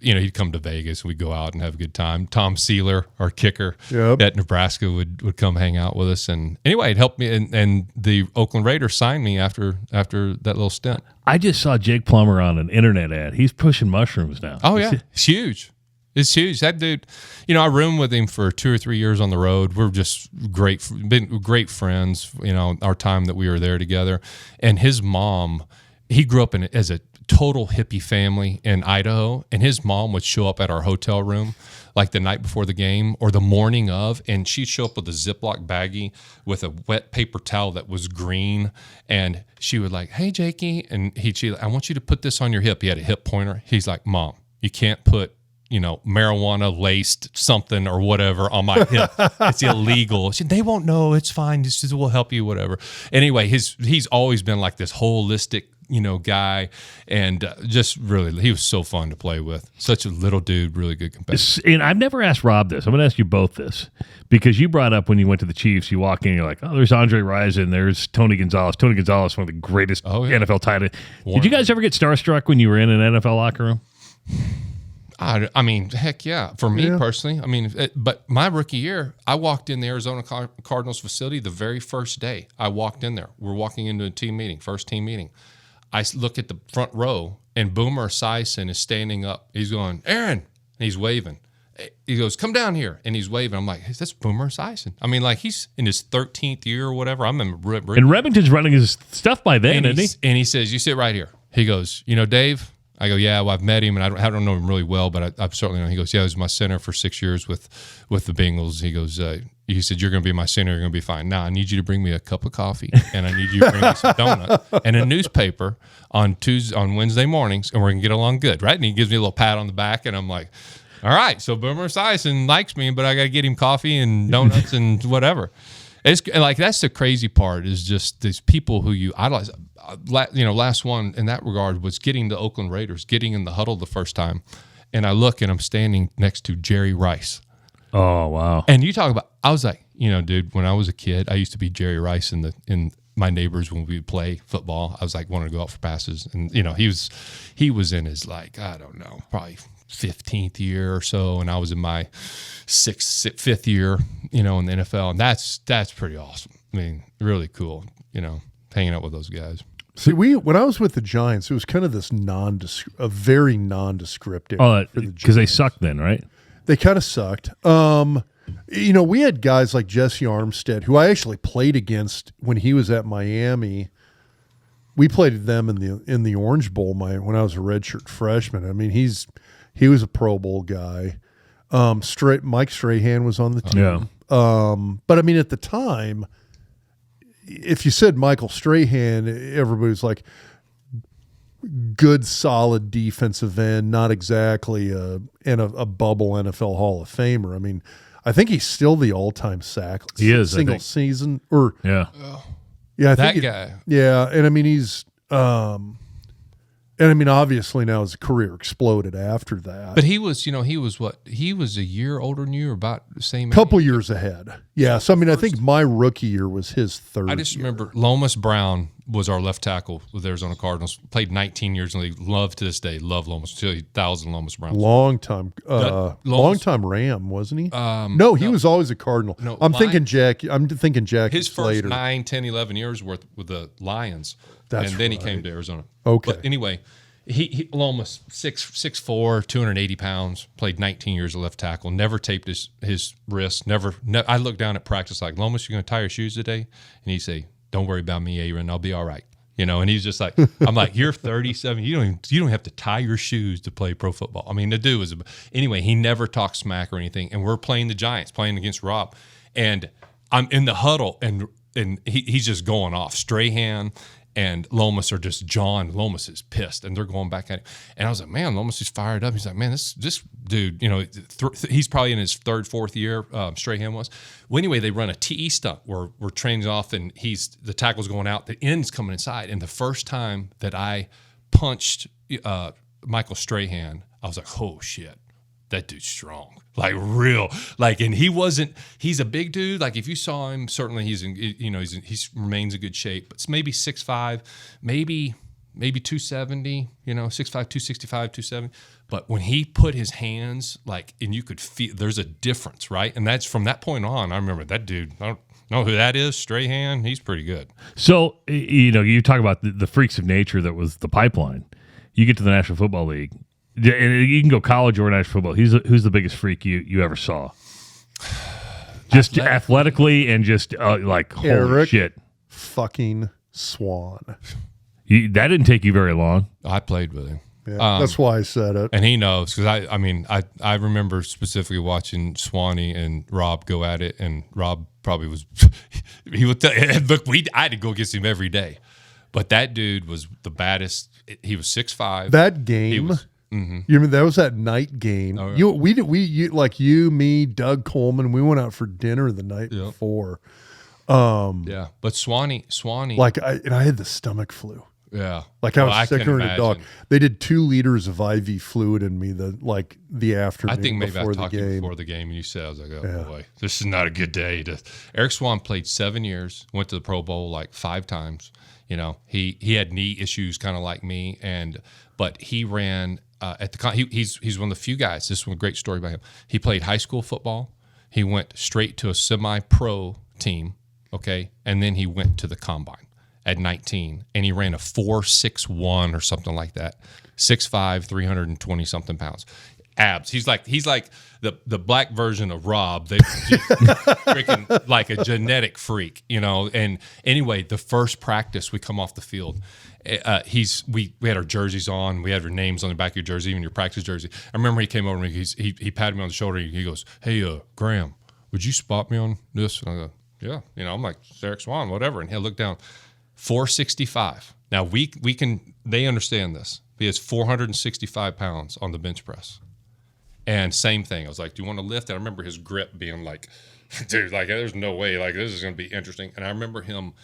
he'd come to Vegas, and we'd go out and have a good time. Tom Sealer, our kicker at Nebraska, would come hang out with us. And anyway, it helped me. And the Oakland Raiders signed me after that little stint. I just saw Jake Plummer on an internet ad. He's pushing mushrooms now. Oh yeah, it's huge. It's huge. That dude, I roomed with him for 2 or 3 years on the road. We're just been great friends, our time that we were there together. And his mom, he grew up as a total hippie family in Idaho, and his mom would show up at our hotel room like the night before the game or the morning of, and she'd show up with a Ziploc baggie with a wet paper towel that was green, and she would like, hey, Jakey, and she, I want you to put this on your hip. He had a hip pointer. He's like, Mom, you can't put marijuana laced something or whatever on my hip. It's illegal. She said, they wwon't know. It's fine. We'll help you, whatever. Anyway, he's always been like this holistic guy, and just really, he was so fun to play with. Such a little dude, really good competitor. And I've never asked Rob this. I'm going to ask you both this because you brought up when you went to the Chiefs, you walk in, you're like, oh, there's Andre Rison, there's Tony Gonzalez. Tony Gonzalez, one of the greatest NFL tight ends. Did you guys ever get starstruck when you were in an NFL locker room? I mean, heck yeah. For me personally, I mean, but my rookie year, I walked in the Arizona Cardinals facility the very first day. I walked in there. We're walking into a team meeting, first team meeting. I look at the front row, and Boomer Esiason is standing up. He's going, Aaron, and he's waving. He goes, come down here, and he's waving. I'm like, hey, that's Boomer Esiason. I mean, like, he's in his 13th year or whatever. I remember. And Remington's running his stuff by then, isn't he? And he says, you sit right here. He goes, Dave? I go, yeah, well, I've met him, and I don't know him really well, but I certainly know. He goes, yeah, he was my center for 6 years with the Bengals. He goes, he said, you're going to be my center. You're going to be fine. Now, I need you to bring me a cup of coffee, and I need you to bring me some donut and a newspaper on Wednesday mornings, and we're going to get along good, right? And he gives me a little pat on the back, and I'm like, all right, so Boomer Esiason likes me, but I got to get him coffee and donuts and whatever. It's like, that's the crazy part, is just these people who you idolize. Last one in that regard was getting the Oakland Raiders, getting in the huddle the first time. And I look, and I'm standing next to Jerry Rice. Oh, wow. And you talk about, I was like, dude, when I was a kid, I used to be Jerry Rice in my neighbors when we would play football. I was like, wanting to go out for passes. And, he was in his, like, I don't know, probably 15th year or so. And I was in my fifth year, in the NFL. And that's pretty awesome. I mean, really cool, hanging out with those guys. See, when I was with the Giants, it was kind of this a very nondescript area. Because they sucked then, right? They kind of sucked. We had guys like Jesse Armstead, who I actually played against when he was at Miami. We played them in the Orange Bowl when I was a redshirt freshman. I mean, he was a Pro Bowl guy. Mike Strahan was on the team. Yeah. But I mean, at the time, if you said Michael Strahan, everybody's like, good, solid defensive end, not exactly a bubble NFL Hall of Famer. I mean, I think he's still the all-time sack. He is, single season, or yeah, I that think guy. Yeah, and I mean he's. And I mean, obviously now his career exploded after that. But he was what? He was a year older than you, or about the same age? Couple years ahead. Yeah. So, I mean, I think my rookie year was his third. I just remember Lomas Brown was our left tackle with Arizona Cardinals. Played 19 years in the league. Love to this day. Love Lomas. 2,000 Lomas Brown. Long time Ram, wasn't he? No, he was always a Cardinal. No, I'm thinking Jack his first Slater. 9, 10, 11 years worth with the Lions. That's and then right. he came to Arizona. Okay. But anyway, he Lomas 6'4", 280 pounds, played 19 years of left tackle, never taped his wrist, never I looked down at practice like, Lomas, you going to tie your shoes today? And he'd say, don't worry about me, Aaron, I'll be all right. And he's just like, I'm like, you're 37, you don't have to tie your shoes to play pro football. I mean, the dude was anyway, he never talked smack or anything. And we're playing the Giants, playing against Rob. And I'm in the huddle, and he's just going off. Strahan and Lomas are just jawing. Lomas is pissed, and they're going back at him. And I was like, man, Lomas is fired up. He's like, man, this dude, he's probably in his third, fourth year, Strahan was. Well, anyway, they run a TE stunt where we're training off, and the tackle's going out, the end's coming inside. And the first time that I punched Michael Strahan, I was like, oh, shit, that dude's strong. Like real, and he's a big dude. Like if you saw him, certainly he remains in good shape, but it's maybe 6'5", maybe 270, 6'5", 265, 270. But when he put his hands, and you could feel, there's a difference, right? And that's from that point on, I remember that dude, I don't know who that is, Strahan, he's pretty good. So, you talk about the freaks of nature that was the Pipeline. You get to the National Football League. And you can go college or national football. Who's the biggest freak you ever saw? Just athletically and just holy Eric shit. Fucking Swan. That didn't take you very long. I played with him. Yeah, that's why I said it. And he knows, because I remember specifically watching Swanee and Rob go at it, and Rob probably was he would look, I had to go against him every day. But that dude was the baddest. He was 6'5". That game. Mm-hmm. You remember that was that night game? Oh, yeah. You, me, Doug Coleman. We went out for dinner the night before. Yeah, but Swanee. I had the stomach flu. Yeah. Like I was I sicker can than a dog. imagine. They did 2 liters of IV fluid in me the afternoon I think maybe I before the talked to you game. before the game, and you said, I was like, oh boy, this is not a good day. Eric Swan played 7 years, went to the Pro Bowl like 5 times. You know, he had knee issues kind of like me, but he ran at the he's one of the few guys. This is one great story about him. He played high school football. He went straight to a semi-pro team, okay, and then he went to the combine at 19, and he ran a 4.61 or something like that, 6'5", 320 something pounds, abs. He's like the black version of Rob. They freaking like a genetic freak, you know. And anyway, the first practice we come off the field, we had our jerseys on, we had our names on the back of your jersey, even your practice jersey. I remember he came over to me, he patted me on the shoulder. He goes, "Hey, Graham, would you spot me on this?" And I go, "Yeah." You know, I'm like, Eric Swan, whatever. And he'll look down. 465. Now they understand this. He has 465 pounds on the bench press. And same thing. I was like, "Do you want to lift?" And I remember his grip being like, dude, like there's no way, like this is going to be interesting. And I remember him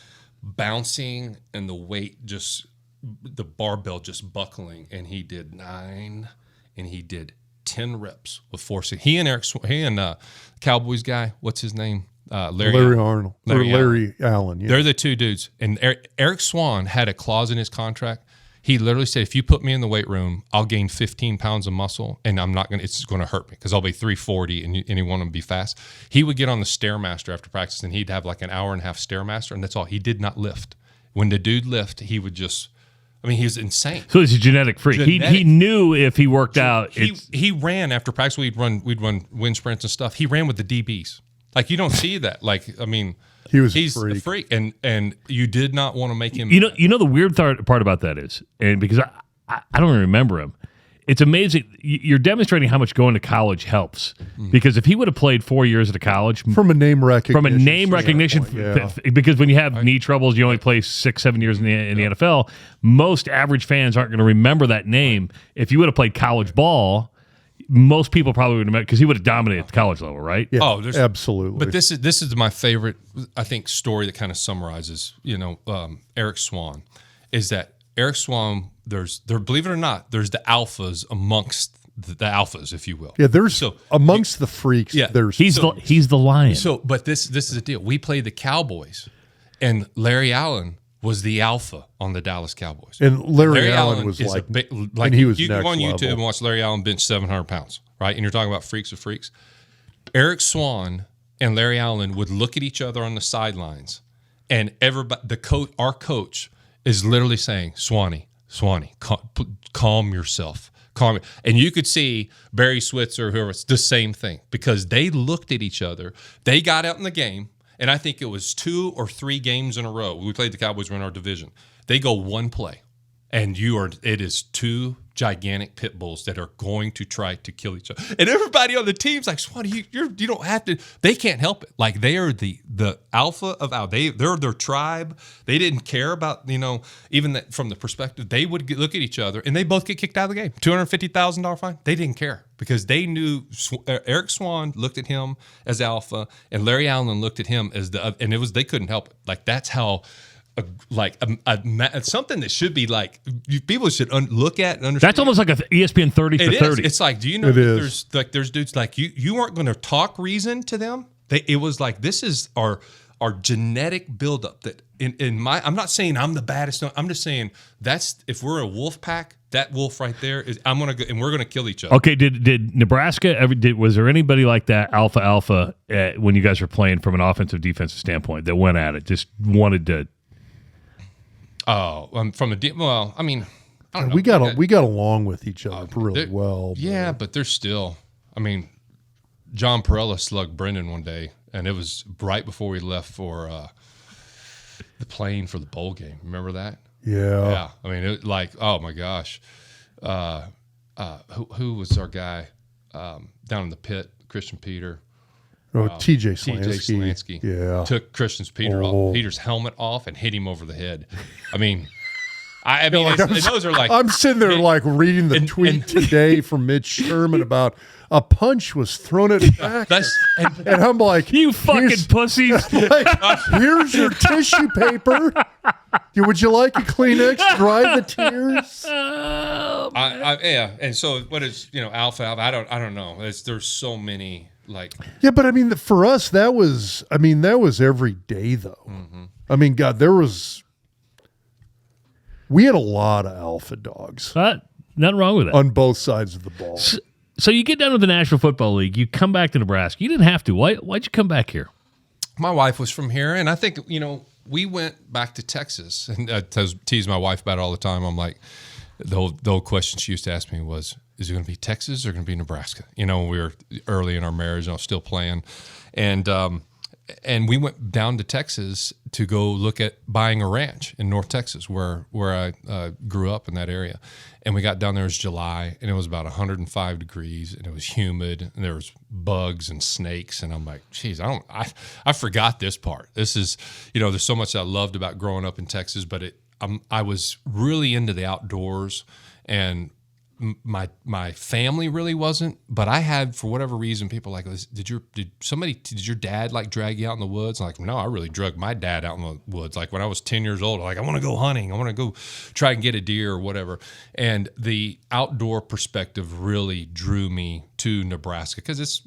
bouncing and the weight the barbell just buckling. And he did 9 and he did 10 reps with 460. He and Cowboys guy, what's his name? Larry Arnold. Larry Allen. Yeah. They're the 2 dudes. And Eric Swan had a clause in his contract. He literally said, if you put me in the weight room, I'll gain 15 pounds of muscle, and it's going to hurt me because I'll be 340 and you want to be fast. He would get on the Stairmaster after practice, and he'd have like an hour and a half Stairmaster, and that's all. He did not lift. When the dude lift, he would just, he was insane. So he's a genetic freak. He knew if he worked out. He ran after practice. We'd run wind sprints and stuff. He ran with the DBs. Like, you don't see that. Like, he's a freak, and you did not want to make him. You know the weird part about that is, and because I don't even remember him. It's amazing. You're demonstrating how much going to college helps. Because if he would have played 4 years at a college from a name recognition, because when you have knee troubles, you only play 6-7 years in the NFL. Most average fans aren't going to remember that name. If you would have played college ball, most people probably would have met because he would have dominated at the college level, right? Yeah, absolutely. But this is my favorite, I think, story that kind of summarizes, Eric Swan, is that Eric Swan, believe it or not, there's the alphas amongst the alphas, if you will. Yeah, amongst the freaks. Yeah, he's the lion. So, but this is the deal. We played the Cowboys, and Larry Allen was the alpha on the Dallas Cowboys. And Larry Allen was and he was you can go on YouTube level. and watch Larry Allen bench 700 pounds, right? And you're talking about freaks of freaks. Eric Swan and Larry Allen would look at each other on the sidelines, and everybody, our coach is literally saying, Swanee, calm yourself. And you could see Barry Switzer, whoever, it's the same thing, because they looked at each other. They got out in the game. And I think it was 2 or 3 games in a row. We played the Cowboys, we're in our division. They go one play, and it is 2 gigantic pit bulls that are going to try to kill each other. And everybody on the team's like, Swanee, you don't have to. They can't help it. Like, they are the alpha of alpha. They're their tribe. They didn't care about, even that from the perspective. They would look at each other, and they both get kicked out of the game. $250,000 fine. They didn't care because they knew Eric Swan looked at him as alpha, and Larry Allen looked at him as and they couldn't help it. Like, that's how. Something that should be like people should look at and understand. That's almost like a ESPN 30 for 30. It's like, do you know that there's dudes like you weren't going to talk reason to them. It was like, this is our genetic buildup. That I'm not saying I'm the baddest. I'm just saying that's, if we're a wolf pack, that wolf right there is, I'm gonna go and we're gonna kill each other. Okay, did Nebraska was there anybody like that alpha when you guys were playing from an offensive defensive standpoint that went at it, just wanted to? Oh, from a well, I mean, I don't know. We got along with each other really well. Yeah, but there's still, John Perella slugged Brendan one day, and it was right before we left for the plane for the bowl game. Remember that? Yeah. Yeah. It oh my gosh, who was our guy down in the pit? Christian Peter. TJ Slansky. Yeah. Took Peter's helmet off and hit him over the head. Those are like, I'm sitting there reading the tweet today from Mitch Sherman about a punch was thrown at his back. And I'm like, you fucking pussies. Here's your tissue paper. Would you like a Kleenex? Dry the tears. Yeah. And so what is, alpha? I don't know. There's so many Yeah, but I mean, for us, that was every day though. Mm-hmm. I mean, God, we had a lot of alpha dogs. Nothing wrong with that. On both sides of the ball. So you get down to the National Football League. You come back to Nebraska. You didn't have to. Why'd you come back here? My wife was from here, and I think, we went back to Texas. And I tease my wife about it all the time. I'm like, the old question she used to ask me was, is it going to be Texas or going to be Nebraska? We were early in our marriage, and I was still playing. And we went down to Texas to go look at buying a ranch in North Texas where I grew up in that area. And we got down there, it was July, and it was about 105 degrees, and it was humid, and there was bugs and snakes. And I'm like, geez, I forgot this part. This is, there's so much I loved about growing up in Texas, but I was really into the outdoors, and my family really wasn't, but I had, for whatever reason, people like, did your dad drag you out in the woods? I'm like, no, I really drug my dad out in the woods. Like when I was 10 years old, I want to go hunting. I want to go try and get a deer or whatever. And the outdoor perspective really drew me to Nebraska because it's,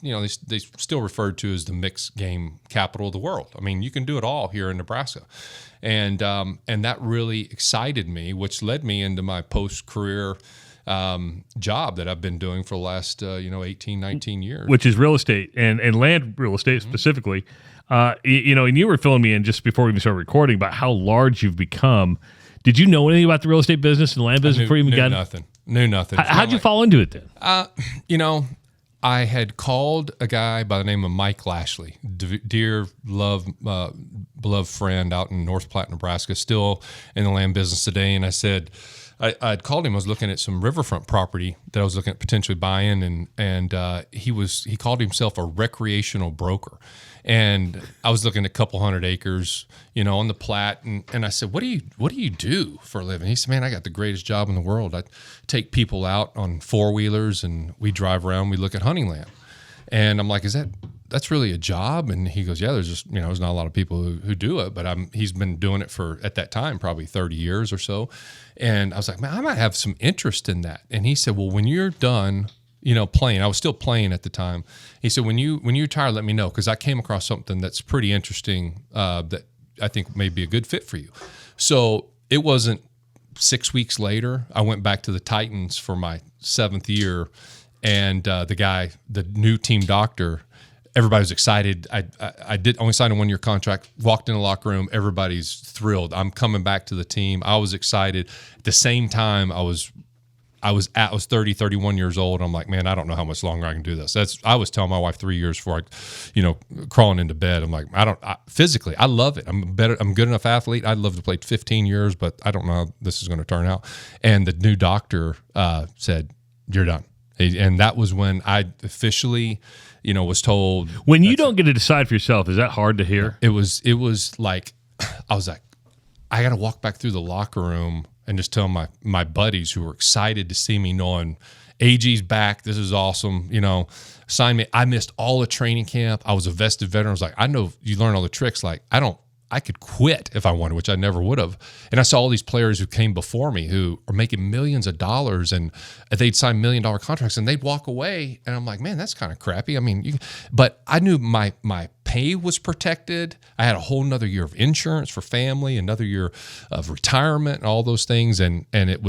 they still referred to as the mixed game capital of the world. I mean, you can do it all here in Nebraska. And that really excited me, which led me into my post-career job that I've been doing for the last 18, 19 years, which is real estate and land real estate specifically. And you were filling me in just before we even started recording about how large you've become. Did you know anything about the real estate business and land business before you even got nothing? Knew nothing. How'd you fall into it then? I had called a guy by the name of Mike Lashley, dear, beloved friend out in North Platte, Nebraska, still in the land business today. And I said, I'd called him. I was looking at some riverfront property that I was looking at potentially buying, and he called himself a recreational broker. And I was looking at a couple hundred acres, on the Platte, and I said, what do you do for a living? He said, man, I got the greatest job in the world. I take people out on four-wheelers, and we drive around, we look at hunting land. And I'm like, that's really a job? And he goes, yeah, there's just, there's not a lot of people who do it, but he's been doing it for, at that time, probably 30 years or so. And I was like, man, I might have some interest in that. And he said, well, when you're done, playing, I was still playing at the time. He said, when you retire, let me know. Cause I came across something that's pretty interesting, that I think may be a good fit for you. So it wasn't 6 weeks later, I went back to the Titans for my 7th year. And the new team doctor, everybody was excited. I did only sign a 1-year contract, walked in the locker room. Everybody's thrilled. I'm coming back to the team. I was excited. At the same time, I was 30, 31 years old. I'm like, man, I don't know how much longer I can do this. I was telling my wife 3 years before crawling into bed. I'm like, physically, I love it. I'm good enough athlete. I'd love to play 15 years, but I don't know how this is going to turn out. And the new doctor said, you're done. And that was when I officially, was told. When you don't get to decide for yourself, is that hard to hear? It was like, I was like, I got to walk back through the locker room and just tell my buddies who were excited to see me, knowing AG's back. This is awesome. Sign me. I missed all the training camp. I was a vested veteran. I was like, I know you learn all the tricks. Like, I could quit if I wanted, which I never would have. And I saw all these players who came before me who are making millions of dollars, and they'd sign $1 million contracts and they'd walk away. And I'm like, man, that's kind of crappy. I mean, but I knew my pay was protected. I had a whole nother year of insurance for family, another year of retirement and all those things. And it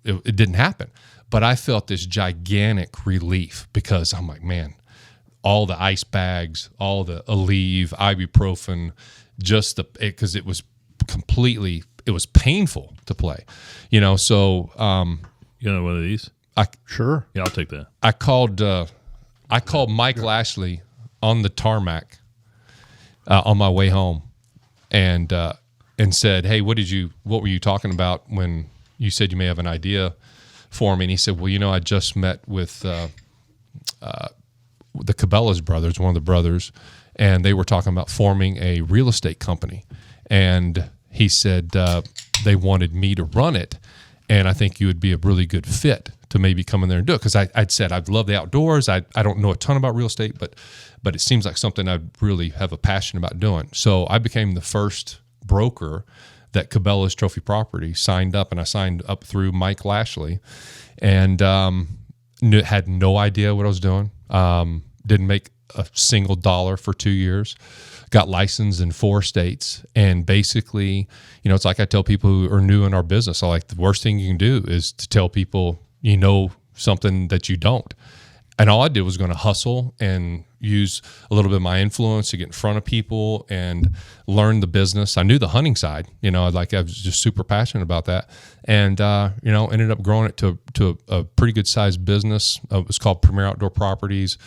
didn't happen. But I felt this gigantic relief because I'm like, man, all the ice bags, all the Aleve, ibuprofen, because it was painful to play, so, you know, one of these. Sure. Yeah, I'll take that. I called Mike Lashley on the tarmac, on my way home and said, hey, what were you talking about when you said you may have an idea for me? And he said, well, I just met with, the Cabela's brothers, one of the brothers, and they were talking about forming a real estate company. And he said they wanted me to run it, and I think you would be a really good fit to maybe come in there and do it. Because I'd said I'd love the outdoors. I don't know a ton about real estate, but it seems like something I'd really have a passion about doing. So I became the first broker that Cabela's Trophy Property signed up, and I signed up through Mike Lashley, and had no idea what I was doing. Didn't make a single dollar for 2 years. Got licensed in 4 states, and basically, it's like I tell people who are new in our business, I like the worst thing you can do is to tell people something that you don't. And all I did was going to hustle and use a little bit of my influence to get in front of people and learn the business. I knew the hunting side, I was just super passionate about that. And, ended up growing it to a pretty good sized business. It was called Premier Outdoor Properties.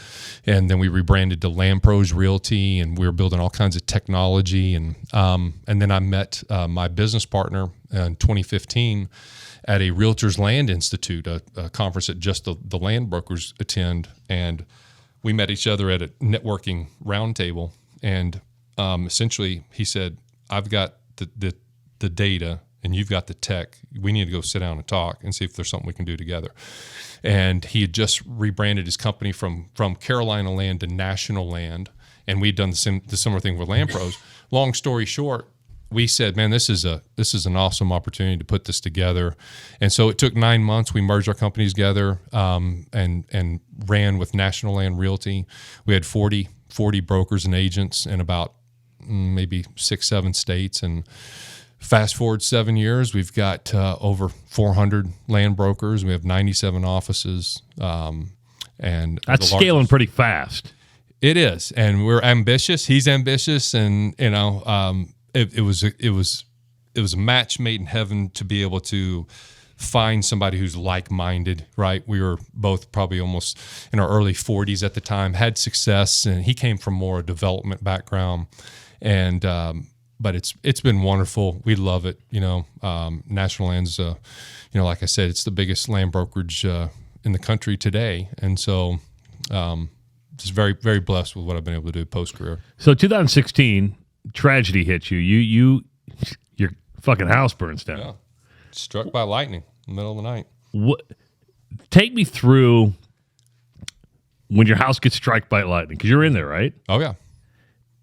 And then we rebranded to Land Pros Realty, and we were building all kinds of technology. And then I met my business partner in 2015 at a Realtors Land Institute, a conference that just the land brokers attend. And we met each other at a networking roundtable. And essentially he said, I've got the data and you've got the tech. We need to go sit down and talk and see if there's something we can do together. And he had just rebranded his company from Carolina Land to National Land. And we'd done the similar thing with Land Pros. Long story short, we said, man, this is an awesome opportunity to put this together. And so it took 9 months. We merged our companies together and ran with National Land Realty. We had 40 brokers and agents in about maybe 6-7 states. And fast forward 7 years, we've got over 400 land brokers. We have 97 offices. And that's scaling pretty fast. It is. And we're ambitious. He's ambitious. And, It was a match made in heaven to be able to find somebody who's like-minded, right? We were both probably almost in our early 40s at the time, had success, and he came from more a development background. And but it's been wonderful. We love it. National Land's, like I said, it's the biggest land brokerage in the country today, and so just very, very blessed with what I've been able to do post-career. So 2016. Tragedy hits you. Your fucking house burns down. Yeah. Struck by lightning in the middle of the night. Take me through when your house gets struck by lightning, because you're in there, right? Oh yeah.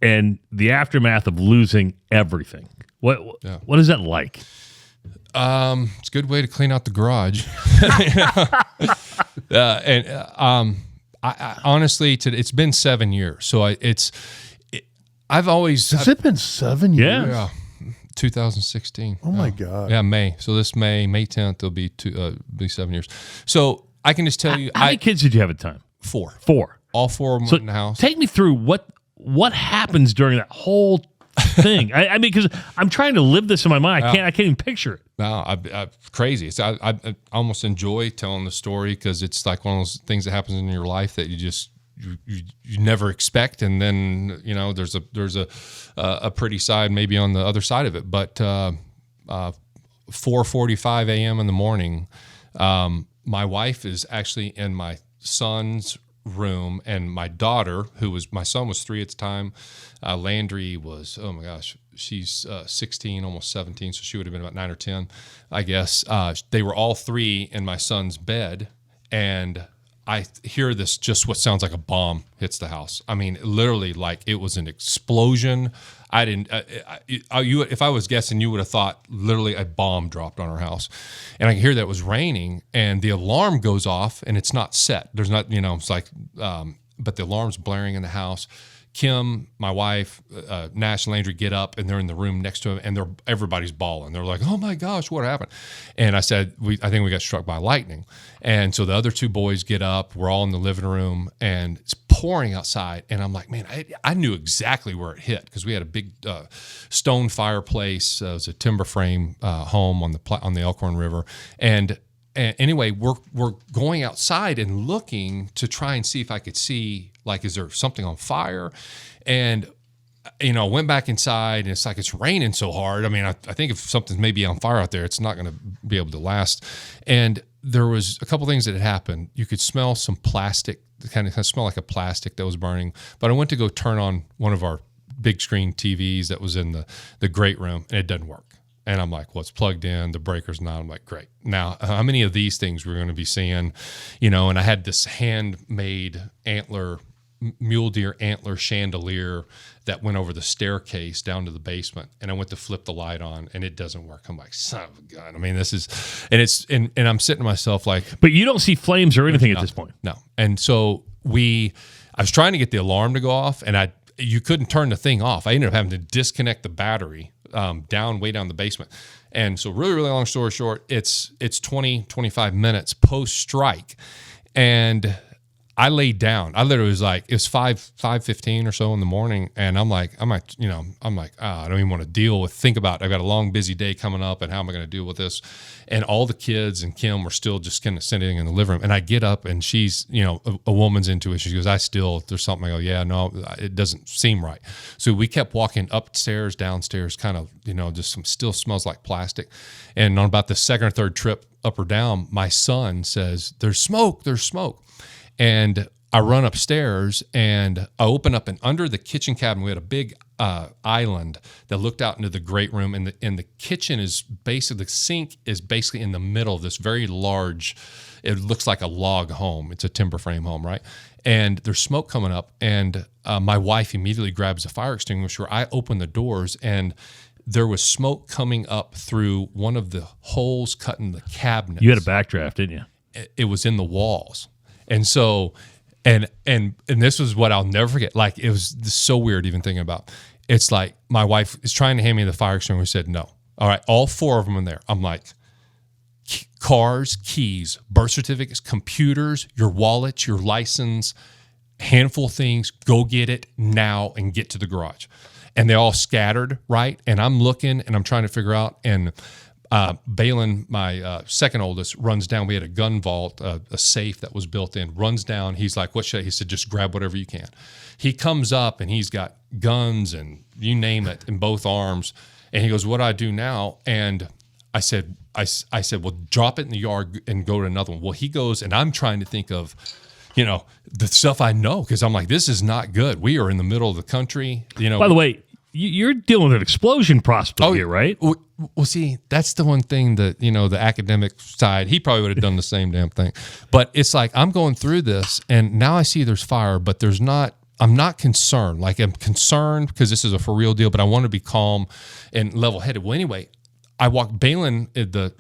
And the aftermath of losing everything. What is that like? It's a good way to clean out the garage. I honestly, it's been 7 years, so I've always... Has it been 7 years? Yeah. 2016. Oh my God. Yeah, May. So this May 10th, it'll be 7 years. So I can just tell you... How many kids did you have at the time? 4. 4. All 4 of them in the house. Take me through what happens during that whole thing. I mean, because I'm trying to live this in my mind. I can't even picture it. No, I crazy. I almost enjoy telling the story because it's like one of those things that happens in your life that you never expect, and then there's a pretty side maybe on the other side of it. But 4:45 a.m. in the morning, my wife is actually in my son's room, and my daughter, my son was 3 at the time, Landry was, oh my gosh, she's 16, almost 17, so she would have been about 9 or 10, I guess. They were all 3 in my son's bed, and I hear this, just what sounds like a bomb hits the house. I mean, literally, like it was an explosion. I didn't. If I was guessing, you would have thought literally a bomb dropped on our house. And I hear that it was raining, and the alarm goes off, and it's not set. There's not, it's like, but the alarm's blaring in the house. Kim, my wife, Nash and Landry get up, and they're in the room next to him, and everybody's bawling. They're like, "Oh my gosh, what happened?" And I said, "I think we got struck by lightning." And so the other 2 boys get up. We're all in the living room, and it's pouring outside. And I'm like, "Man, I knew exactly where it hit because we had a big stone fireplace. It was a timber frame home on the Elkhorn River, and anyway, we're going outside and looking to try and see if I could see, like, is there something on fire? And, went back inside, and it's like it's raining so hard. I mean, I think if something's maybe on fire out there, it's not going to be able to last. And there was a couple things that had happened. You could smell some plastic, kind of smell like a plastic that was burning. But I went to go turn on one of our big screen TVs that was in the great room, and it doesn't work. And I'm like, well, it's plugged in, the breaker's not. I'm like, great. Now, how many of these things we're going to be seeing? And I had this handmade antler mule deer antler chandelier that went over the staircase down to the basement, and I went to flip the light on, and it doesn't work. I'm like, son of a gun. I mean, this is, and I'm sitting to myself like, but you don't see flames or anything at this point. No. And so I was trying to get the alarm to go off, and you couldn't turn the thing off. I ended up having to disconnect the battery way down the basement. And so really, really long story short, it's 20, 25 minutes post strike. And I laid down. I literally was like, it was 5:15 or so in the morning. And I'm like, I don't even want to think about it. I've got a long, busy day coming up, and how am I going to deal with this? And all the kids and Kim were still just kind of sitting in the living room. And I get up, and she's, a woman's intuition. She goes, there's something. I go, yeah, no, it doesn't seem right. So we kept walking upstairs, downstairs, kind of, just still smells like plastic. And on about the second or third trip up or down, my son says, there's smoke. And I run upstairs, and I open up, and under the kitchen cabinet, we had a big island that looked out into the great room, and the kitchen is basically, the sink is basically in the middle of this very large, it looks like a log home. It's a timber frame home, right? And there's smoke coming up, and my wife immediately grabs a fire extinguisher. I open the doors, and there was smoke coming up through one of the holes cut in the cabinet. You had a backdraft, didn't you? It was in the walls. And so, and this was what I'll never forget. Like, it was so weird even thinking about. It's like my wife is trying to hand me the fire extinguisher. Said no. All right, all 4 of them in there. I'm like, cars, keys, birth certificates, computers, your wallet, your license, handful of things. Go get it now and get to the garage. And they all scattered, right? And I'm looking, and I'm trying to figure out, and Balin, my second oldest, runs down. We had a gun vault, a safe that was built in, runs down. He's like, what should I? He said, just grab whatever you can. He comes up, and he's got guns and you name it in both arms. And he goes, what do I do now? And I said, well, drop it in the yard and go to another one. Well, he goes, and I'm trying to think of, the stuff I know, because I'm like, this is not good. We are in the middle of the country. By the way, you're dealing with an explosion prospect here, right? Well, see, that's the one thing that, the academic side, he probably would have done the same damn thing. But it's like, I'm going through this, and now I see there's fire, but I'm not concerned. Like, I'm concerned because this is a for real deal, but I want to be calm and level headed. Well, anyway, I walk, Balin, the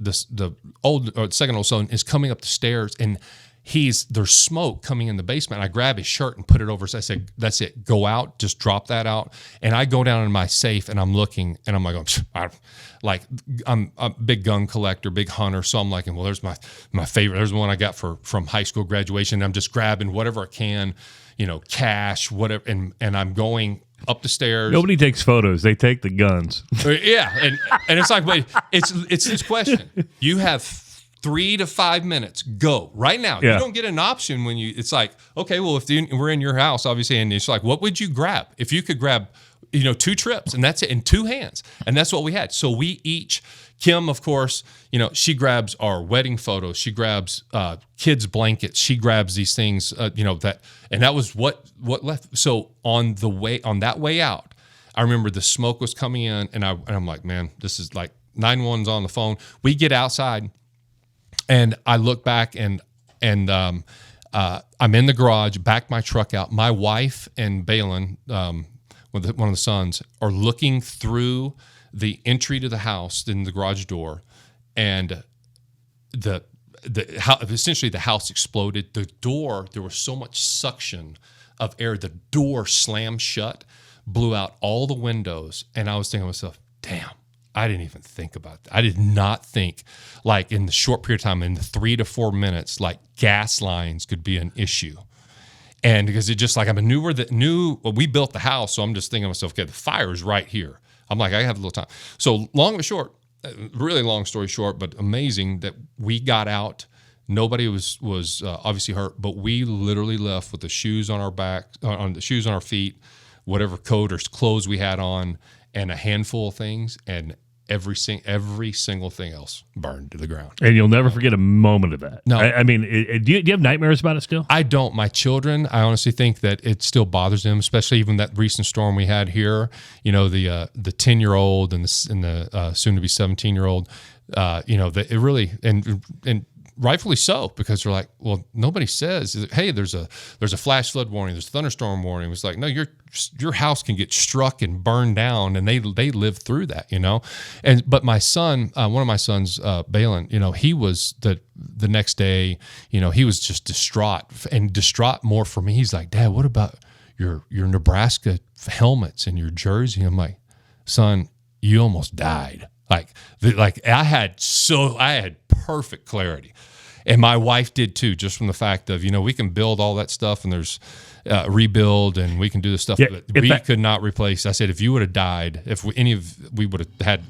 second old son, is coming up the stairs, and there's smoke coming in the basement. I grab his shirt and put it over. So I said, that's it. Go out. Just drop that out. And I go down in my safe, and I'm looking, and I'm like, I'm a big gun collector, big hunter. So I'm like, well, there's my favorite. There's the one I got from high school graduation. I'm just grabbing whatever I can, cash, whatever. And I'm going up the stairs. Nobody takes photos. They take the guns. Yeah. And it's like, wait, it's this question. You have 3 to 5 minutes. Go right now. Yeah. You don't get an option when it's like, okay, well, if we're in your house, obviously, and it's like, what would you grab? If you could grab, 2 trips, and that's it, in 2 hands. And that's what we had. So we each, Kim, of course, she grabs our wedding photos. She grabs kids' blankets. She grabs these things, and that was what left. So on that way out, I remember the smoke was coming in, and I'm like, man, this is like 911's on the phone. We get outside. And I look back, and I'm in the garage, back my truck out. My wife and Balin, one of the sons, are looking through the entry to the house in the garage door, and essentially the house exploded. The door, there was so much suction of air, the door slammed shut, blew out all the windows, and I was thinking to myself, damn. I didn't even think about that. I did not think, like, in the short period of time, in the 3 to 4 minutes, like, gas lines could be an issue. And because it just, like, we built the house, so I'm just thinking to myself, okay, the fire is right here. I'm like, I have a little time. So really long story short, but amazing that we got out. Nobody was obviously hurt, but we literally left with the shoes on our back, on the shoes on our feet, whatever coat or clothes we had on, and a handful of things, and every single thing else burned to the ground. And you'll never forget a moment of that. No. I mean, do you have nightmares about it still? I don't. My children, I honestly think that it still bothers them, especially even that recent storm we had here. The 10-year-old and the soon-to-be 17-year-old, that it really, and rightfully so, because they're like, well, nobody says, hey, there's a flash flood warning, there's a thunderstorm warning. It's like, no, your house can get struck and burned down, and they live through that, but my son, one of my sons, Balin, he was the next day, he was just distraught more for me. He's like, Dad, what about your Nebraska helmets and your jersey? I'm like, son, you almost died. I had perfect clarity, and my wife did too, just from the fact of, we can build all that stuff and there's rebuild and we can do the stuff, but we could not replace. I said, if you would have died, if we would have had,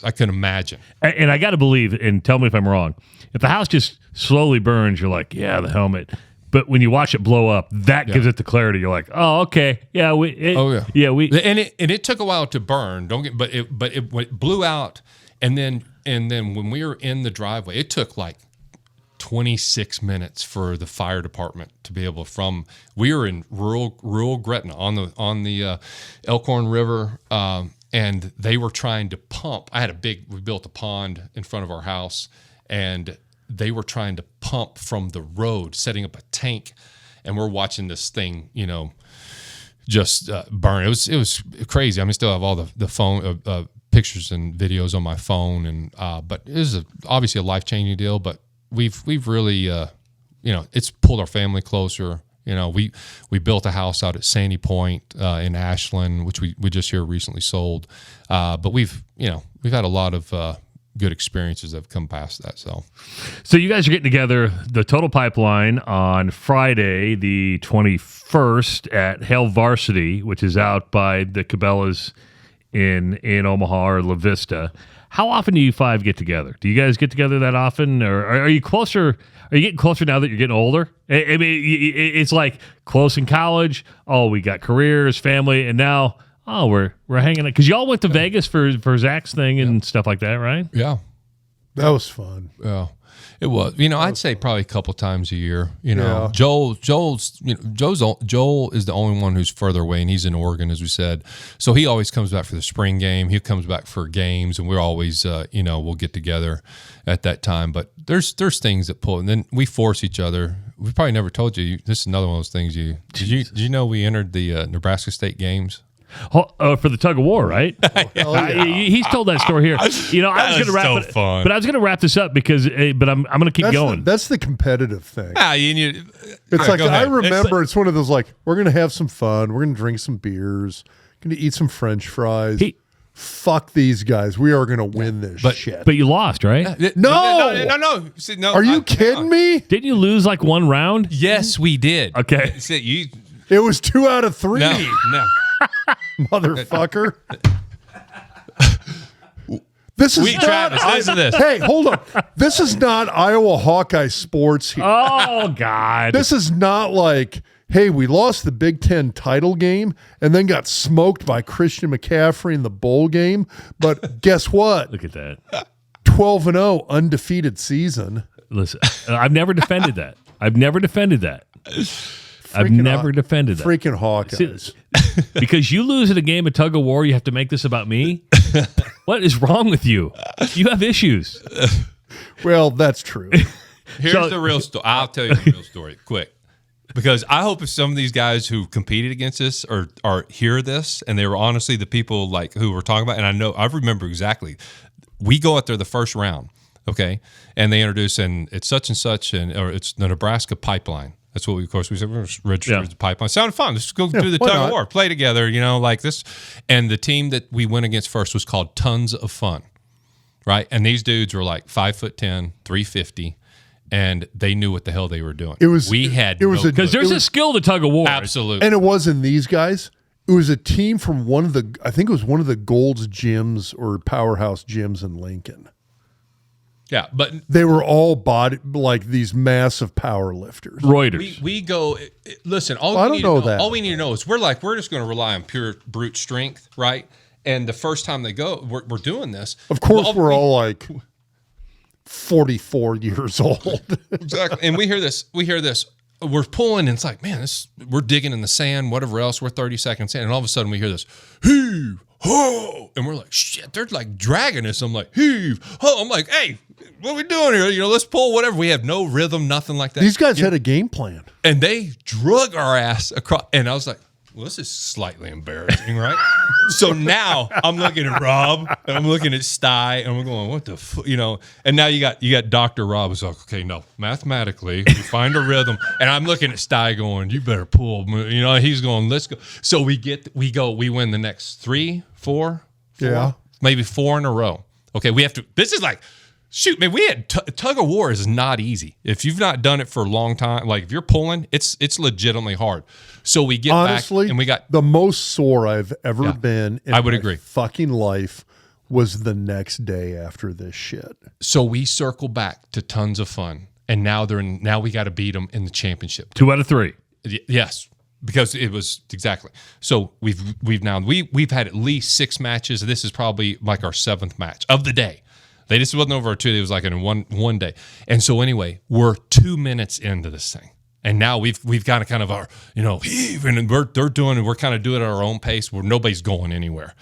I couldn't imagine. And I got to believe, and tell me if I'm wrong, if the house just slowly burns, you're like, yeah, the helmet. But when you watch it blow up, that gives it the clarity. You're like, oh, okay, yeah, and it took a while to burn. But it blew out, and then when we were in the driveway, it took like 26 minutes for the fire department to be able we were in rural Gretna on the Elkhorn River, and they were trying to pump. We built a pond in front of our house, and they were trying to pump from the road, setting up a tank, and we're watching this thing, just burn. It was crazy. I still have all the phone pictures and videos on my phone, and but it was obviously a life-changing deal. But we've really, it's pulled our family closer. We built a house out at Sandy Point in Ashland, which we just here recently sold. But we've had a lot of good experiences that have come past that. So you guys are getting together, the Total Pipeline, on Friday, the 21st at Hale Varsity, which is out by the Cabela's in Omaha or La Vista. How often do you five get together? Do you guys get together that often, or are you closer? Are you getting closer now that you're getting older? I mean, it's like close in college. Oh, we got careers, family, and now, oh, we're hanging out. Because y'all went to Vegas for Zach's thing and stuff like that, right? Yeah. That was fun. Yeah. It was. I'd say probably a couple times a year. Yeah. Joel is the only one who's further away, and he's in Oregon, as we said. So he always comes back for the spring game. He comes back for games, and we're always, we'll get together at that time. But there's things that pull, and then we force each other. We probably never told you. This is another one of those things. Did you know we entered the Nebraska State games? For the tug of war, right? He's told that story here. I was going to wrap it, but I was going to wrap this up because, but I'm going to keep going. That's the competitive thing. It's like, I remember it's one of those, like, we're going to have some fun. We're going to drink some beers. Going to eat some French fries. Fuck these guys. We are going to win this shit. But you lost, right? No. See, no. Are you kidding me? Didn't you lose like one round? Yes, we did. Okay. It was 2 out of 3. No. Motherfucker. This is listen to this. Hey, hold on. This is not Iowa Hawkeye sports here. Oh, God. This is not like, hey, we lost the Big Ten title game and then got smoked by Christian McCaffrey in the bowl game. But guess what? Look at that. 12-0 undefeated season. Listen, I've never defended that. I've never defended that. Freaking Hawkeyes. Because you lose at a game of tug of war, you have to make this about me? What is wrong with you? You have issues. Well, that's true. Here's the real story. I'll tell you the real story quick. Because I hope if some of these guys who competed against us or hear this, and they were honestly the people like who we're talking about, and I remember exactly. We go out there the first round, okay, and they introduce, and it's such and such, or it's the Nebraska Pipeline. That's what we said. We're registered as the Pipeline. Sounded fun. Let's go do the tug of war, play together, like this. And the team that we went against first was called Tons of Fun, right? And these dudes were like 5'10", 350, and they knew what the hell they were doing. Because there's a skill to tug of war. Absolutely. And it wasn't these guys. It was a team from one of the Gold's gyms or powerhouse gyms in Lincoln. Yeah, but they were all like these massive power lifters. Reuters. We go. Listen, all we need to know is we're just going to rely on pure brute strength, right? And the first time they go, we're doing this. Of course, we're all like 44 years old. Exactly, and we hear this. We're pulling, and it's like, man, we're digging in the sand, whatever else. We're 30 seconds in, and all of a sudden we hear this, heave, ho, and we're like, shit, they're like dragging us. I'm like, heave, ho. I'm like, hey, what are we doing here? Let's pull whatever. We have no rhythm, nothing like that. These guys had a game plan. And they drug our ass across. And I was like, well, this is slightly embarrassing, right? So now I'm looking at Rob and I'm looking at Sty and we're going, what the fuck, And now you got Dr. Rob who's like, okay, no, mathematically, we find a rhythm. And I'm looking at Sty going, you better pull. He's going, let's go. So we win the next 3, 4, maybe 4 in a row. Okay, we have to. This is like. Shoot, man, we had tug of war is not easy. If you've not done it for a long time, like if you're pulling, it's legitimately hard. So we get Honestly, back and we got the most sore I've ever been in I would my agree. fucking life was the next day after this shit. So we circle back to tons of fun. And now we got to beat them in the championship. 2 out of 3. Yes. Because it was exactly. So we've had at least 6 matches. This is probably like our 7th match of the day. They just wasn't over 2. It was like in one day. And so anyway, we're 2 minutes into this thing. And now we've got kind of our, heave, and we're kind of doing it at our own pace where nobody's going anywhere.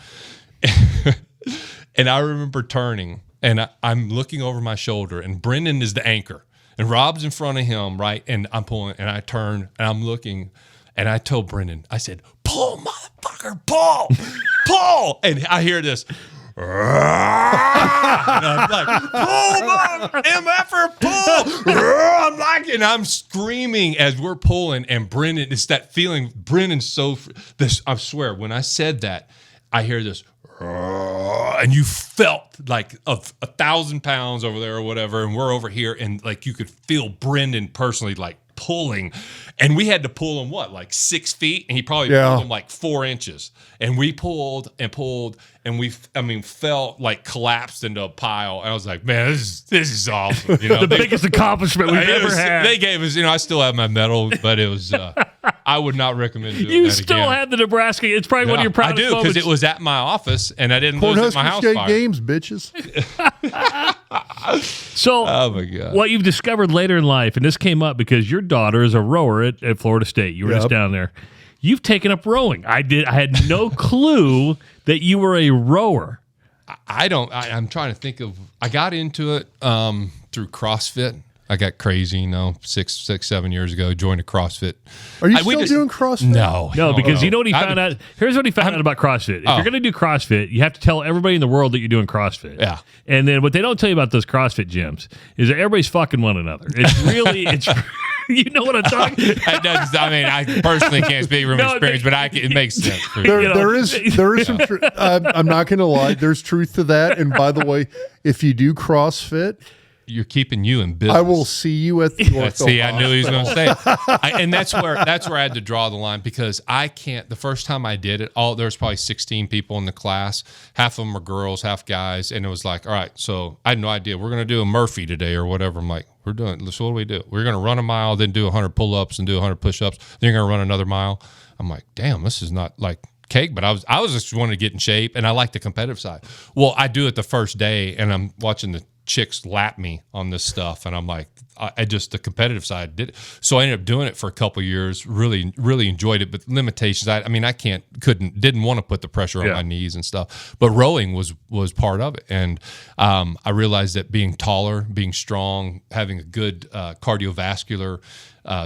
And I remember turning and I'm looking over my shoulder and Brendan is the anchor and Rob's in front of him, right? And I'm pulling and I turn and I'm looking and I told Brendan, I said, pull, motherfucker, pull, pull. And I hear this. And I'm like, pull, MFer, pull. I'm like, and I'm screaming as we're pulling. And Brendan, it's that feeling. Brendan's I swear, when I said that, I hear this, and you felt like 1,000 pounds over there or whatever. And we're over here, and like you could feel Brendan personally like pulling, and we had to pull him like 6 feet, and he probably pulled him like 4 inches, and we pulled and we felt like collapsed into a pile. And I was like, man, this is awesome. The biggest accomplishment we've ever had. They gave us, I still have my medal, but it was I would not recommend doing that again. You still had the Nebraska. It's probably one of your proudest moments. I do, because it was at my office, and I didn't lose it at my house State fire. Games, bitches. So, oh my God. What you've discovered later in life, and this came up because your daughter is a rower at Florida State. You were just down there. You've taken up rowing. I had no clue that you were a rower. I'm trying to think of. I got into it through CrossFit. I got crazy, 6, 7 years ago. Joined a CrossFit. Are you still doing CrossFit? No, because you know what he found out. Here's what he found out about CrossFit. If you're going to do CrossFit, you have to tell everybody in the world that you're doing CrossFit. Yeah. And then what they don't tell you about those CrossFit gyms is that everybody's fucking one another. It's really, you know what I'm talking about? I personally can't speak from experience, but it makes sense. There is some truth. I'm not going to lie. There's truth to that. And by the way, if you do CrossFit, you're keeping you in business. I will see you at the ortho. See, I knew he was going to say it. And that's where I had to draw the line, because I can't. The first time I did it, there's probably 16 people in the class. Half of them are girls, half guys, and it was like, all right. So I had no idea. We're going to do a Murphy today or whatever. I'm like, we're doing. So what do we do? We're going to run a mile, then do 100 pull-ups and do 100 push-ups. Then you're going to run another mile. I'm like, damn, this is not like cake, but I was just wanting to get in shape, and I like the competitive side. Well, I do it the first day, and I'm watching the chicks lap me on this stuff, and I'm like, I just, the competitive side did it. So I ended up doing it for a couple of years, really enjoyed it, but limitations. Didn't want to put the pressure on my knees and stuff, but rowing was part of it. And I realized that being taller, being strong, having a good cardiovascular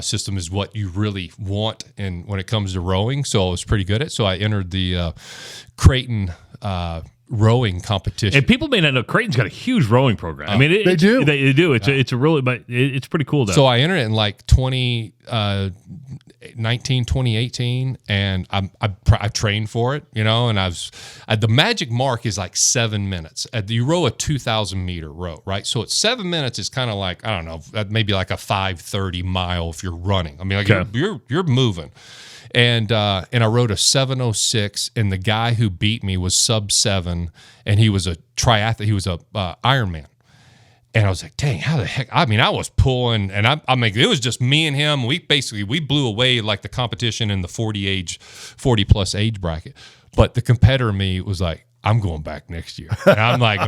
system is what you really want when it comes to rowing. So I was pretty good at it. So I entered the Creighton rowing competition. And people may not know Creighton's got a huge rowing program. I mean, they do. They do. It's a really, but it's pretty cool though. So I entered it in like 2018, and I trained for it, and the magic mark is like 7 minutes. You row a 2,000 meter row, right? So at 7 minutes, it's kind of like, I don't know, maybe like a 5:30 mile if you're running. I mean, like you're moving. And I rode a 7:06, and the guy who beat me was sub-7, and he was a triathlete. He was a Ironman. And I was like, dang, how the heck? I mean, I was pulling, and it was just me and him. We blew away like the competition in the 40 plus age bracket. But the competitor in me was like, I'm going back next year. And I'm like,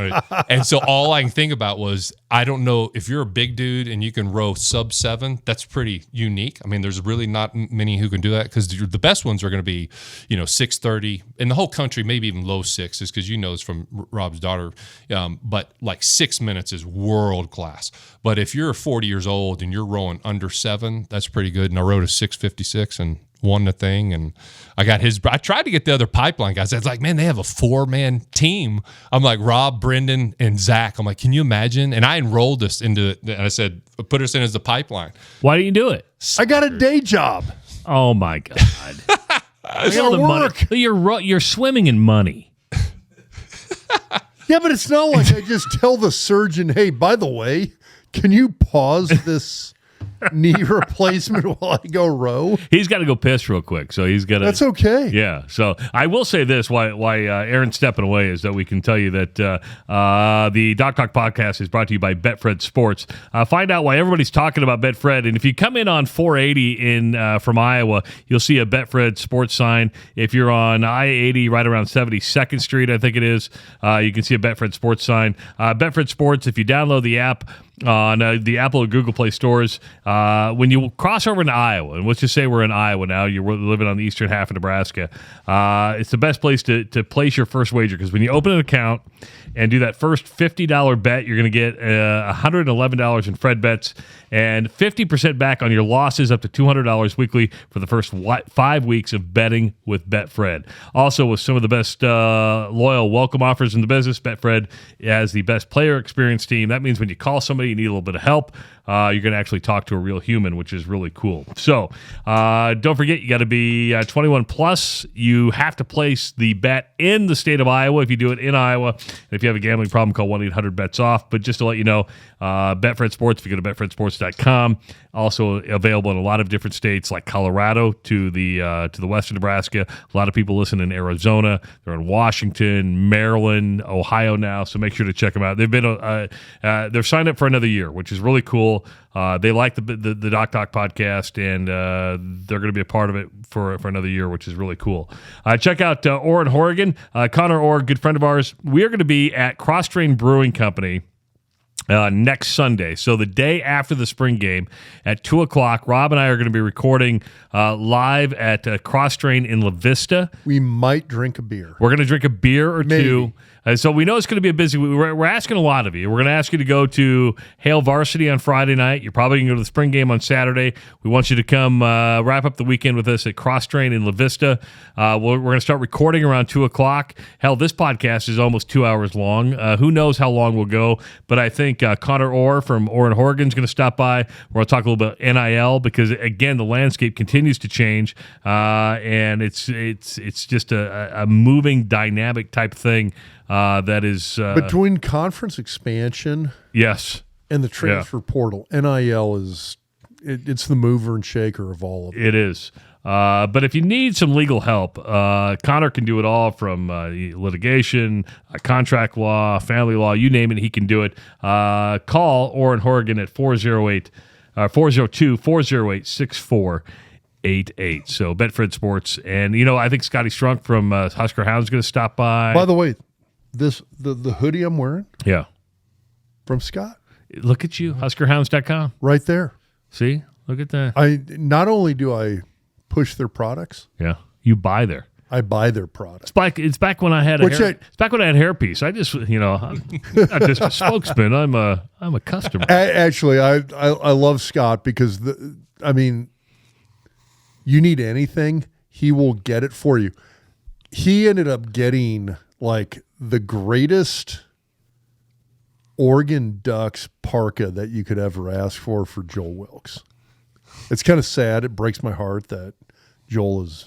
and so all I can think about was I don't know if you're a big dude and you can row sub 7. That's pretty unique. I mean, there's really not many who can do that because the best ones are going to be, 6:30 in the whole country, maybe even low 6s, because it's from Rob's daughter. But like 6 minutes is world class. But if you're 40 years old and you're rowing under 7, that's pretty good. And I rowed a 6:56 and won the thing, and I tried to get the other Pipeline guys. I was like, man, they have a 4-man team. I'm like, Rob, Brendan, and Zach. I'm like, can you imagine? And I enrolled us into it, and I said, put us in as the Pipeline. Why didn't you do it? I got a day job. Oh my God. I gotta work. You're swimming in money. Yeah, but it's not like I just tell the surgeon, hey, by the way, can you pause this knee replacement while I go row? He's got to go piss real quick, so he's got to. That's okay. Yeah. So I will say this: why Aaron's stepping away is that we can tell you that the Doc Talk podcast is brought to you by Betfred Sports. Find out why everybody's talking about Betfred, and if you come in on 480 from Iowa, you'll see a Betfred Sports sign. If you're on I-80 right around 72nd Street, I think it is, you can see a Betfred Sports sign. Betfred Sports. If you download the app on the Apple or Google Play stores, when you cross over into Iowa, and let's just say we're in Iowa now, you're living on the eastern half of Nebraska, it's the best place to place your first wager, because when you open an account and do that first $50 bet, you're going to get $111 in Fred bets and 50% back on your losses up to $200 weekly for the first 5 weeks of betting with Betfred. Also, with some of the best loyal welcome offers in the business, Betfred has the best player experience team. That means when you call somebody, you need a little bit of help, you're going to actually talk to a real human, which is really cool. So don't forget, you got to be 21 plus. You have to place the bet in the state of Iowa if you do it in Iowa. And if you have a gambling problem, call 1-800-BETS-OFF. But just to let you know, Betfred Sports, if you go to betfredsports.com, also available in a lot of different states like Colorado to the west of Nebraska. A lot of people listen in Arizona. They're in Washington, Maryland, Ohio now. So make sure to check them out. They've been they're signed up for another year, which is really cool. They like the Doc Talk podcast, and they're going to be a part of it for another year, which is really cool. Check out Orr and Horrigan. Connor Orr, good friend of ours. We are going to be at Cross Train Brewing Company next Sunday. So the day after the spring game at 2 o'clock, Rob and I are going to be recording live at Cross Train in La Vista. We might drink a beer. We're going to drink a beer or Maybe. two. So we know it's going to be a busy week. We're asking a lot of you. We're going to ask you to go to Hale Varsity on Friday night. You're probably going to go to the spring game on Saturday. We want you to come wrap up the weekend with us at Cross Train in La Vista. We're going to start recording around 2 o'clock. Hell, this podcast is almost 2 hours long. Who knows how long we'll go, but I think Connor Orr from Orr and Horrigan is going to stop by. We're going to talk a little bit NIL because, again, the landscape continues to change, and it's just a moving, dynamic type thing. That is between conference expansion, yes, and the transfer portal. NIL is it's the mover and shaker of all of it. It is. But if you need some legal help, Connor can do it all from litigation, contract law, family law, you name it, he can do it. Call Orr and Horrigan at 402-408-6488. So Betfred Sports, and I think Scotty Strunk from Husker Hounds is going to stop by. By the way, the hoodie I'm wearing, yeah, from Scott. Look at you, HuskerHounds.com, right there. See, look at that. I not only do I push their products, yeah, you buy there. I buy their products. It's back when I had it's back when I had hairpiece. I just I'm not just a spokesman. I'm a customer. Actually, I love Scott because you need anything, he will get it for you. He ended up getting like the greatest Oregon Ducks parka that you could ever ask for Joel Wilkes. It's kind of sad. It breaks my heart that Joel is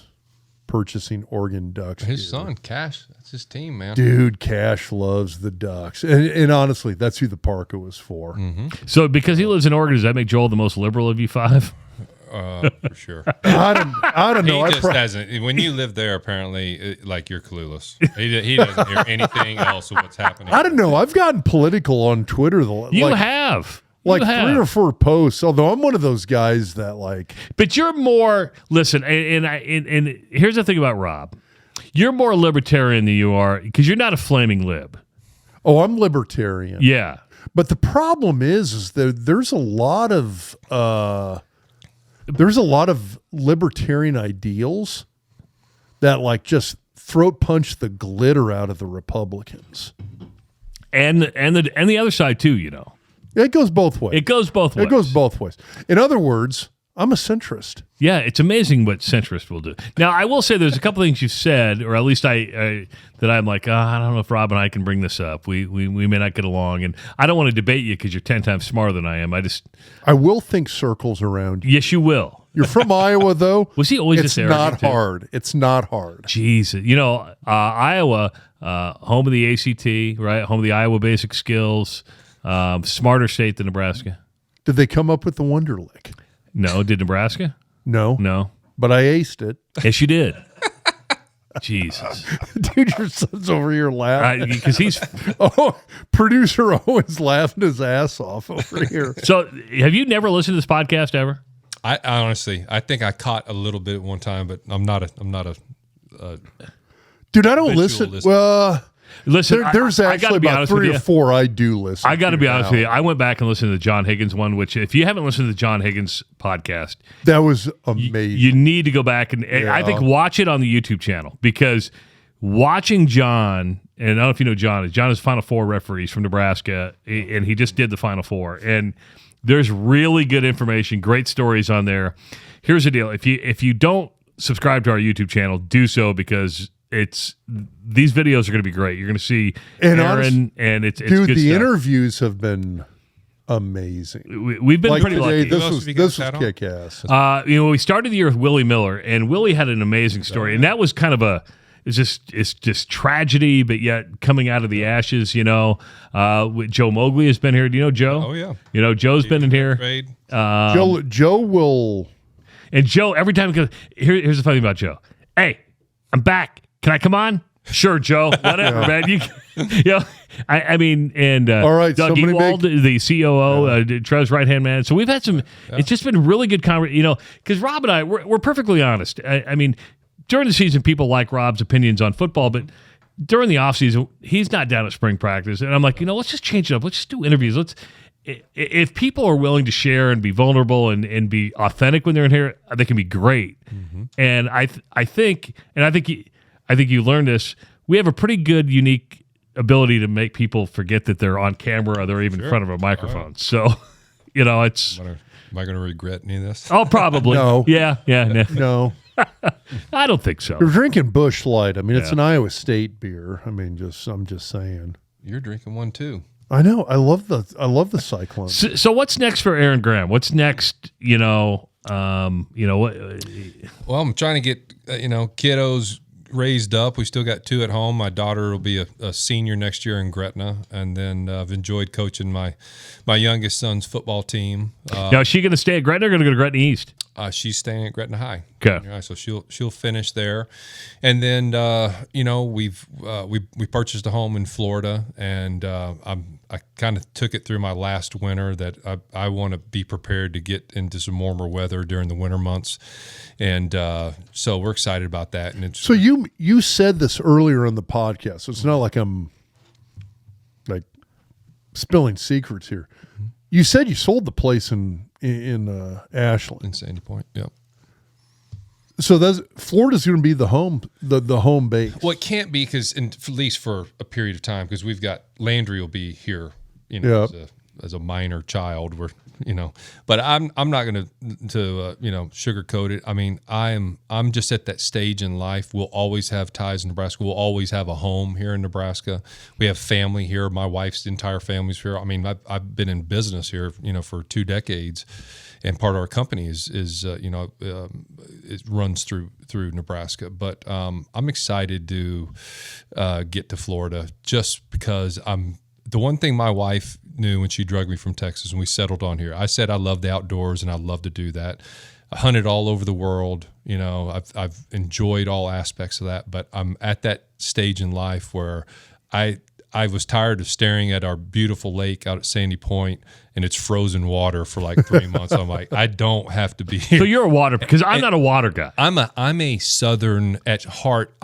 purchasing Oregon Ducks. His son, Cash, that's his team, man. Dude, Cash loves the Ducks. And honestly, that's who the parka was for. Mm-hmm. So because he lives in Oregon, does that make Joel the most liberal of you five? For sure. I don't know. He just doesn't. When you live there, apparently, you're clueless. He doesn't hear anything else of what's happening. I don't know. I've gotten political on Twitter. You have. Like 3 or 4 posts, although I'm one of those guys that like. But you're more, listen, and here's the thing about Rob. You're more libertarian than you are, because you're not a flaming lib. Oh, I'm libertarian. Yeah. But the problem is that there's a lot of libertarian ideals that like just throat punch the glitter out of the Republicans. And the other side too, you know. It goes both ways. It goes both ways. It goes both ways. In other words, I'm a centrist. Yeah, it's amazing what centrists will do. Now, I will say there's a couple things you said, or at least that I'm like, I don't know if Rob and I can bring this up. We may not get along, and I don't want to debate you because you're 10 times smarter than I am. I will think circles around you. Yes, you will. You're from Iowa, though. Was he always It's this not arrogant, hard. It's not hard. Jesus. You know, Iowa, home of the ACT, right? Home of the Iowa Basic Skills, smarter state than Nebraska. Did they come up with the Wonderlick? No. Did Nebraska? No. But I aced it. Yes, you did. Jesus. Dude, your son's over here laughing. Because he's... Producer Owen's laughing his ass off over here. So, have you never listened to this podcast ever? I honestly, I think I caught a little bit at one time, but I'm not a dude, I don't listen. listener. Well, listen, there's actually about 3 or 4 I do listen. I got to be honest with you. I went back and listened to the John Higgins one, which if you haven't listened to the John Higgins podcast, that was amazing. You need to go back and I think watch it on the YouTube channel, because watching John, and I don't know if you know John is Final Four referees from Nebraska, and he just did the Final Four, and there's really good information, great stories on there. Here's the deal: if you don't subscribe to our YouTube channel, do so, because these videos are going to be great. You're going to see Aaron, and it's dude. Good the stuff. Interviews have been amazing. We've been like pretty today, lucky. This was kick ass. We started the year with Willie Miller, and Willie had an amazing story, and that was kind of it's just tragedy, but yet coming out of the ashes. You know, Joe Mowgli has been here. Do you know Joe? Oh yeah. You know, Joe's been in here. Joe will. And Joe, every time he goes, here's the funny thing about Joe. Hey, I'm back. Can I come on? Sure, Joe. Whatever, man. I mean, and all right, Doug Ewald, the COO, Trev's right-hand man. So we've had some, it's just been really good conversation, you know, because Rob and I, we're perfectly honest. I mean, during the season, people like Rob's opinions on football, but during the offseason, he's not down at spring practice. And I'm like, let's just change it up. Let's just do interviews. If people are willing to share and be vulnerable and be authentic when they're in here, they can be great. Mm-hmm. And I think you learned this. We have a pretty good, unique ability to make people forget that they're on camera or they're even in front of a microphone. Right. So, it's. Am I going to regret any of this? Oh, probably. No. Yeah. No. I don't think so. You're drinking Busch Light. I mean, it's an Iowa State beer. I mean, I'm just saying. You're drinking one too. I know. I love the Cyclone. So what's next for Aaron Graham? What's next? What? Well, I'm trying to get kiddos raised up. We still got 2 at home. My daughter will be a senior next year in Gretna, and then I've enjoyed coaching my youngest son's football team. Now, is she going to stay at Gretna or going to go to Gretna East? She's staying at Gretna High. Okay. So she'll finish there, and then we purchased a home in Florida, and I kind of took it through my last winter that I want to be prepared to get into some warmer weather during the winter months, and so we're excited about that. And so you said this earlier in the podcast, so it's not like I'm like spilling secrets here. Mm-hmm. You said you sold the place in Ashland, in Sandy Point. Yep. So Florida's going to be the home base. Well, it can't be because at least for a period of time, because we've got Landry will be here, as a minor child. But I'm not going to sugarcoat it. I mean, I'm just at that stage in life. We'll always have ties in Nebraska. We'll always have a home here in Nebraska. We have family here. My wife's entire family's here. I mean, I've been in business here, for 2 decades, and part of our company it runs through Nebraska. But I'm excited to get to Florida just because the one thing my wife knew when she drugged me from Texas and we settled on here. I said I love the outdoors and I love to do that. I hunted all over the world. I've enjoyed all aspects of that, but I'm at that stage in life where I was tired of staring at our beautiful lake out at Sandy Point and it's frozen water for like 3 months. I'm like, I don't have to be here. So you're a water, because I'm not a water guy. I'm a Southern at heart.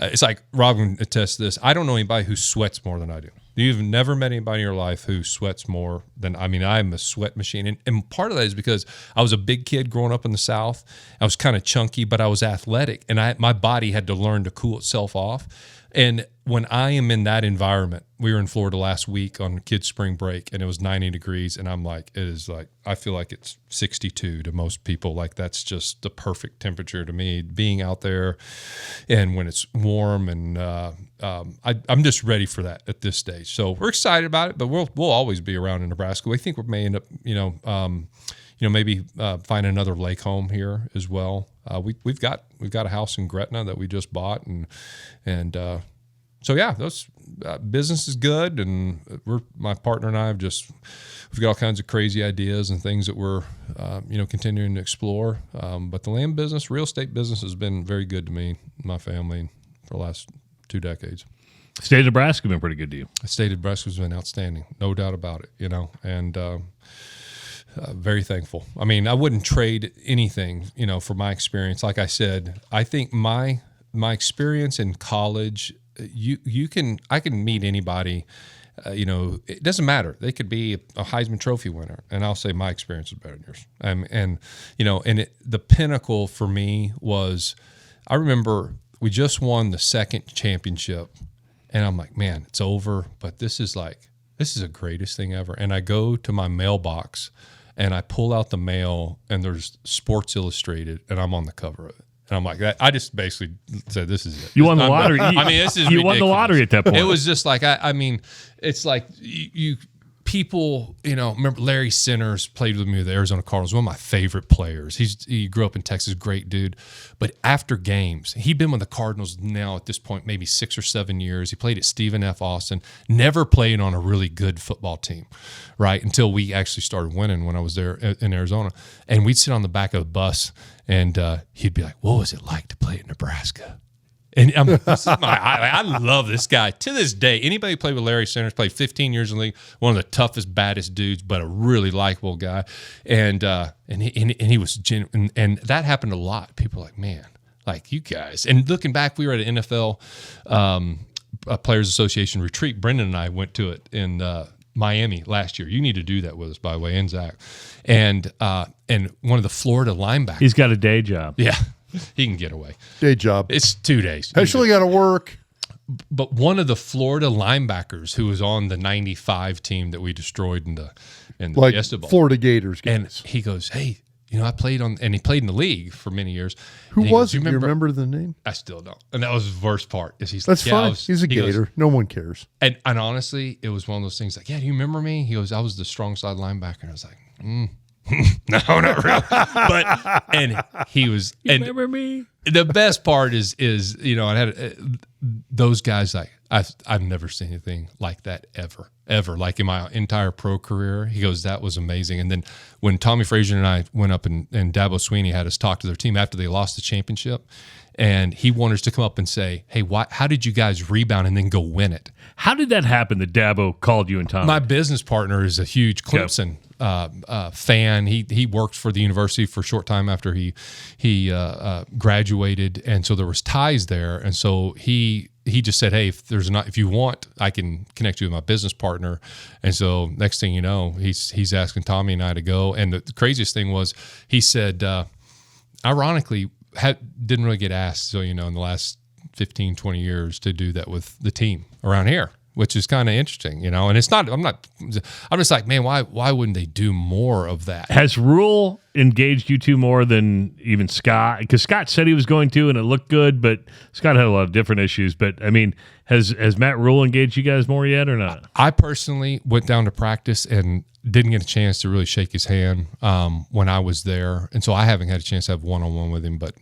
It's like Rob can attest to this. I don't know anybody who sweats more than I do. You've never met anybody in your life who sweats more than, I'm a sweat machine. And part of that is because I was a big kid growing up in the South. I was kind of chunky, but I was athletic, and my body had to learn to cool itself off. And when I am in that environment, we were in Florida last week on kids' spring break, and it was 90 degrees, and I'm like, I feel like it's 62 to most people. Like, that's just the perfect temperature to me, being out there, and when it's warm, and I'm just ready for that at this stage. So we're excited about it, but we'll always be around in Nebraska. We think we may end up, maybe find another lake home here as well. We've got a house in Gretna that we just bought, and so yeah, those business is good, and my partner and I we've got all kinds of crazy ideas and things that we're continuing to explore. But the land business, real estate business, has been very good to me and my family for the last 2 decades. State of Nebraska has been pretty good to you. The state of Nebraska has been outstanding, no doubt about it. And very thankful. I mean, I wouldn't trade anything, for my experience. Like I said, I think my experience in college, I can meet anybody, it doesn't matter. They could be a Heisman Trophy winner, and I'll say my experience is better than yours. The pinnacle for me was, I remember we just won the second championship, and I'm like, man, it's over, but this is the greatest thing ever. And I go to my mailbox, and I pull out the mail, and there's Sports Illustrated, and I'm on the cover of it. And I'm like, I just basically said, this is it. You won the lottery. This is you won the lottery at that point. It was just like, it's like people, remember Larry Sinners played with me with the Arizona Cardinals, one of my favorite players. He grew up in Texas, great dude. But after games, he'd been with the Cardinals now at this point maybe 6 or 7 years. He played at Stephen F. Austin, never played on a really good football team, right, until we actually started winning when I was there in Arizona. And we'd sit on the back of the bus, and he'd be like, what was it like to play in Nebraska? And I love this guy to this day. Anybody who played with Larry Sanders, played 15 years in the league, one of the toughest, baddest dudes, but a really likable guy. And he was genuine. And that happened a lot. People are like, man, like you guys. And looking back, we were at an NFL Players Association retreat. Brendan and I went to it in Miami last year. You need to do that with us, by the way, and Zach. And one of the Florida linebackers. He's got a day job. Yeah. He can get away. Day job. It's 2 days. Actually got to work. But one of the Florida linebackers who was on the 95 team that we destroyed in the Fiesta Bowl. Florida Gators guys. And he goes, hey, I played on, and he played in the league for many years. Who was it? Do you remember the name? I still don't. And that was the worst part. That's fine. He's a Gator. Goes, no one cares. And honestly, it was one of those things like, yeah, do you remember me? He goes, I was the strong side linebacker. And I was like, no, not really. But and he was. You remember me? The best part is I had those guys. Like I've never seen anything like that ever. Like in my entire pro career. He goes, that was amazing. And then when Tommy Frazier and I went up and Dabo Sweeney had us talk to their team after they lost the championship, and he wanted us to come up and say, hey, how did you guys rebound and then go win it? How did that happen that Dabo called you and Tommy? My business partner is a huge Clemson fan. He worked for the university for a short time after he graduated, and so there was ties there. And so he just said, hey, if you want, I can connect you with my business partner. And so next thing you know, he's asking Tommy and I to go. And the craziest thing was, he said, ironically, didn't really get asked, so in the last 15, 20 years to do that with the team around here, which is kind of interesting, and it's not, I'm just like, man, why wouldn't they do more of that? Has Rule engaged you two more than even Scott? Because Scott said he was going to, and it looked good, but Scott had a lot of different issues. But I mean, has Matt Rule engaged you guys more yet or not? I personally went down to practice and didn't get a chance to really shake his hand when I was there. And so I haven't had a chance to have one-on-one with him, but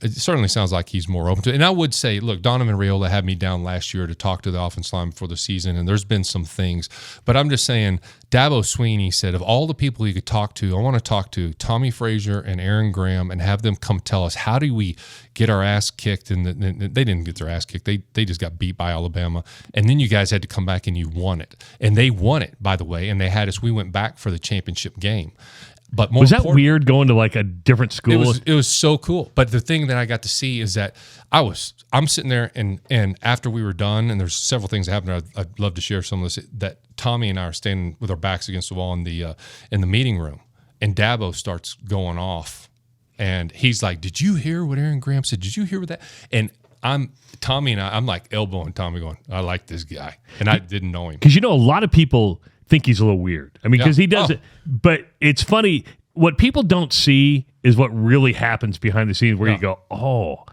it certainly sounds like he's more open to it. And I would say, look, Donovan Raiola had me down last year to talk to the offensive line before the season, and there's been some things. But I'm just saying, Dabo Sweeney said, of all the people he could talk to, I want to talk to Tommy Frazier and Aaron Graham and have them come tell us, how do we get our ass kicked? And they didn't get their ass kicked. They just got beat by Alabama. And then you guys had to come back and you won it. And they won it, by the way, and they had us. We went back for the championship game. But more Was that important- weird going to like a different school? It was so cool. But the thing that I got to see is that I'm sitting there and after we were done, and there's several things that happened. I'd love to share some of this. That Tommy and I are standing with our backs against the wall in the meeting room, and Dabo starts going off, and he's like, "Did you hear what Aaron Graham said? Did you hear what that?" And I'm like elbowing Tommy, going, "I like this guy," and I didn't know him Because a lot of people think he's a little weird. I mean, because he does it. But it's funny. What people don't see is what really happens behind the scenes where you go, oh,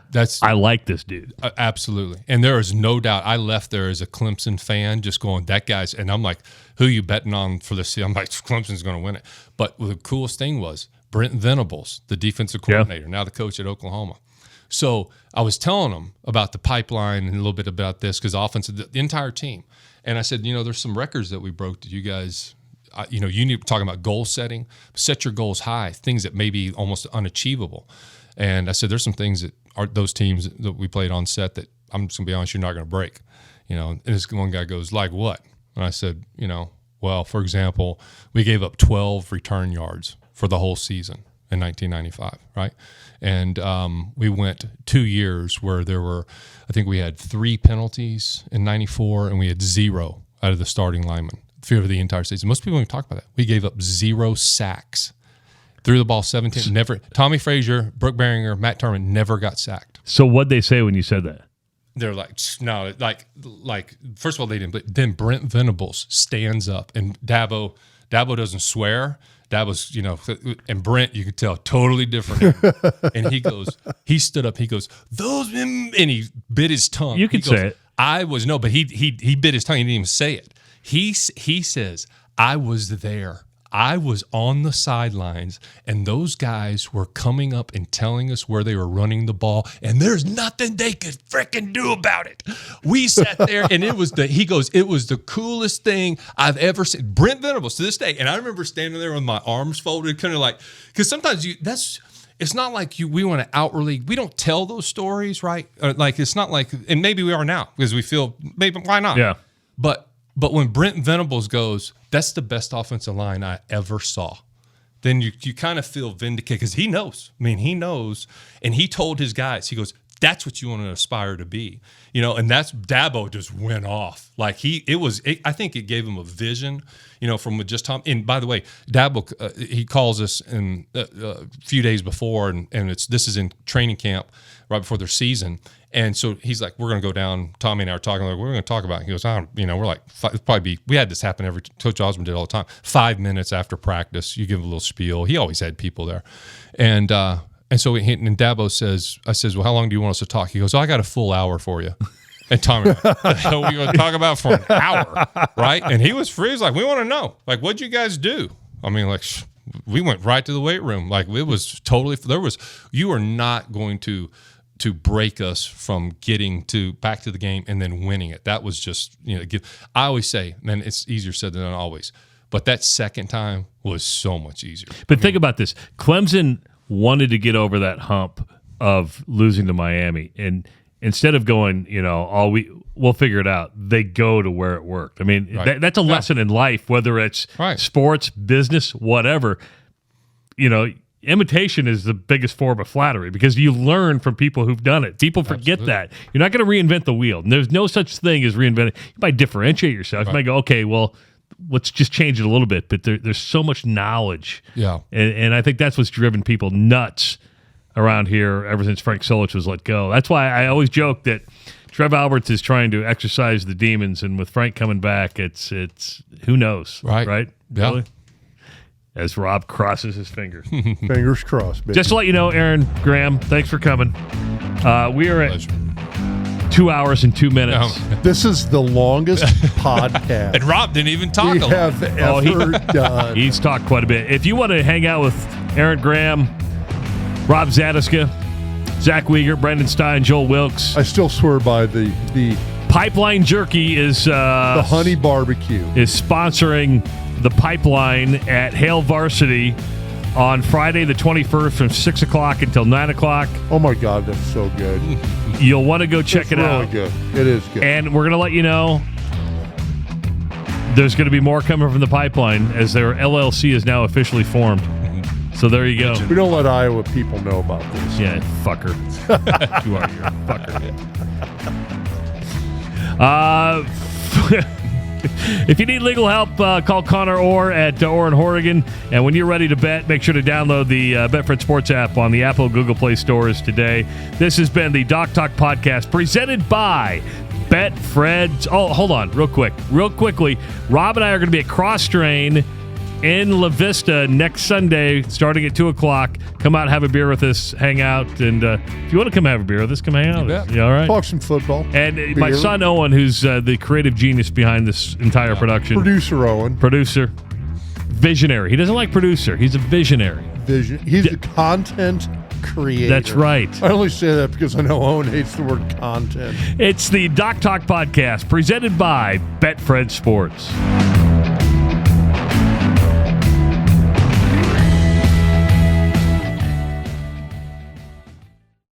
I like this dude. Absolutely. And there is no doubt. I left there as a Clemson fan just going, that guy's, and I'm like, who you betting on for this? I'm like, Clemson's going to win it. But the coolest thing was Brent Venables, the defensive coordinator, now the coach at Oklahoma. So I was telling them about the pipeline and a little bit about this because the entire team. And I said, there's some records that we broke that you guys, you need to talk about goal setting, set your goals high, things that may be almost unachievable. And I said, there's some things that are those teams that we played on set that I'm just going to be honest, you're not going to break. And this one guy goes, like what? And I said, well, for example, we gave up 12 return yards for the whole season in 1995, right? And we went 2 years where I think we had 3 penalties in 94 and we had 0 out of the starting linemen for the entire season. Most people don't talk about that. We gave up 0 sacks. Threw the ball 17. Never. Tommy Frazier, Brooke Behringer, Matt Turman never got sacked. So what'd they say when you said that? They're like, no, like first of all, they didn't. But then Brent Venables stands up, and Dabo doesn't swear. Dabo's, and Brent, you could tell, totally different. And he stood up, he goes, and he bit his tongue. You could say it. But he bit his tongue. He didn't even say it. He says, I was there. I was on the sidelines, and those guys were coming up and telling us where they were running the ball, and there's nothing they could frickin' do about it. We sat there, and it was the coolest thing I've ever seen. Brent Venables to this day, and I remember standing there with my arms folded, kind of like, because sometimes it's not like we want to outwardly, we don't tell those stories, right? Like it's not like, and maybe we are now because we feel maybe why not? Yeah. But when Brent Venables goes, that's the best offensive line I ever saw, then you kind of feel vindicated because he knows. I mean, he knows, and he told his guys, he goes, that's what you want to aspire to be, and that's Dabo just went off. Like I think it gave him a vision, from just Tom. And by the way, Dabo, he calls us in a few days before, and this is in training camp right before their season. And so he's like, we're going to go down. Tommy and I are talking, like, we're going to talk about it. He goes, we're like, we had this happen Coach Osmond did all the time. 5 minutes after practice, you give a little spiel. He always had people there. And so and Dabo says, I says, well, how long do you want us to talk? He goes, I got a full hour for you. And Tommy, what the hell are we going to talk about for an hour? Right? And he was free. He's like, we want to know. Like, what'd you guys do? I mean, like, we went right to the weight room. Like, it was totally, you are not going to break us from getting back to the game and then winning it. That was just, I always say, man, it's easier said than done always. But that second time was so much easier. But think about this. Clemson wanted to get over that hump of losing to Miami. And instead of going, we'll figure it out, they go to where it worked. I mean, right. That's a lesson in life, whether it's sports, business, whatever. Imitation is the biggest form of flattery because you learn from people who've done it. People forget that. You're not going to reinvent the wheel. And there's no such thing as reinventing. You might differentiate yourself. You might go, okay, well, let's just change it a little bit. But there's so much knowledge. Yeah. And I think that's what's driven people nuts around here ever since Frank Solich was let go. That's why I always joke that Trev Alberts is trying to exercise the demons. And with Frank coming back, it's who knows? Right? Yeah. Really? As Rob crosses his fingers. Fingers crossed, baby. Just to let you know, Aaron Graham, thanks for coming. We are at 2 hours and 2 minutes. This is the longest podcast. And Rob didn't even talk we a lot. have ever done. He's talked quite a bit. If you want to hang out with Aaron Graham, Rob Zatechka, Zach Wiegert, Brendan Stein, Joel Wilkes. I still swear by the Pipeline Jerky is the honey barbecue is sponsoring the Pipeline at Hale Varsity on Friday the 21st from 6 o'clock until 9 o'clock. Oh my God, that's so good. You'll want to go check it out. It's really good. It is good. And we're going to let you know there's going to be more coming from the Pipeline as their LLC is now officially formed. So there you go. We don't let Iowa people know about this. Yeah, fucker. You are, you're a fucker. If you need legal help, call Connor Orr at Orr in Horrigan. And when you're ready to bet, make sure to download the Betfred Sports app on the Apple Google Play stores today. This has been the Doc Talk Podcast presented by Betfred. Oh, hold on real quickly. Rob and I are going to be at Cross Train in La Vista next Sunday, starting at 2 o'clock. Come out, have a beer with us, hang out, and if you want to come have a beer with us, come hang out. Yeah, all right. Talk some football. And my son Owen, who's the creative genius behind this entire production. Producer Owen. Producer. Visionary. He doesn't like producer. He's a visionary. He's a content creator. That's right. I only say that because I know Owen hates the word content. It's the Doc Talk Podcast presented by Betfred Sports.